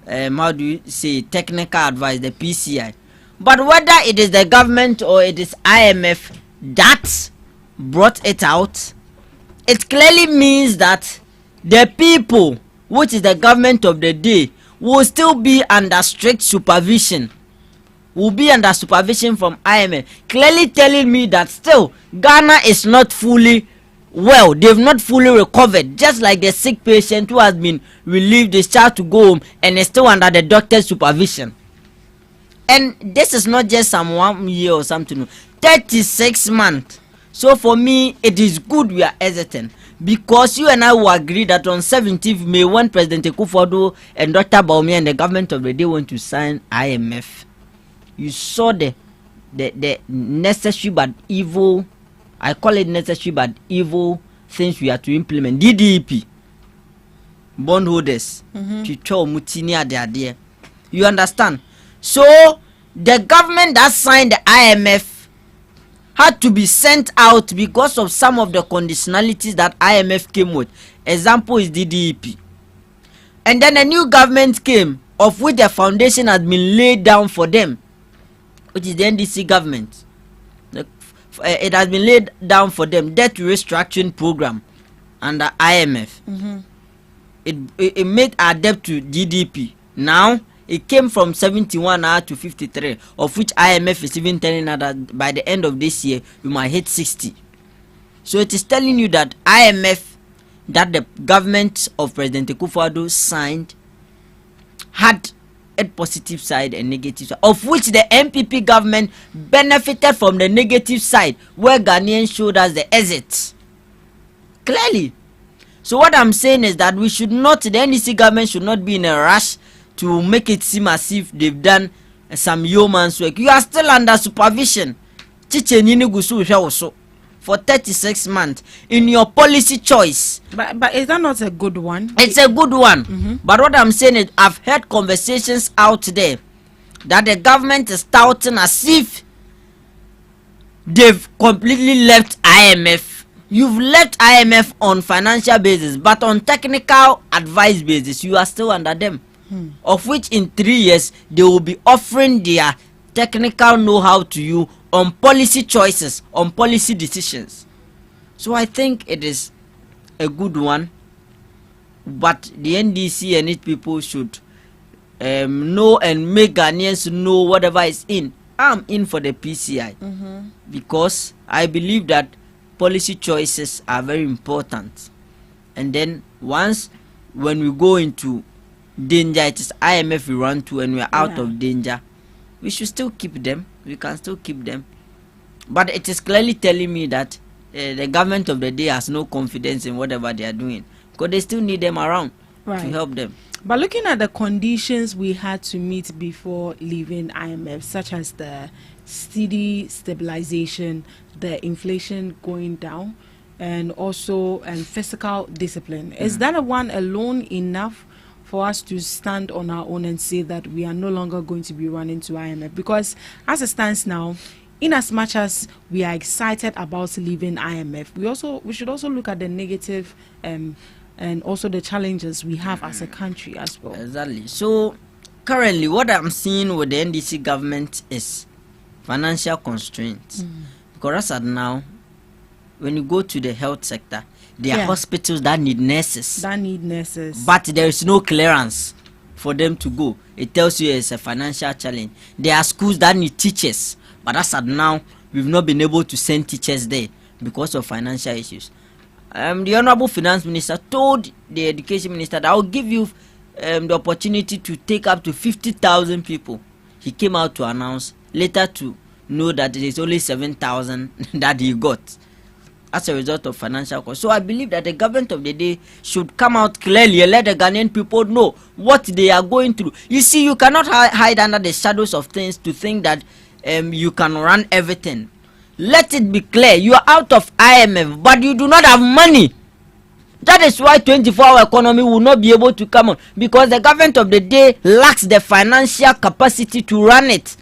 how do you say, technical advice, the PCI. But whether it is the government or it is IMF that brought it out, it clearly means that the people, which is the government of the day, will still be under strict supervision, will be under supervision from IMF, clearly telling me that still Ghana is not fully well. They've not fully recovered, just like the sick patient who has been relieved, discharged to go home and is still under the doctor's supervision. And this is not just some 1 year or something, 36 months. So for me, it is good we are hesitant, because you and I will agree that on 17th May, when President Akufo-Addo and Dr. Bawumia and the government of the day went to sign IMF, you saw the necessary but evil, I call it necessary but evil things we are to implement. DDEP, bondholders, you understand? So the government that signed the IMF had to be sent out because of some of the conditionalities that IMF came with. Example is DDEP. And then a new government came, of which the foundation has been laid down for them, which is the NDC government. It has been laid down for them, debt restructuring program under IMF. It made our debt to GDP. Now, it came from 71 to 53, of which IMF is even telling us that by the end of this year, we might hit 60. So it is telling you that IMF, that the government of President Akufo-Addo signed, had a positive side and negative side, of which the MPP government benefited from the negative side, where Ghanaians showed us the exit. Clearly. So what I'm saying is that we should not, the NDC government should not be in a rush to make it seem as if they've done some yeoman's work. You are still under supervision for 36 months in your policy choice. But is that not a good one? It's a good one. But what I'm saying is, I've heard conversations out there that the government is touting as if they've completely left IMF. You've left IMF on financial basis, but on technical advice basis, you are still under them. Of which in 3 years they will be offering their technical know-how to you on policy choices, on policy decisions. So I think it is a good one, but the NDC and its people should know and make Ghanaians know whatever is in. I'm in for the PCI because I believe that policy choices are very important, and then when we go into danger, it is IMF we run to, and we are out of danger. We should still keep them. We can still keep them. But it is clearly telling me that the government of the day has no confidence in whatever they are doing, because they still need them around to help them. But looking at the conditions we had to meet before leaving IMF, such as the steady stabilization, the inflation going down, and also fiscal discipline, is that one alone enough for us to stand on our own and say that we are no longer going to be running to IMF? Because as it stands now, in as much as we are excited about leaving IMF, we should also look at the negative and also the challenges we have as a country as well. Exactly. So currently what I'm seeing with the NDC government is financial constraints. Because as at now, when you go to the health sector, there are hospitals that need nurses. But there is no clearance for them to go. It tells you it's a financial challenge. There are schools that need teachers. But as at now, we've not been able to send teachers there because of financial issues. The Honorable Finance Minister told the Education Minister that I will give you the opportunity to take up to 50,000 people. He came out to announce, later to know that it is only 7,000 that he got as a result of financial cost. So I believe that the government of the day should come out clearly and let the Ghanaian people know what they are going through. You see, you cannot hide under the shadows of things to think that you can run everything. Let it be clear, you are out of IMF, but you do not have money. That is why 24-hour economy will not be able to come on, because the government of the day lacks the financial capacity to run it.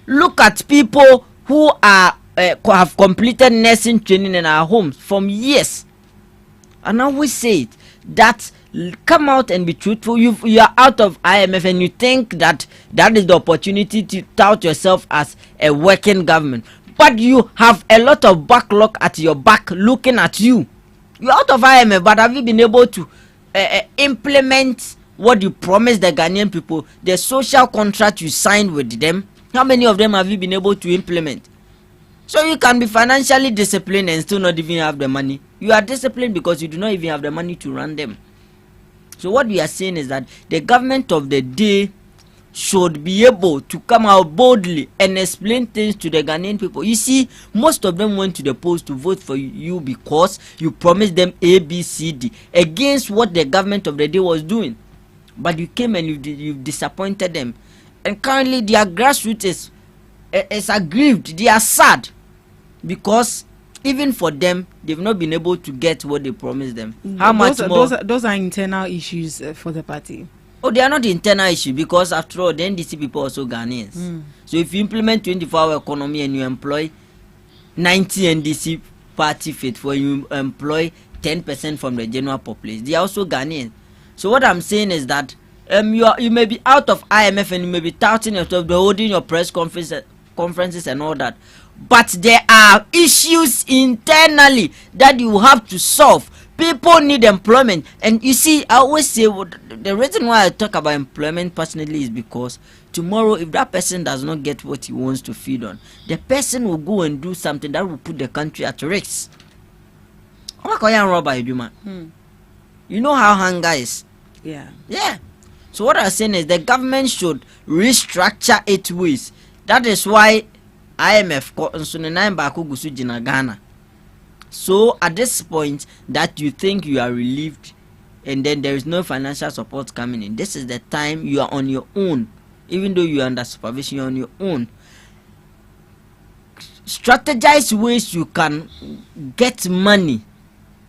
Look at people who are have completed nursing training in our homes from years, and I always say it, that come out and be truthful. You are out of IMF and you think that is the opportunity to tout yourself as a working government, but you have a lot of backlog at your back looking at you. You're out of IMF, but have you been able to implement what you promised the Ghanaian people, the social contract you signed with them? How many of them have you been able to implement? So you can be financially disciplined and still not even have the money. You are disciplined because you do not even have the money to run them. So what we are saying is that the government of the day should be able to come out boldly and explain things to the Ghanaian people. You see, most of them went to the polls to vote for you because you promised them A, B, C, D against what the government of the day was doing. But you came and you disappointed them. And currently their grassroots is aggrieved. They are sad because even for them, they've not been able to get what they promised them. How much more? Those are internal issues for the party. Oh, they are not the internal issue because after all, the NDC people are also Ghanaians. So if you implement 24-hour economy and you employ 90 NDC party faithful, you employ 10% from the general population, they are also Ghanaians. So what I'm saying is that you may be out of IMF and you may be touting yourself, holding your press conferences and all that. But there are issues internally that you have to solve. People need employment. And you see, I always say the reason why I talk about employment personally is because tomorrow, if that person does not get what he wants to feed on, the person will go and do something that will put the country at risk. You know how hunger is? Yeah. So what I'm saying is the government should restructure its ways. That is why IMF Ghana. So at this point that you think you are relieved and then there is no financial support coming in, this is the time you are on your own. Even though you are under supervision, you're on your own. Strategize ways you can get money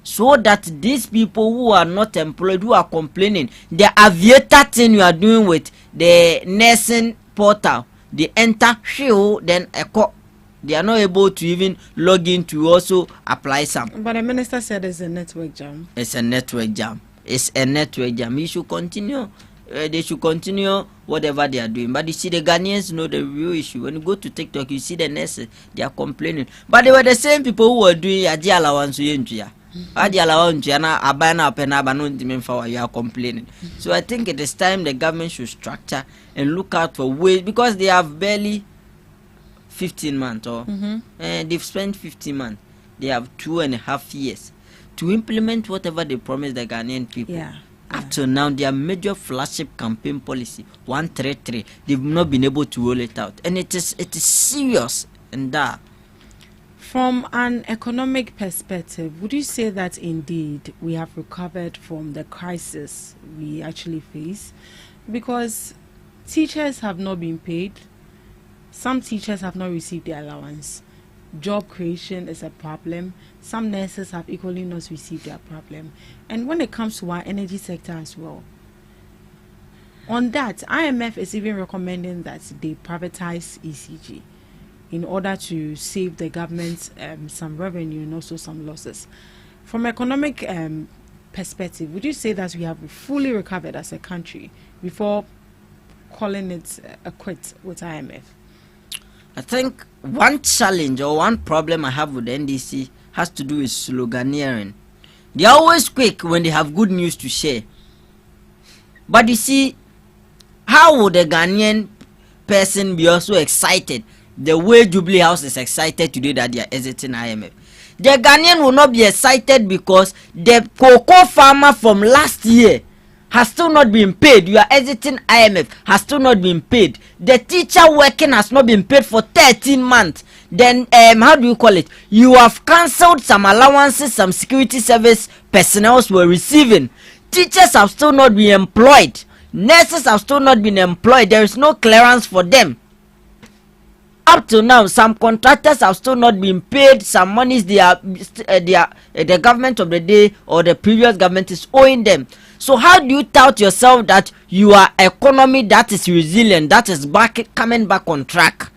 so that these people who are not employed, who are complaining, the aviator thing you are doing with the nursing portal, they enter, then they are not able to even log in to also apply some. But the minister said it's a network jam. It's a network jam. It's a network jam. You should continue. They should continue whatever they are doing. But you see, the Ghanaians know the real issue. When you go to TikTok, you see the nurses, they are complaining. But they were the same people who were doing a allowance. You are complaining. So I think it is time the government should structure and look out for ways, because they have barely 15 months they've spent 15 months. They have 2.5 years to implement whatever they promised the Ghanaian people. Up to now, their major flagship campaign policy 133, they've not been able to roll it out, and it is serious. And from an economic perspective, would you say that indeed we have recovered from the crisis we actually face? Because teachers have not been paid. Some teachers have not received their allowance. Job creation is a problem. Some nurses have equally not received their problem. And when it comes to our energy sector as well, on that, IMF is even recommending that they privatize ECG in order to save the government some revenue and also some losses. From economic perspective, would you say that we have fully recovered as a country before calling it a quit with IMF? I think one challenge or one problem I have with the NDC has to do with sloganeering. They are always quick when they have good news to share. But you see, how would a Ghanaian person be also excited the way Jubilee House is excited today that they are exiting IMF? The Ghanaian will not be excited because the cocoa farmer from last year has still not been paid. You are exiting IMF, has still not been paid. The teacher working has not been paid for 13 months. Then, how do you call it? You have cancelled some allowances some security service personnel were receiving. Teachers have still not been employed. Nurses have still not been employed. There is no clearance for them. Up to now, some contractors have still not been paid. Some monies the government of the day or the previous government is owing them. So how do you tout yourself that you are economy that is resilient, that is coming back on track?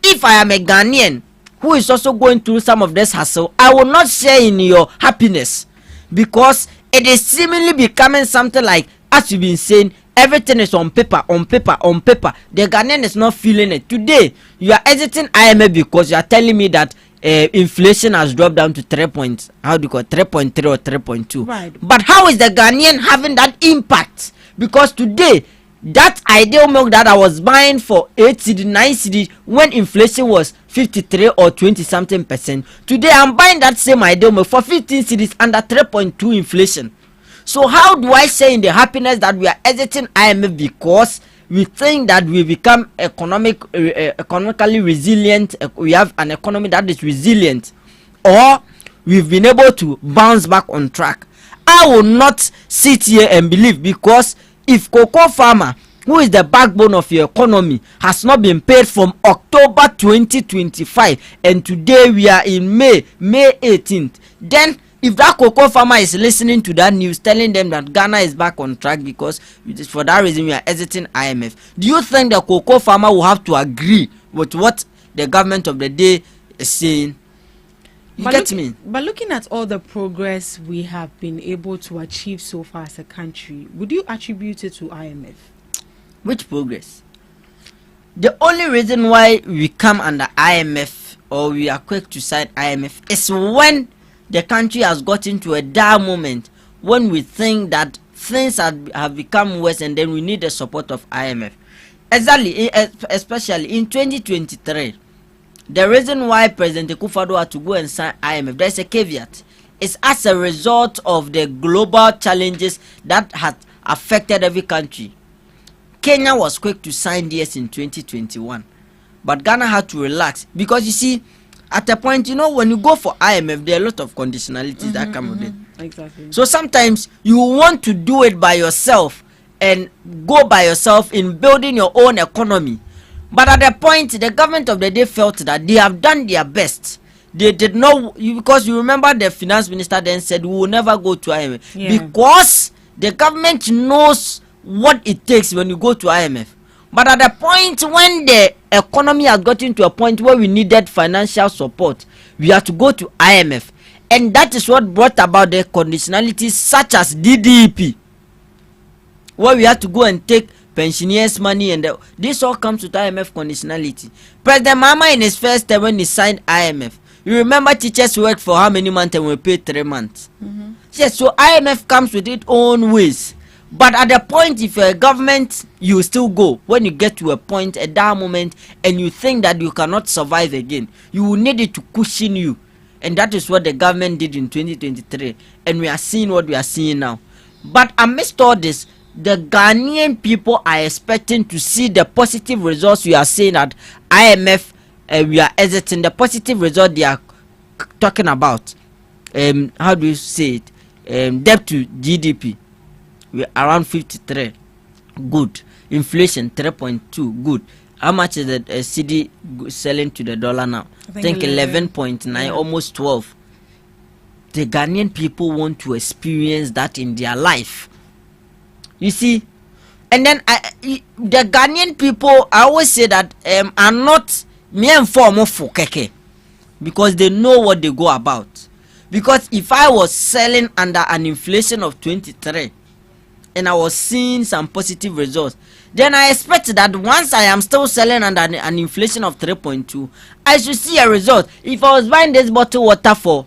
If I am a Ghanaian who is also going through some of this hassle, I will not share in your happiness, because it is seemingly becoming something like, as you've been saying, everything is on paper. The Ghanaian is not feeling it. Today, you are exiting IMF because you are telling me that inflation has dropped down to 3.3 or 3.2. Right. But how is the Ghanaian having that impact? Because today, that ideal milk that I was buying for 8 cedi, 9 cedi, when inflation was 53 or 20 something percent. Today I'm buying that same ideal milk for 15 cedis under 3.2 inflation. So how do I say in the happiness that we are exiting IMF because we think that we become economically resilient, we have an economy that is resilient, or we've been able to bounce back on track? I will not sit here and believe, because if cocoa farmer, who is the backbone of your economy, has not been paid from October 2025 and today we are in May 18th, then if that cocoa farmer is listening to that news telling them that Ghana is back on track because for that reason we are exiting IMF, do you think the cocoa farmer will have to agree with what the government of the day is saying? You get me? But looking at all the progress we have been able to achieve so far as a country, would you attribute it to IMF? Which progress? The only reason why we come under IMF or we are quick to sign IMF is when the country has gotten to a dire moment, when we think that things have become worse and then we need the support of IMF. Exactly, especially in 2023. The reason why President Akufo-Addo had to go and sign IMF, there's a caveat. It's as a result of the global challenges that had affected every country. Kenya was quick to sign DS in 2021, but Ghana had to relax because you see, at a point, when you go for IMF, there are a lot of conditionalities that come with it. Exactly. So sometimes you want to do it by yourself and go by yourself in building your own economy. But at the point, the government of the day felt that they have done their best. They did not, because you remember the finance minister then said, we will never go to IMF. Because the government knows what it takes when you go to IMF. But at the point when the economy has gotten to a point where we needed financial support, we had to go to IMF. And that is what brought about the conditionalities such as DDP, where we had to go and take pensioners' money, and this all comes with IMF conditionality. President Mahama in his first term when he signed IMF, you remember teachers worked for how many months and were paid 3 months? Yes, so IMF comes with its own ways. But at the point, if you're a government, you still go. When you get to a point, a down moment, and you think that you cannot survive again, you will need it to cushion you. And that is what the government did in 2023. And we are seeing what we are seeing now. But amidst all this, the Ghanaian people are expecting to see the positive results we are seeing at IMF. We are exiting the positive result they are talking about. How do you say it? Debt to GDP. We're around 53. Good. Inflation 3.2. Good. How much is the CD selling to the dollar now? I think 11.9, almost 12. The Ghanaian people want to experience that in their life. You see? And then the Ghanaian people, I always say that are not me informal for keke, because they know what they go about. Because if I was selling under an inflation of 23 and I was seeing some positive results, then I expect that once I am still selling under an inflation of 3.2, I should see a result. If I was buying this bottle water for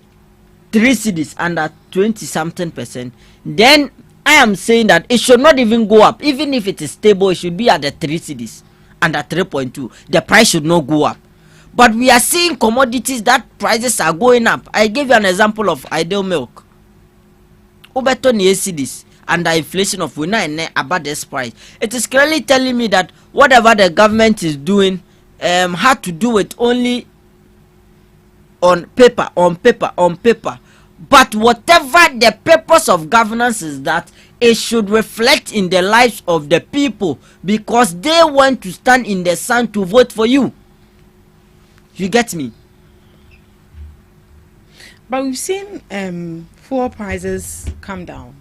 3 cedis under 20 something percent, then I am saying that it should not even go up. Even if it is stable, it should be at the 3 cedis under 3.2. The price should not go up. But we are seeing commodities that prices are going up. I gave you an example of ideal milk. Obeto ni cedis under inflation of 9 about this price. It is clearly telling me that whatever the government is doing had to do it only on paper. But whatever the purpose of governance is, that it should reflect in the lives of the people, because they want to stand in the sun to vote for you. You get me? But we've seen fuel prices come down.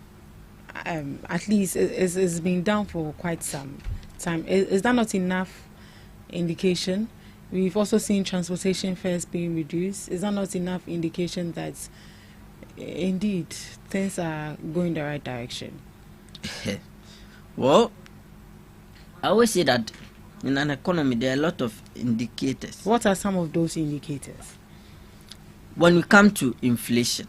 At least it's been down for quite some time. Is that not enough indication? We've also seen transportation fares being reduced. Is that not enough indication that indeed things are going the right direction? Well, I always say that in an economy there are a lot of indicators. What are some of those indicators? When we come to inflation,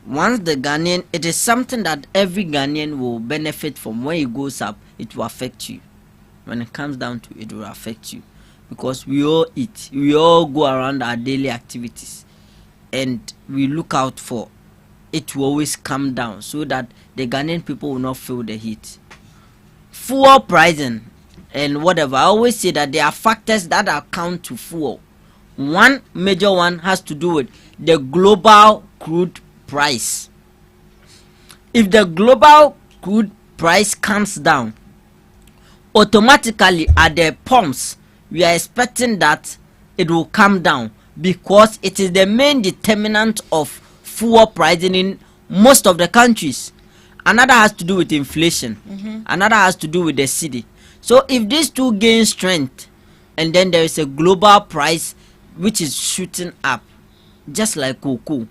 once the Ghanaian, it is something that every Ghanaian will benefit from. When it goes up, it will affect you. When it comes down to it, will affect you. because we all eat, we all go around our daily activities, and we look out for it to always come down so that the Ghanaian people will not feel the heat. Fuel pricing and whatever, I always say that there are factors that account to fuel. One major one has to do with the global crude price. If the global crude price comes down, automatically at the pumps we are expecting that it will come down, because it is the main determinant of fuel pricing in most of the countries. Another has to do with inflation. Another has to do with the cedi. So if these two gain strength, and then there is a global price which is shooting up, just like cocoa.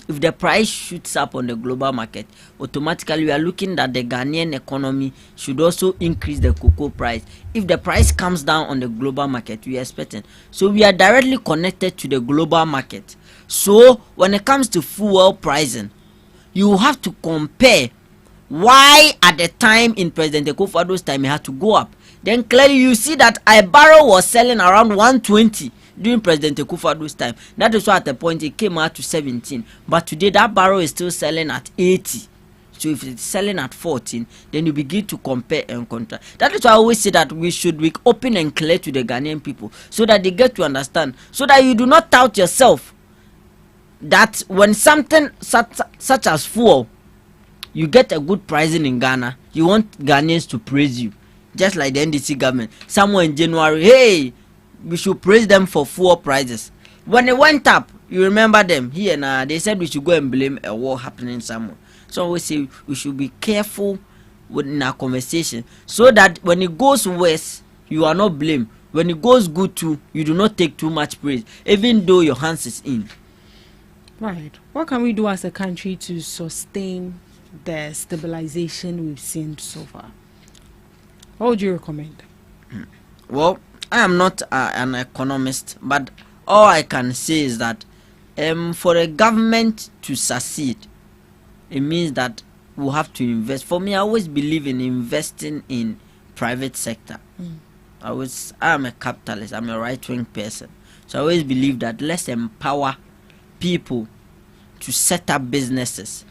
If the price shoots up on the global market, automatically we are looking that the Ghanaian economy should also increase the cocoa price. If the price comes down on the global market, we are expecting. So we are directly connected to the global market. So when it comes to fuel pricing, you have to compare why at the time in President Akufo-Addo's time it had to go up. Then clearly you see that a barrel was selling around 120 during President Akufo-Addo's time. That is why at the point it came out to 17. But today that barrel is still selling at 80. So if it's selling at 14, then you begin to compare and contrast. That is why I always say that we should be open and clear to the Ghanaian people, so that they get to understand, so that you do not tout yourself that when something such as fuel, you get a good pricing in Ghana, you want Ghanaians to praise you. Just like the NDC government, somewhere in January, hey, we should praise them for fuel prices. When it went up, you remember them here now, they said we should go and blame a war happening somewhere. So we say we should be careful in our conversation, so that when it goes worse, you are not blamed. When it goes good too, you do not take too much praise, even though your hands is in. Right. What can we do as a country to sustain the stabilization we've seen so far? What would you recommend? Well, I am not an economist, but all I can say is that for a government to succeed, it means that we'll have to invest. For me, I always believe in investing in private sector. I am a capitalist. I'm a right-wing person. So I always believe that let's empower people to set up businesses.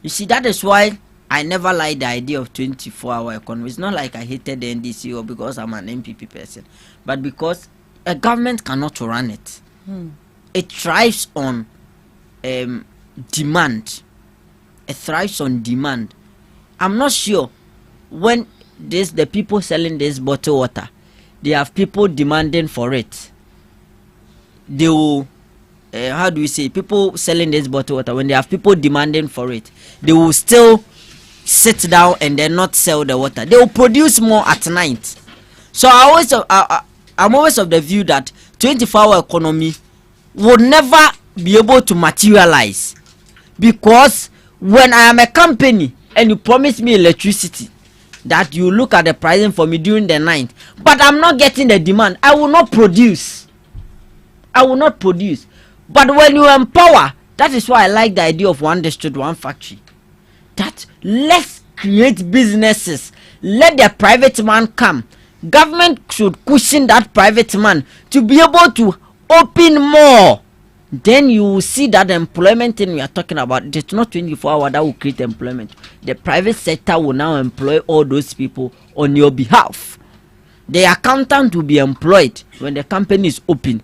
You see, that is why I never liked the idea of 24-hour economy. It's not like I hated the NDC or because I'm an MPP person, but because a government cannot run it. It thrives on demand. It thrives on demand. I'm not sure when the people selling this bottled water, they have people demanding for it. They will, how do we say, people selling this bottled water, when they have people demanding for it, they will still sit down and then not sell the water. They will produce more at night. So I'm always of the view that 24-hour economy would never be able to materialize, because when I am a company and you promise me electricity, that you look at the pricing for me during the night, but I'm not getting the demand, I will not produce. But when you empower, that is why I like the idea of one district, one factory. That let's create businesses. Let the private man come. Government should cushion that private man to be able to open more. Then you will see that the employment thing we are talking about, it's not 24 hours that will create employment. The private sector will now employ all those people on your behalf. The accountant will be employed when the company is open.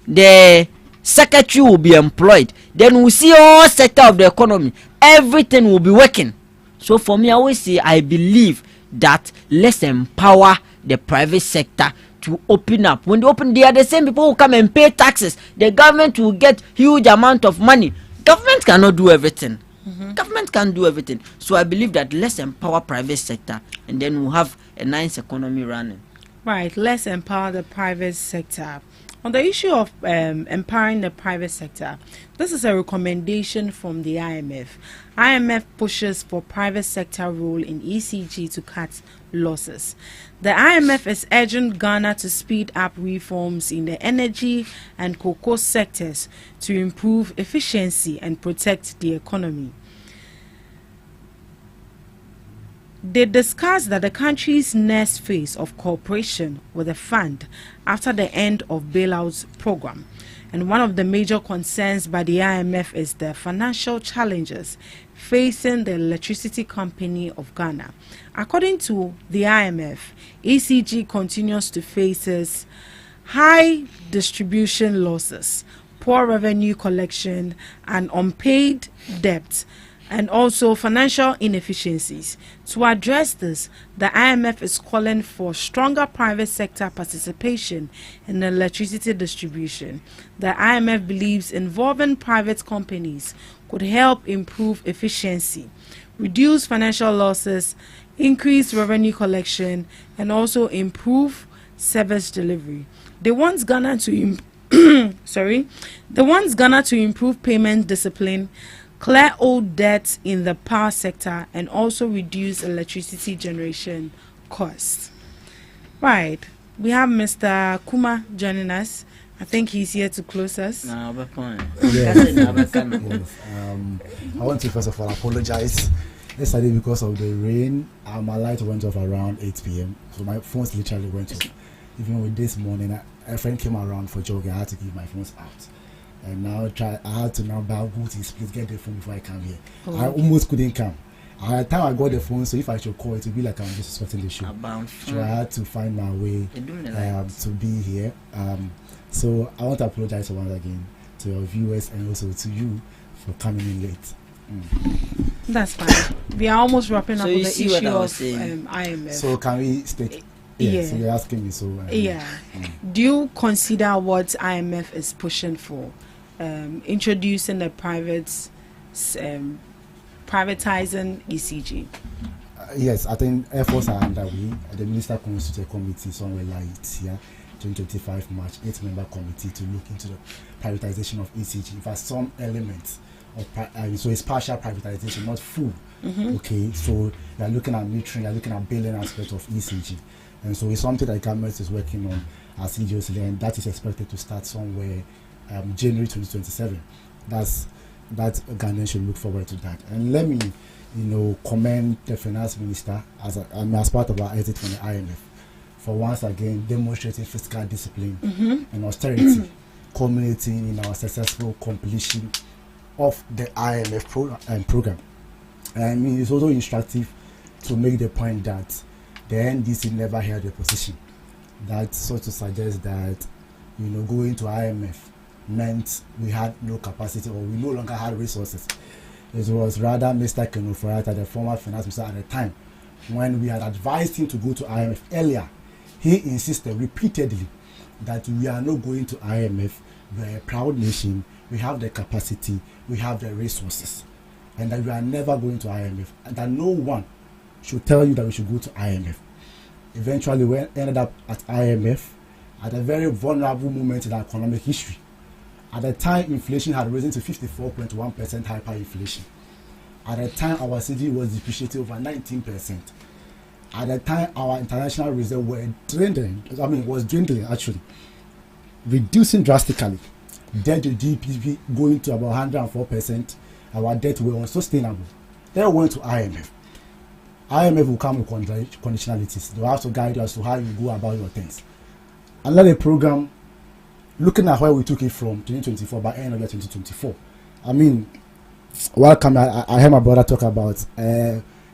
The secretary will be employed. Then we'll see all sector of the economy. Everything will be working. So for me, I always say I believe that let's empower the private sector to open up. When they open, they are the same people who come and pay taxes. The government will get huge amount of money. Government cannot do everything. Government can't do everything. So I believe that let's empower private sector, and then we'll have a nice economy running. Right. Let's empower the private sector. On the issue of empowering the private sector, this is a recommendation from the IMF. IMF pushes for private sector role in ECG to cut losses. The IMF is urging Ghana to speed up reforms in the energy and cocoa sectors to improve efficiency and protect the economy. They discussed that the country's next phase of cooperation with the fund after the end of bailout program. And one of the major concerns by the IMF is the financial challenges facing the electricity company of Ghana. According to the IMF, ECG continues to face high distribution losses, poor revenue collection, and unpaid debt, and also financial inefficiencies. To address this, the IMF is calling for stronger private sector participation in electricity distribution. The IMF believes involving private companies could help improve efficiency, reduce financial losses, increase revenue collection, and also improve service delivery. They want Ghana to improve payment discipline, clear old debt in the power sector, and also reduce electricity generation costs. Right, we have Mr. Kuma joining us. I think he's here to close us. Yes. I want to first of all apologize. Yesterday, because of the rain, my light went off around 8 p.m. So my phones literally went off. Even with this morning, a friend came around for jogging. I had to give my phones out. And now I had to now go to his place, get the phone before I come here. Oh. I almost couldn't come. At the time I got the phone, so if I should call, it would be like I'm just disrespecting the show. So I had to find my way to be here. So I want to apologize once again to your viewers and also to you for coming in late. That's fine. We are almost wrapping up with the issue of IMF. So can we speak? Yeah. So you're asking me. So Do you consider what IMF is pushing for, introducing the privatizing ECG? Yes, I think efforts are underway. The Minister constituted a committee somewhere like here, 2025 March, 8-member committee to look into the privatization of ECG. In fact, some elements of so it's partial privatization, not full. Okay, so you are looking at metering, you are looking at billing aspect of ECG, and so it's something that the government is working on as seriously, and that is expected to start somewhere January 2027. That Ghanaians should look forward to that. And let me, commend the finance minister as part of our exit from the IMF for once again demonstrating fiscal discipline and austerity, culminating in our successful completion of the IMF program. And it's also instructive to make the point that the NDC never held a position that sort of suggests that going to IMF meant we had no capacity or we no longer had resources. It was rather Mr. Kenofurata, the former finance minister at the time, when we had advised him to go to IMF earlier. He insisted repeatedly that we are not going to IMF. We are a proud nation. We have the capacity. We have the resources. And that we are never going to IMF. And that no one should tell you that we should go to IMF. Eventually, we ended up at IMF at a very vulnerable moment in our economic history. At the time, inflation had risen to 54.1% hyperinflation. At the time, our cedi was depreciating over 19%. At the time, our international reserve was dwindling actually, reducing drastically. Debt to GDP going to about 104%. Our debt were unsustainable. They went to IMF. IMF will come with conditionalities. They will also guide you as to how you go about your things. Another program, looking at where we took it from 2024 by end of year 2024. Welcome. I heard my brother talk about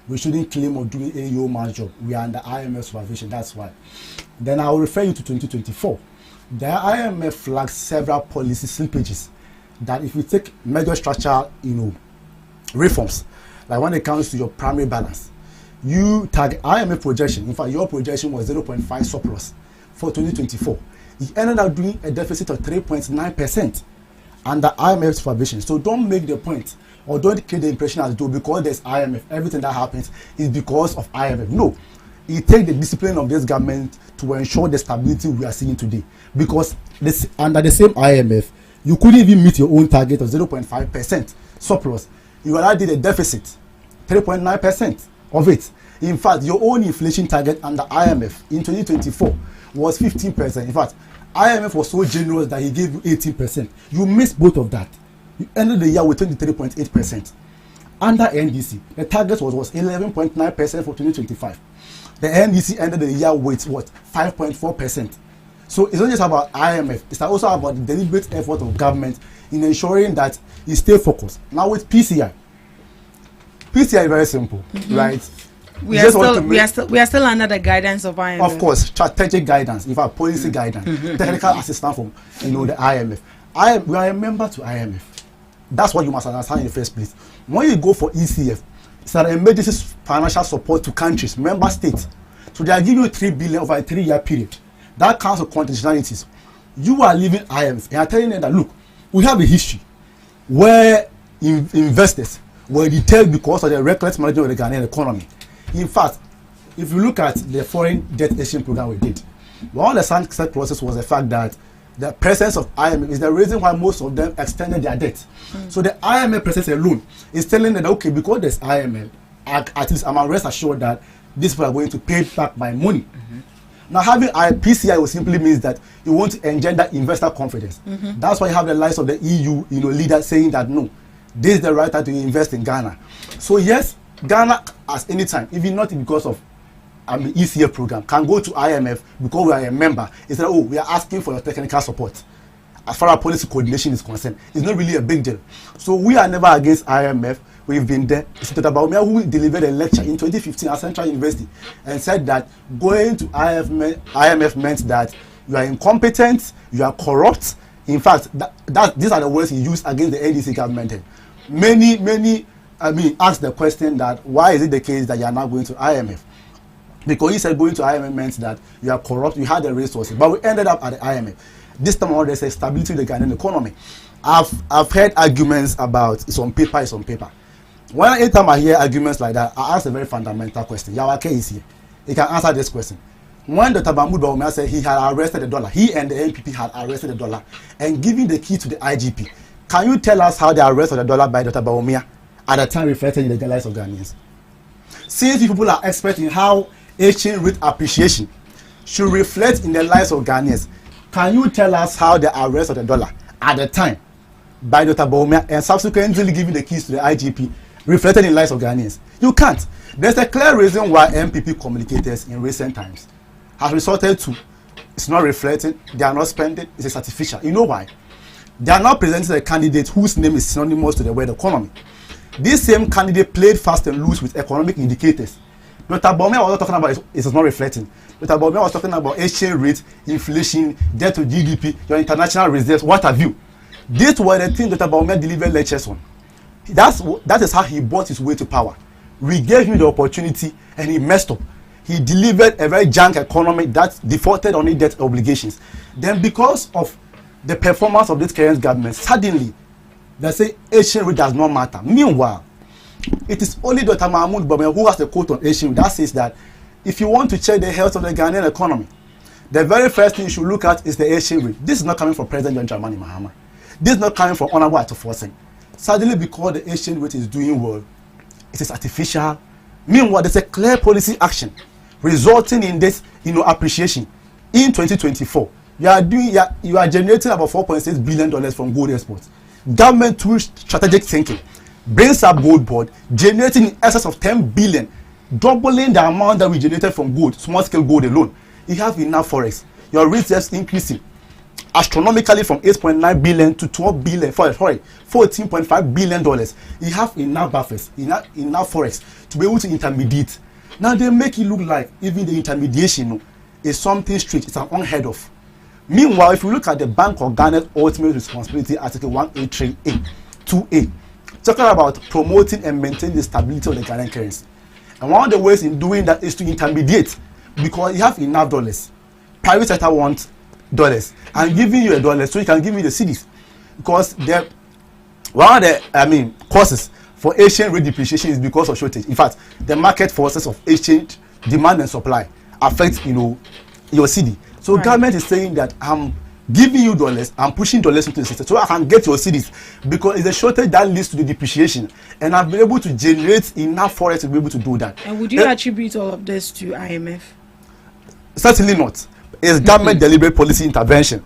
we shouldn't claim or do any yeoman's job. We are under IMF supervision. That's why. Then I will refer you to 2024. The IMF flagged several policy slippages that if you take major structural, reforms, like when it comes to your primary balance, you target IMF projection. In fact, your projection was 0.5 surplus for 2024. It ended up doing a deficit of 3.9% under IMF supervision. So don't make the point or don't create the impression as though because there's IMF, everything that happens is because of IMF. No. It takes the discipline of this government to ensure the stability we are seeing today. Because under the same IMF, you couldn't even meet your own target of 0.5% surplus. You already did a deficit, 3.9% of it. In fact, your own inflation target under IMF in 2024 was 15%. In fact, IMF was so generous that he gave you 18%. You missed both of that. You ended the year with 23.8%. under NDC, the target was 11.9% for 2025. The NDC ended the year with what? 5.4%. So it's not just about IMF, it's also about the deliberate effort of government in ensuring that it stay focused. Now with PCI is very simple, right? We are still under the guidance of IMF. Of course, strategic guidance, in fact, policy guidance, technical assistance from the IMF. We are a member to IMF. That's what you must understand in the first place. When you go for ECF, it's an emergency financial support to countries, member states. So they are giving you 3 billion over a 3-year period. That counts of conditionalities. You are leaving IMF and are telling them that, look, we have a history where investors were deterred because of the reckless management of the Ghanaian economy. In fact, if you look at the foreign debt exchange program we did, one of the sunset process was the fact that the presence of IMF is the reason why most of them extended their debt. So the IMF presence alone is telling them that, okay, because there's IMF, at least I'm rest assured that these people are going to pay back my money. Now having PCI simply means that you want to engender investor confidence. That's why you have the likes of the EU, leaders saying that no, this is the right time to invest in Ghana. So yes, Ghana at any time, even not because of ECF program, can go to IMF because we are a member. It's like, oh, we are asking for your technical support. As far as policy coordination is concerned, it's not really a big deal. So we are never against IMF. We've been there. It's Dr. Baumia who delivered a lecture in 2015 at Central University and said that going to IMF meant that you are incompetent, you are corrupt. In fact, these are the words he used against the NDC government. Many asked the question that why is it the case that you are not going to IMF? Because he said going to IMF meant that you are corrupt, you had the resources, but we ended up at the IMF. This time around, there's a stability in the Ghanaian economy. I've heard arguments about it's on paper. Anytime I hear arguments like that, I ask a very fundamental question. Yawake is here. He can answer this question. When Dr. Mahmoud Bawumia said he had arrested the dollar, he and the NPP had arrested the dollar and given the key to the IGP. Can you tell us how the arrest of the dollar by Dr. Bawumia at the time reflected in the lives of Ghanaians? Since people are expecting how exchange rate appreciation should reflect in the lives of Ghanaians, can you tell us how the arrest of the dollar at the time by Dr. Bawumia and subsequently giving the keys to the IGP reflected in the lives of Ghanaians? You can't. There's a clear reason why MPP communicators in recent times have resorted to it's not reflecting, they are not spending, it's artificial. You know why? They are not presenting a candidate whose name is synonymous to the word economy. This same candidate played fast and loose with economic indicators. Dr. Bawumia was not talking about it's not reflecting. Dr. Bawumia was talking about exchange rate, inflation, debt to GDP, your international reserves, what have you. These were the things Dr. Bawumia delivered lectures on. That is how he bought his way to power. We gave him the opportunity and he messed up. He delivered a very junk economy that defaulted on its debt obligations. Then because of the performance of this current government, suddenly they say exchange rate does not matter. Meanwhile, it is only Dr. Mahmoud Bawumia who has the quote on exchange rate that says that if you want to check the health of the Ghanaian economy, the very first thing you should look at is the exchange rate. This is not coming from President John Dramani Mahama. This is not coming from Honorable Atuforsen. Suddenly, because the exchange rate is doing well, it is artificial. Meanwhile, there's a clear policy action resulting in this, appreciation. In 2024, you are generating about $4.6 billion from gold exports. Government through strategic thinking brings up gold board, generating in excess of 10 billion, doubling the amount that we generated from gold, small scale gold alone. You have enough forex. Your reserves increasing astronomically from 8.9 billion to 12 billion, $14.5 billion. You have enough buffers, enough forex to be able to intermediate. Now they make it look like even the intermediation is something strict, it's an unheard of. Meanwhile, if you look at the Bank of Ghana's Ultimate Responsibility Article 183A, 2A, talking about promoting and maintaining the stability of the Ghanaian currency. And one of the ways in doing that is to intermediate, because you have enough dollars. Private sector wants dollars. I'm giving you $1 so you can give me the cedis. Because one of the causes for exchange rate depreciation is because of shortage. In fact, the market forces of exchange demand and supply affect your cedi. So government is saying that I'm giving you dollars, I'm pushing dollars into the system so I can get your cedis, because it's a shortage that leads to the depreciation, and I've been able to generate enough forex to be able to do that. And would you attribute all of this to IMF? Certainly not. It's government deliberate policy intervention.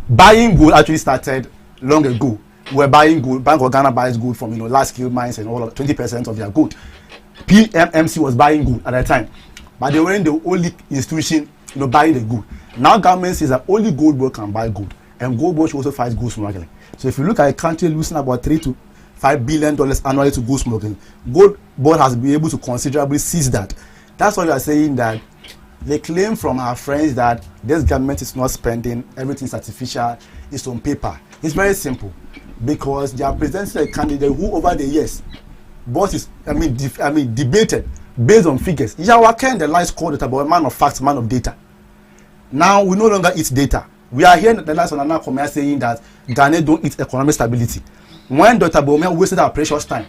Buying gold actually started long ago. were buying gold. Bank of Ghana buys gold from large scale mines and all of 20% of their gold. PMMC was buying gold at that time, but they weren't the only institution buying the gold. Now government says that only gold board can buy gold, and gold board should also fight gold smuggling. So if you look at a country losing about $3 to $5 billion annually to gold smuggling, gold board has been able to considerably seize that. That's why you are saying that they claim from our friends that this government is not spending, everything is artificial, it's on paper. It's very simple, because they are presenting a candidate who over the years debated based on figures. Yawaka the lies called it about a man of facts, man of data. Now we no longer eat data. We are hearing the last one now come saying that Ghana don't eat economic stability. When Dr. Bowumia wasted our precious time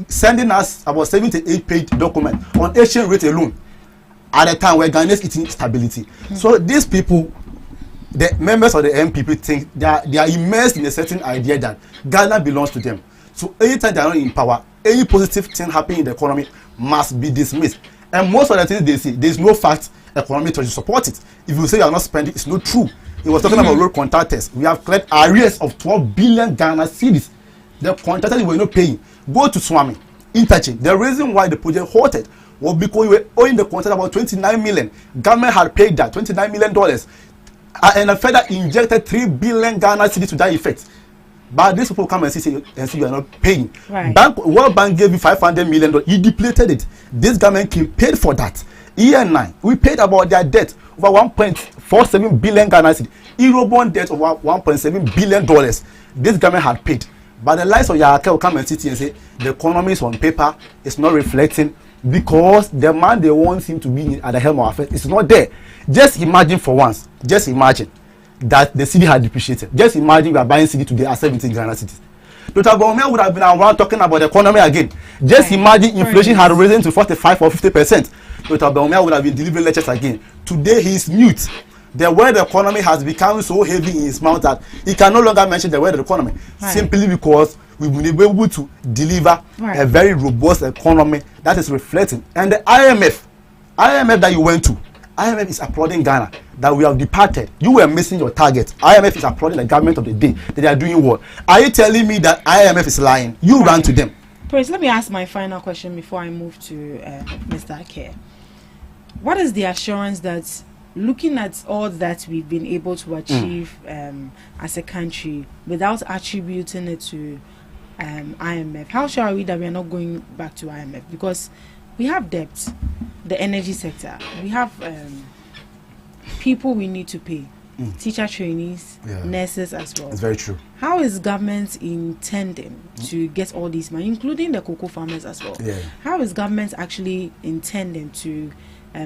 sending us about 7 to 8 page document on exchange rate alone at a time where Ghana is eating stability. So these people, the members of the MPP, think they are immersed in a certain idea that Ghana belongs to them. So anytime they are not in power, any positive thing happening in the economy must be dismissed. And most of the things they say, there is no fact economy to support it. If you say you are not spending, it's not true. He was talking about road contractors. We have cleared arrears of 12 billion Ghana cedis. The contractors were not paying. Go to Swami, interchange. The reason why the project halted was because we were owing the contractor about 29 million. Government had paid that $29 million, and a further injected 3 billion Ghana cedis to that effect. But these people come and see you are not paying. Right. World Bank gave you $500 million. You depleted it. This government came paid for that. EN9, we paid about their debt over 1.47 billion Ghana cedis. Eurobond debt over $1.7 billion. This government had paid. But the likes of Yawaka will come and sit here and say the economy is on paper, it's not reflecting, because the man they want him to be at the helm of affairs is not there. Just imagine for once, just imagine that the city had depreciated. Just imagine we are buying city today at 17 Ghana cities. Dr. Bowumia would have been around talking about the economy again. Just imagine inflation had risen to 45 or 50%. Dr. Bowumia would have been delivering lectures again. Today he is mute. The word economy has become so heavy in his mouth that he can no longer mention the word economy, simply because we've been able to deliver a very robust economy that is reflecting. And the IMF that you went to, IMF is applauding Ghana that we have departed. You were missing your target. IMF is applauding the government of the day that they are doing what? Are you telling me that IMF is lying? You ran to them. Praise, let me ask my final question before I move to Mr. Ake. What is the assurance that, looking at all that we've been able to achieve as a country without attributing it to IMF, how sure are we that we are not going back to IMF? Because we have debt, the energy sector, we have people we need to pay, teacher trainees, nurses as well. It's very true. How is government intending to get all these money, including the cocoa farmers as well? How is government actually intending to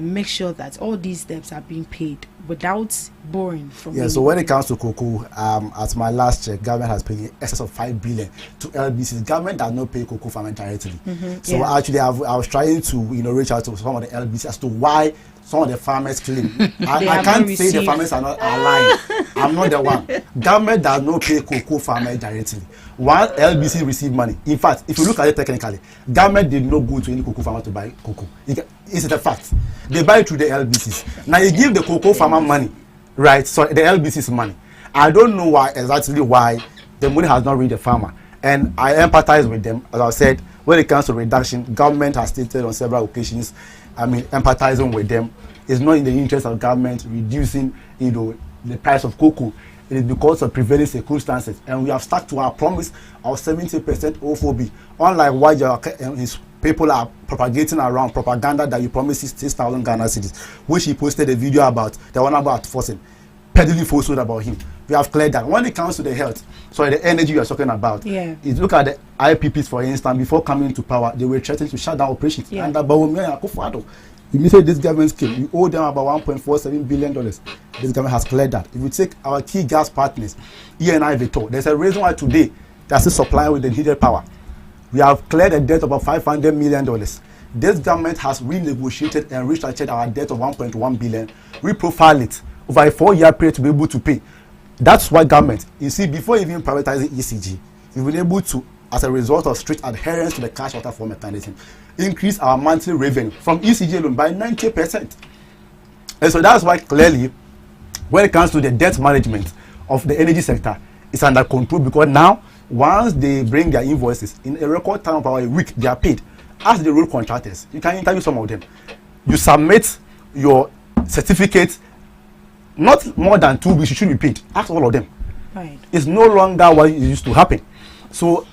make sure that all these debts are being paid without borrowing from so when it comes to cocoa, at my last check, government has paid excess of 5 billion to LBCs. Government does not pay cocoa farmers directly. So actually I was trying to reach out to some of the LBCs as to why some of the farmers claim. I can't say the farmers are lying. I'm not the one. Government does not pay cocoa farmers directly. While LBC receive money. In fact, if you look at it technically, government did not go to any cocoa farmer to buy cocoa. It's a fact. They buy it through the LBCs. Now you give the cocoa farmer money, right? So the LBC's money. I don't know exactly why the money has not reached the farmer. And I empathize with them. As I said, when it comes to reduction, government has stated on several occasions, empathizing with them. It's not in the interest of government reducing, the price of cocoa. It is because of prevailing circumstances, and we have stuck to our promise of 70% OFOB. Unlike what his people are propagating around propaganda that you promised 6,000 Ghana cedis, which he posted a video about, the one about forcing, peddling falsehood about him. We have cleared that. When it comes to the health, the energy you are talking about, is look at the IPPs, for instance. Before coming to power, they were threatening to shut down operations. And Bawumia Akufo-Addo, immediately this government came, we owe them about $1.47 billion. This government has cleared that. If we take our key gas partners, ENI Victor, there's a reason why today they are still supplying with the needed power. We have cleared a debt of about $500 million. This government has renegotiated and restructured our debt of $1.1 billion. We profile it over a 4-year period to be able to pay. That's why government, you see, before even privatizing ECG, we've been able to, as a result of strict adherence to the cash water flow mechanism, increase our monthly revenue from ECG alone by 90%. And so that's why clearly, when it comes to the debt management of the energy sector, it's under control, because now Once they bring their invoices in a record time of about a week, they are paid. Ask the road contractors. You can interview some of them. You submit your certificate, not more than 2 weeks, you should be paid. Ask all of them. Right. It's no longer what used to happen. So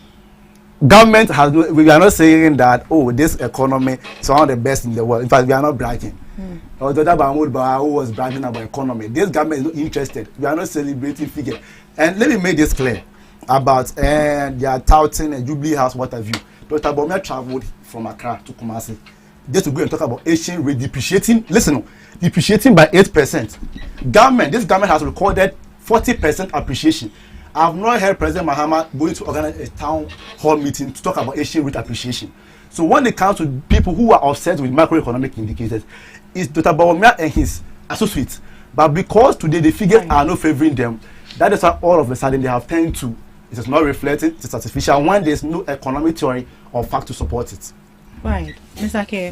government has, we are not saying that, oh, this economy is one of the best in the world. In fact, we are not bragging. Although who was bragging about economy, this government is not interested. We are not celebrating figure. And let me make this clear about they are touting a Jubilee House, what have you. Dr. Bawumia traveled from Accra to Kumasi just to go and talk about Asian rate depreciating. Listen, depreciating by 8%. This government has recorded 40% appreciation. I have not heard President Mahama going to organize a town hall meeting to talk about Asian rate appreciation. So when it comes to people who are upset with macroeconomic indicators, it's Dr. Bawumia and his associates. But because today the figures are not favoring them, that is why all of a sudden they have turned to it is not reflecting, it is artificial when there is no economic theory or fact to support it. Right, Mr. K,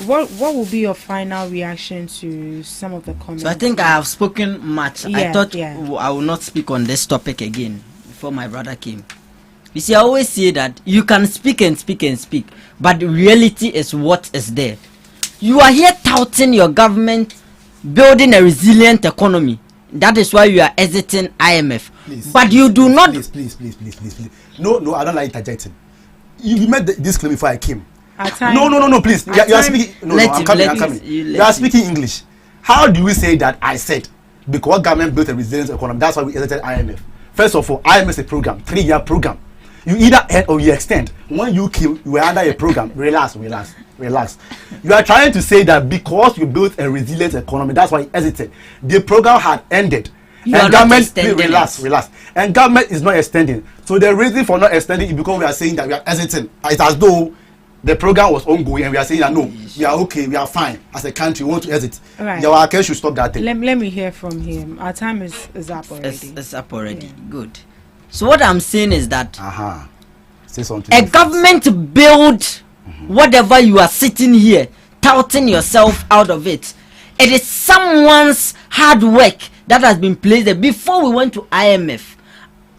what would be your final reaction to some of the comments? So I think I have spoken much. Yeah, I thought I will not speak on this topic again before my brother came. You see, I always say that you can speak and speak and speak, but the reality is what is there. You are here touting your government building a resilient economy. That is why you are exiting IMF. Please, but you do not. Please. No, I don't like interjecting. You made this claim before I came. No, please. You are speaking. I'm coming. You are speaking English. How do we say that I said because government built a resilient economy, that's why we exited IMF? First of all, IMF is a program, 3-year program. You either end or you extend. When you kill, you are under a program. Relax. You are trying to say that because you built a resilient economy, that's why you exited. The program had ended. And government, relax. And government is not extending. So the reason for not extending is because we are saying that we are exiting. It's as though the program was ongoing and we are saying that no, we are okay, we are fine as a country, we want to exit. Right. Our case should stop that thing. Let me hear from him. Our time is up already. It's up already. Yeah. Good. So what I'm saying is that say something a government build whatever you are sitting here touting yourself out of it. It is someone's hard work that has been placed there. Before we went to IMF,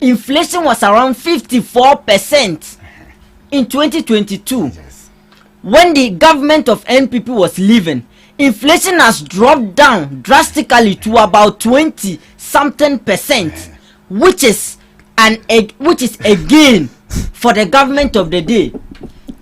inflation was around 54% in 2022. Yes. When the government of NPP was leaving, inflation has dropped down drastically to about 20-something%, which is a gain for the government of the day.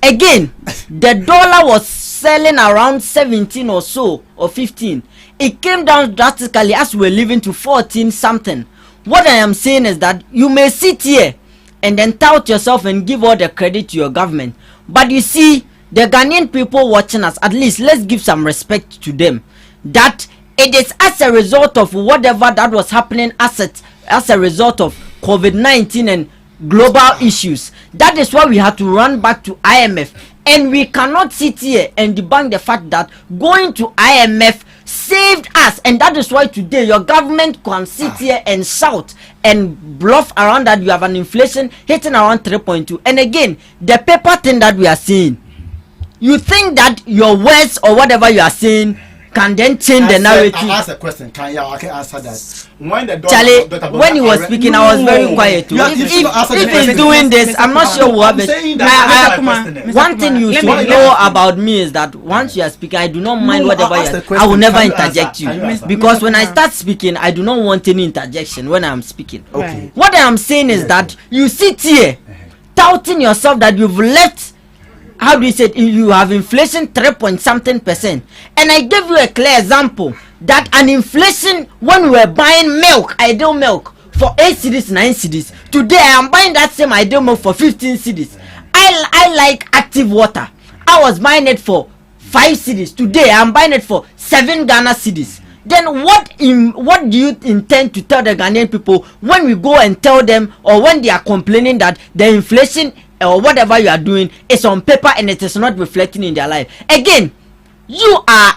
Again, the dollar was selling around 17 or so or 15. It came down drastically as we were leaving to 14 something. What I am saying is that you may sit here and then tout yourself and give all the credit to your government, but you see the Ghanaian people watching us, at least let's give some respect to them, that it is as a result of whatever that was happening as a result of COVID-19 and global issues. That is why we had to run back to IMF, and we cannot sit here and debunk the fact that going to IMF saved us, and that is why today your government can sit here and shout and bluff around that you have an inflation hitting around 3.2. And again, the paper thing that we are seeing, you think that your words or whatever you are saying can then change the narrative? I asked a question. Can you answer that? Charlie, when he was speaking, I was very quiet too. If he's doing this, I'm not sure what happened. One thing you should know about me is that once you are speaking, I do not mind whatever you are. I will never interject you, because when I start speaking, I do not want any interjection when I am speaking. Okay. What I am saying is that you sit here touting yourself that you've left. How do you say it? You have inflation 3-something%, and I gave you a clear example that an inflation when we were buying milk, ideal milk, for 8 cedis, 9 cedis. Today I am buying that same ideal milk for 15 cedis. I like active water. I was buying it for 5 cedis. Today I am buying it for 7 Ghana cedis. Then what do you intend to tell the Ghanaian people when we go and tell them, or when they are complaining that the inflation or whatever you are doing is on paper and it is not reflecting in their life? Again, you are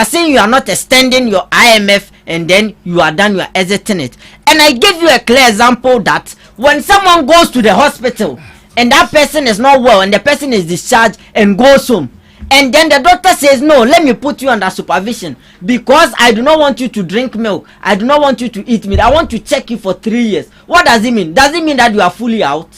saying you are not extending your IMF, and then you are done, you are exiting it. And I gave you a clear example that when someone goes to the hospital and that person is not well and the person is discharged and goes home, And then the doctor says, no, let me put you under supervision because I do not want you to drink milk. I do not want you to eat meat. I want to check you for 3 years. What does it mean? Does it mean that you are fully out?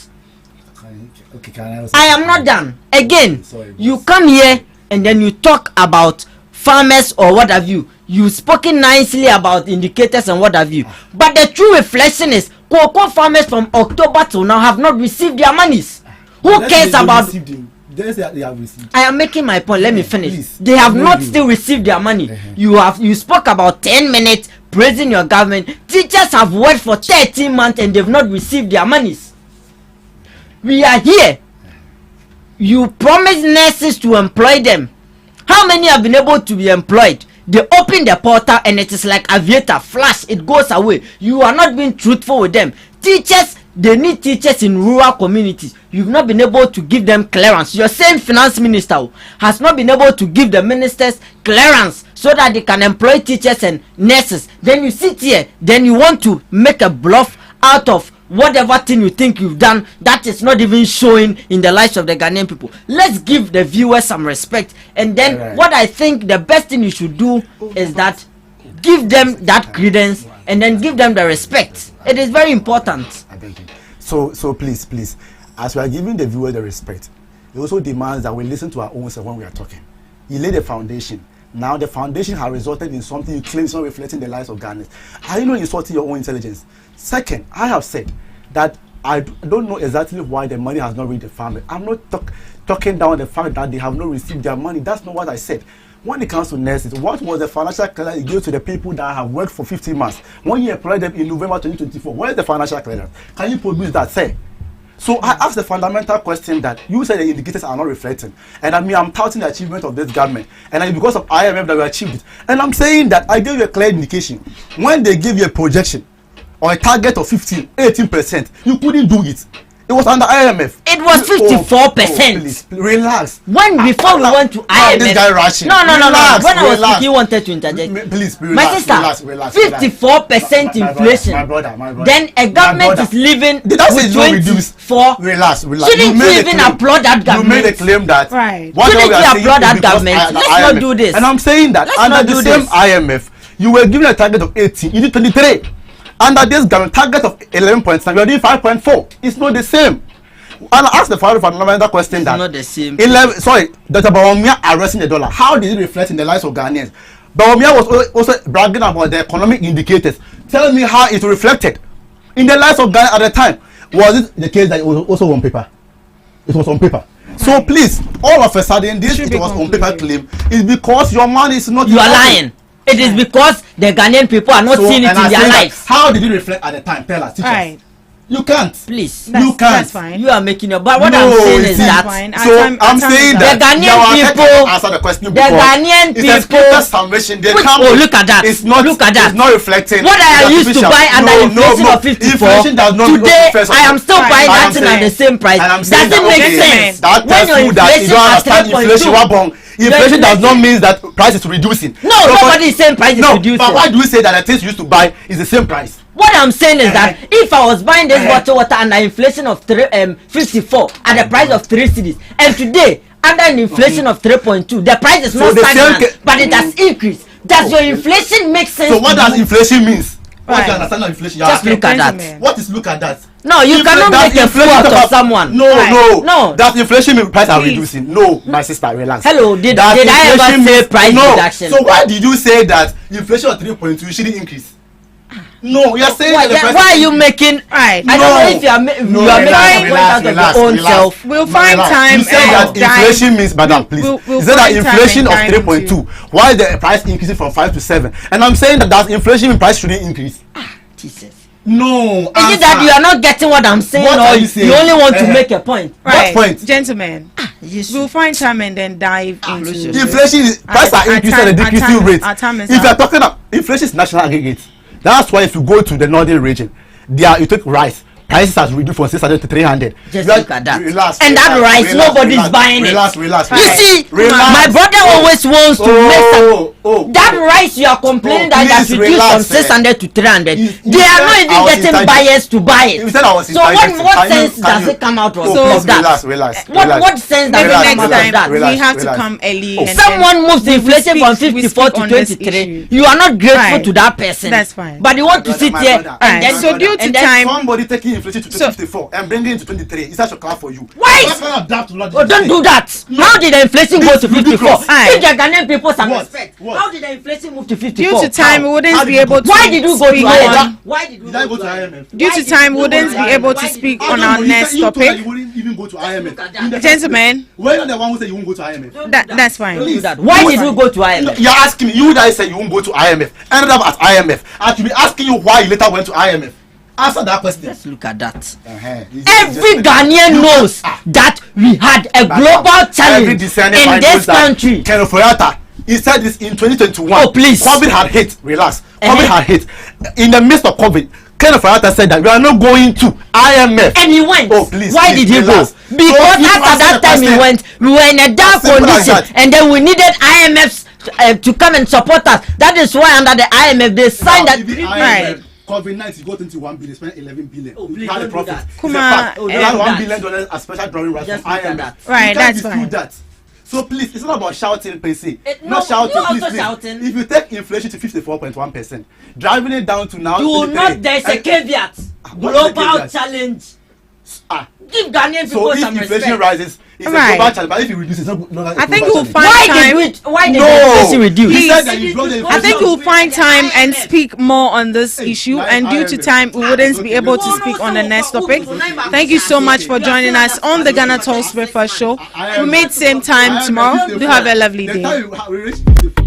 Okay, I am not done. Again, you come here and then you talk about farmers or what have you. You've spoken nicely about indicators and what have you. But the true reflection is cocoa farmers from October till now have not received their monies. Who cares about... I am making my point. Let me finish. Please. They have not still received their money. You spoke about 10 minutes praising your government. Teachers have worked for 13 months and they've not received their monies. We are here. You promised nurses to employ them. How many have been able to be employed? They open the portal and it is like aviator flash. It goes away. You are not being truthful with them. Teachers. They need teachers in rural communities. You've not been able to give them clearance. Your same finance minister has not been able to give the ministers clearance so that they can employ teachers and nurses. Then you sit here, then you want to make a bluff out of whatever thing you think you've done that is not even showing in the lives of the Ghanaian people. Let's give the viewers some respect. And then what I think the best thing you should do is that give them that credence and then give them the respect. It is very important. So please, as we are giving the viewer the respect, it also demands that we listen to our own self when we are talking. You lay the foundation. Now the foundation has resulted in something you claim is not reflecting the lives of Ghanaians. Are you not insulting your own intelligence? Second, I have said that I don't know exactly why the money has not reached the family. I'm not talking down the fact that they have not received their money. That's not what I said. When it comes to nurses, what was the financial clearance it gave to the people that have worked for 15 months? When you employed them in November 2024, where is the financial clearance? Can you produce that, sir? So I asked the fundamental question that you said the indicators are not reflecting. And I mean, I'm touting the achievement of this government. And it's because of IMF that we achieved it. And I'm saying that I gave you a clear indication. When they give you a projection or a target of 18%, you couldn't do it. It was under IMF. It was 54%. Please, relax. Before we went to IMF. This guy rushing. No. When I was speaking, you wanted to interject. Please, my sister, relax. 54% inflation. My brother. Then a government is living with 24. Relax. Shouldn't you even applaud that government? You made a claim that. Right. Shouldn't you applaud that government? Let's not do this. And I'm saying that under the same IMF, you were given a target of 18. You did 23. Under this government target of 11.7, you are doing 5.4. It's not the same. And I asked the fundamental question it's that not the same. Dr. Bawumia arresting the dollar. How did it reflect in the lives of Ghanaians? Bawumia was also bragging about the economic indicators. Tell me how it reflected in the lives of Ghana at the time. Was it the case that it was also on paper? It was on paper. So please, all of a sudden, this it was on paper claim is because your money is not. You are lying. It is because the Ghanaian people are not seeing it in their lives. How did it reflect at the time? Tell us, teachers. Right. You can't. Please. You can't. That's fine. You are making your. But what I'm saying is that. I'm saying that the Ghanaian people. Answer the question. The Ghanaian people. Salvation. Look at that. It's not. Look at that. It's not reflecting. What I used to buy under inflation of 54. Inflation does not. Today I am still buying that thing at the same price. Doesn't make sense. That tells you that you don't understand inflation. Inflation does not mean that price is reducing. No, nobody is saying price is reducing. But why do you say that the things you used to buy is the same price? What I'm saying is that if I was buying this bottled water under inflation of 54 at the price of 3 cedis, and today under an inflation of 3.2, the price is not stagnant, but it has increased. Does your inflation make sense? So what does inflation means? What's the understanding of inflation? Just look at that. What is look at that? No, you cannot make a fool out of someone. No. That inflation means price are reducing. No, my sister, relax. Hello, did I ever say price reduction? So why did you say that inflation of 3.2 shouldn't increase? No, you are saying why are you making? Right. I don't know if you are making a point out of your own self. We'll find time. You say that inflation means, madam, please. You say that inflation of 3.2. Why is the price increasing from 5 to 7? And I'm saying that inflation mean price shouldn't increase. Jesus. No. Is it that you are not getting what I'm saying, or you only want to make a point? Right. What point? Gentlemen, we'll find time and then dive into inflation. Is price are increasing at a decreasing rate. If you are talking about inflation is national aggregate. That's why if you go to the northern region, you take rice. Prices has reduced from 600 to 300. Just look at that. And that rice, nobody's buying it. Relax. You see, my brother always wants to make some. That rice you are complaining that has reduced from 600 to 300. They are not even getting buyers to buy it. So what sense does it come out of that? Relax. What sense does it come out of that? We have to come early. And someone moves the inflation from 54 to 23. You are not grateful to that person. That's fine. But you want to sit here and then so due to time, somebody taking inflation to 54 and bringing it to 23. Is that a clap for you? Why? Don't do that. How did the inflation go to 54? If the Ghanaian people some respect, how did the inflation move to 54? Due to time, we wouldn't be able to. Why did you go to IMF? Why did you go to IMF? Due to time, we wouldn't be able to speak on our next topic. You wouldn't even go to IMF. Gentlemen, we're not the one who said you won't go to IMF. That's fine. Why did you go to IMF? You're asking me. You guys said you won't go to IMF. Ended up at IMF. I should be asking you why you later went to IMF. Answer that question. Let's look at that. Every Ghanaian knows that we had a global challenge in this country. Ken Ofori-Atta, he said this in 2021. Oh, please. COVID had hit. Relax. COVID had hit. In the midst of COVID, Ken Ofori-Atta said that we are not going to IMF. And he went. Oh, please. Why did he go? Because after that time he went, we were in a dark condition, and then we needed IMF to come and support us. That is why under the IMF they signed that. Right. COVID-19 got into 1 billion, spent 11 billion. Oh, please had don't a profit. do that. It's a fact. We had $1 billion as special drawing rights from IMF. Right, that's fine. That. So please, it's not about shouting per se. Not shouting, please. Shouting. If you take inflation to 54.1%, driving it down to now. There's a caveat. Global challenge. Give Ghanaian people some respect. So if inflation rises, it's a global challenge. But if it reduces, it's not I think you'll find why did inflation reduce? I think you'll find time and speak more on this issue. And due to time, we wouldn't be able to speak on the next topic. Thank you so much for joining us on the GhanaTalks Breakfast Show. We meet same time tomorrow. Do have a lovely day.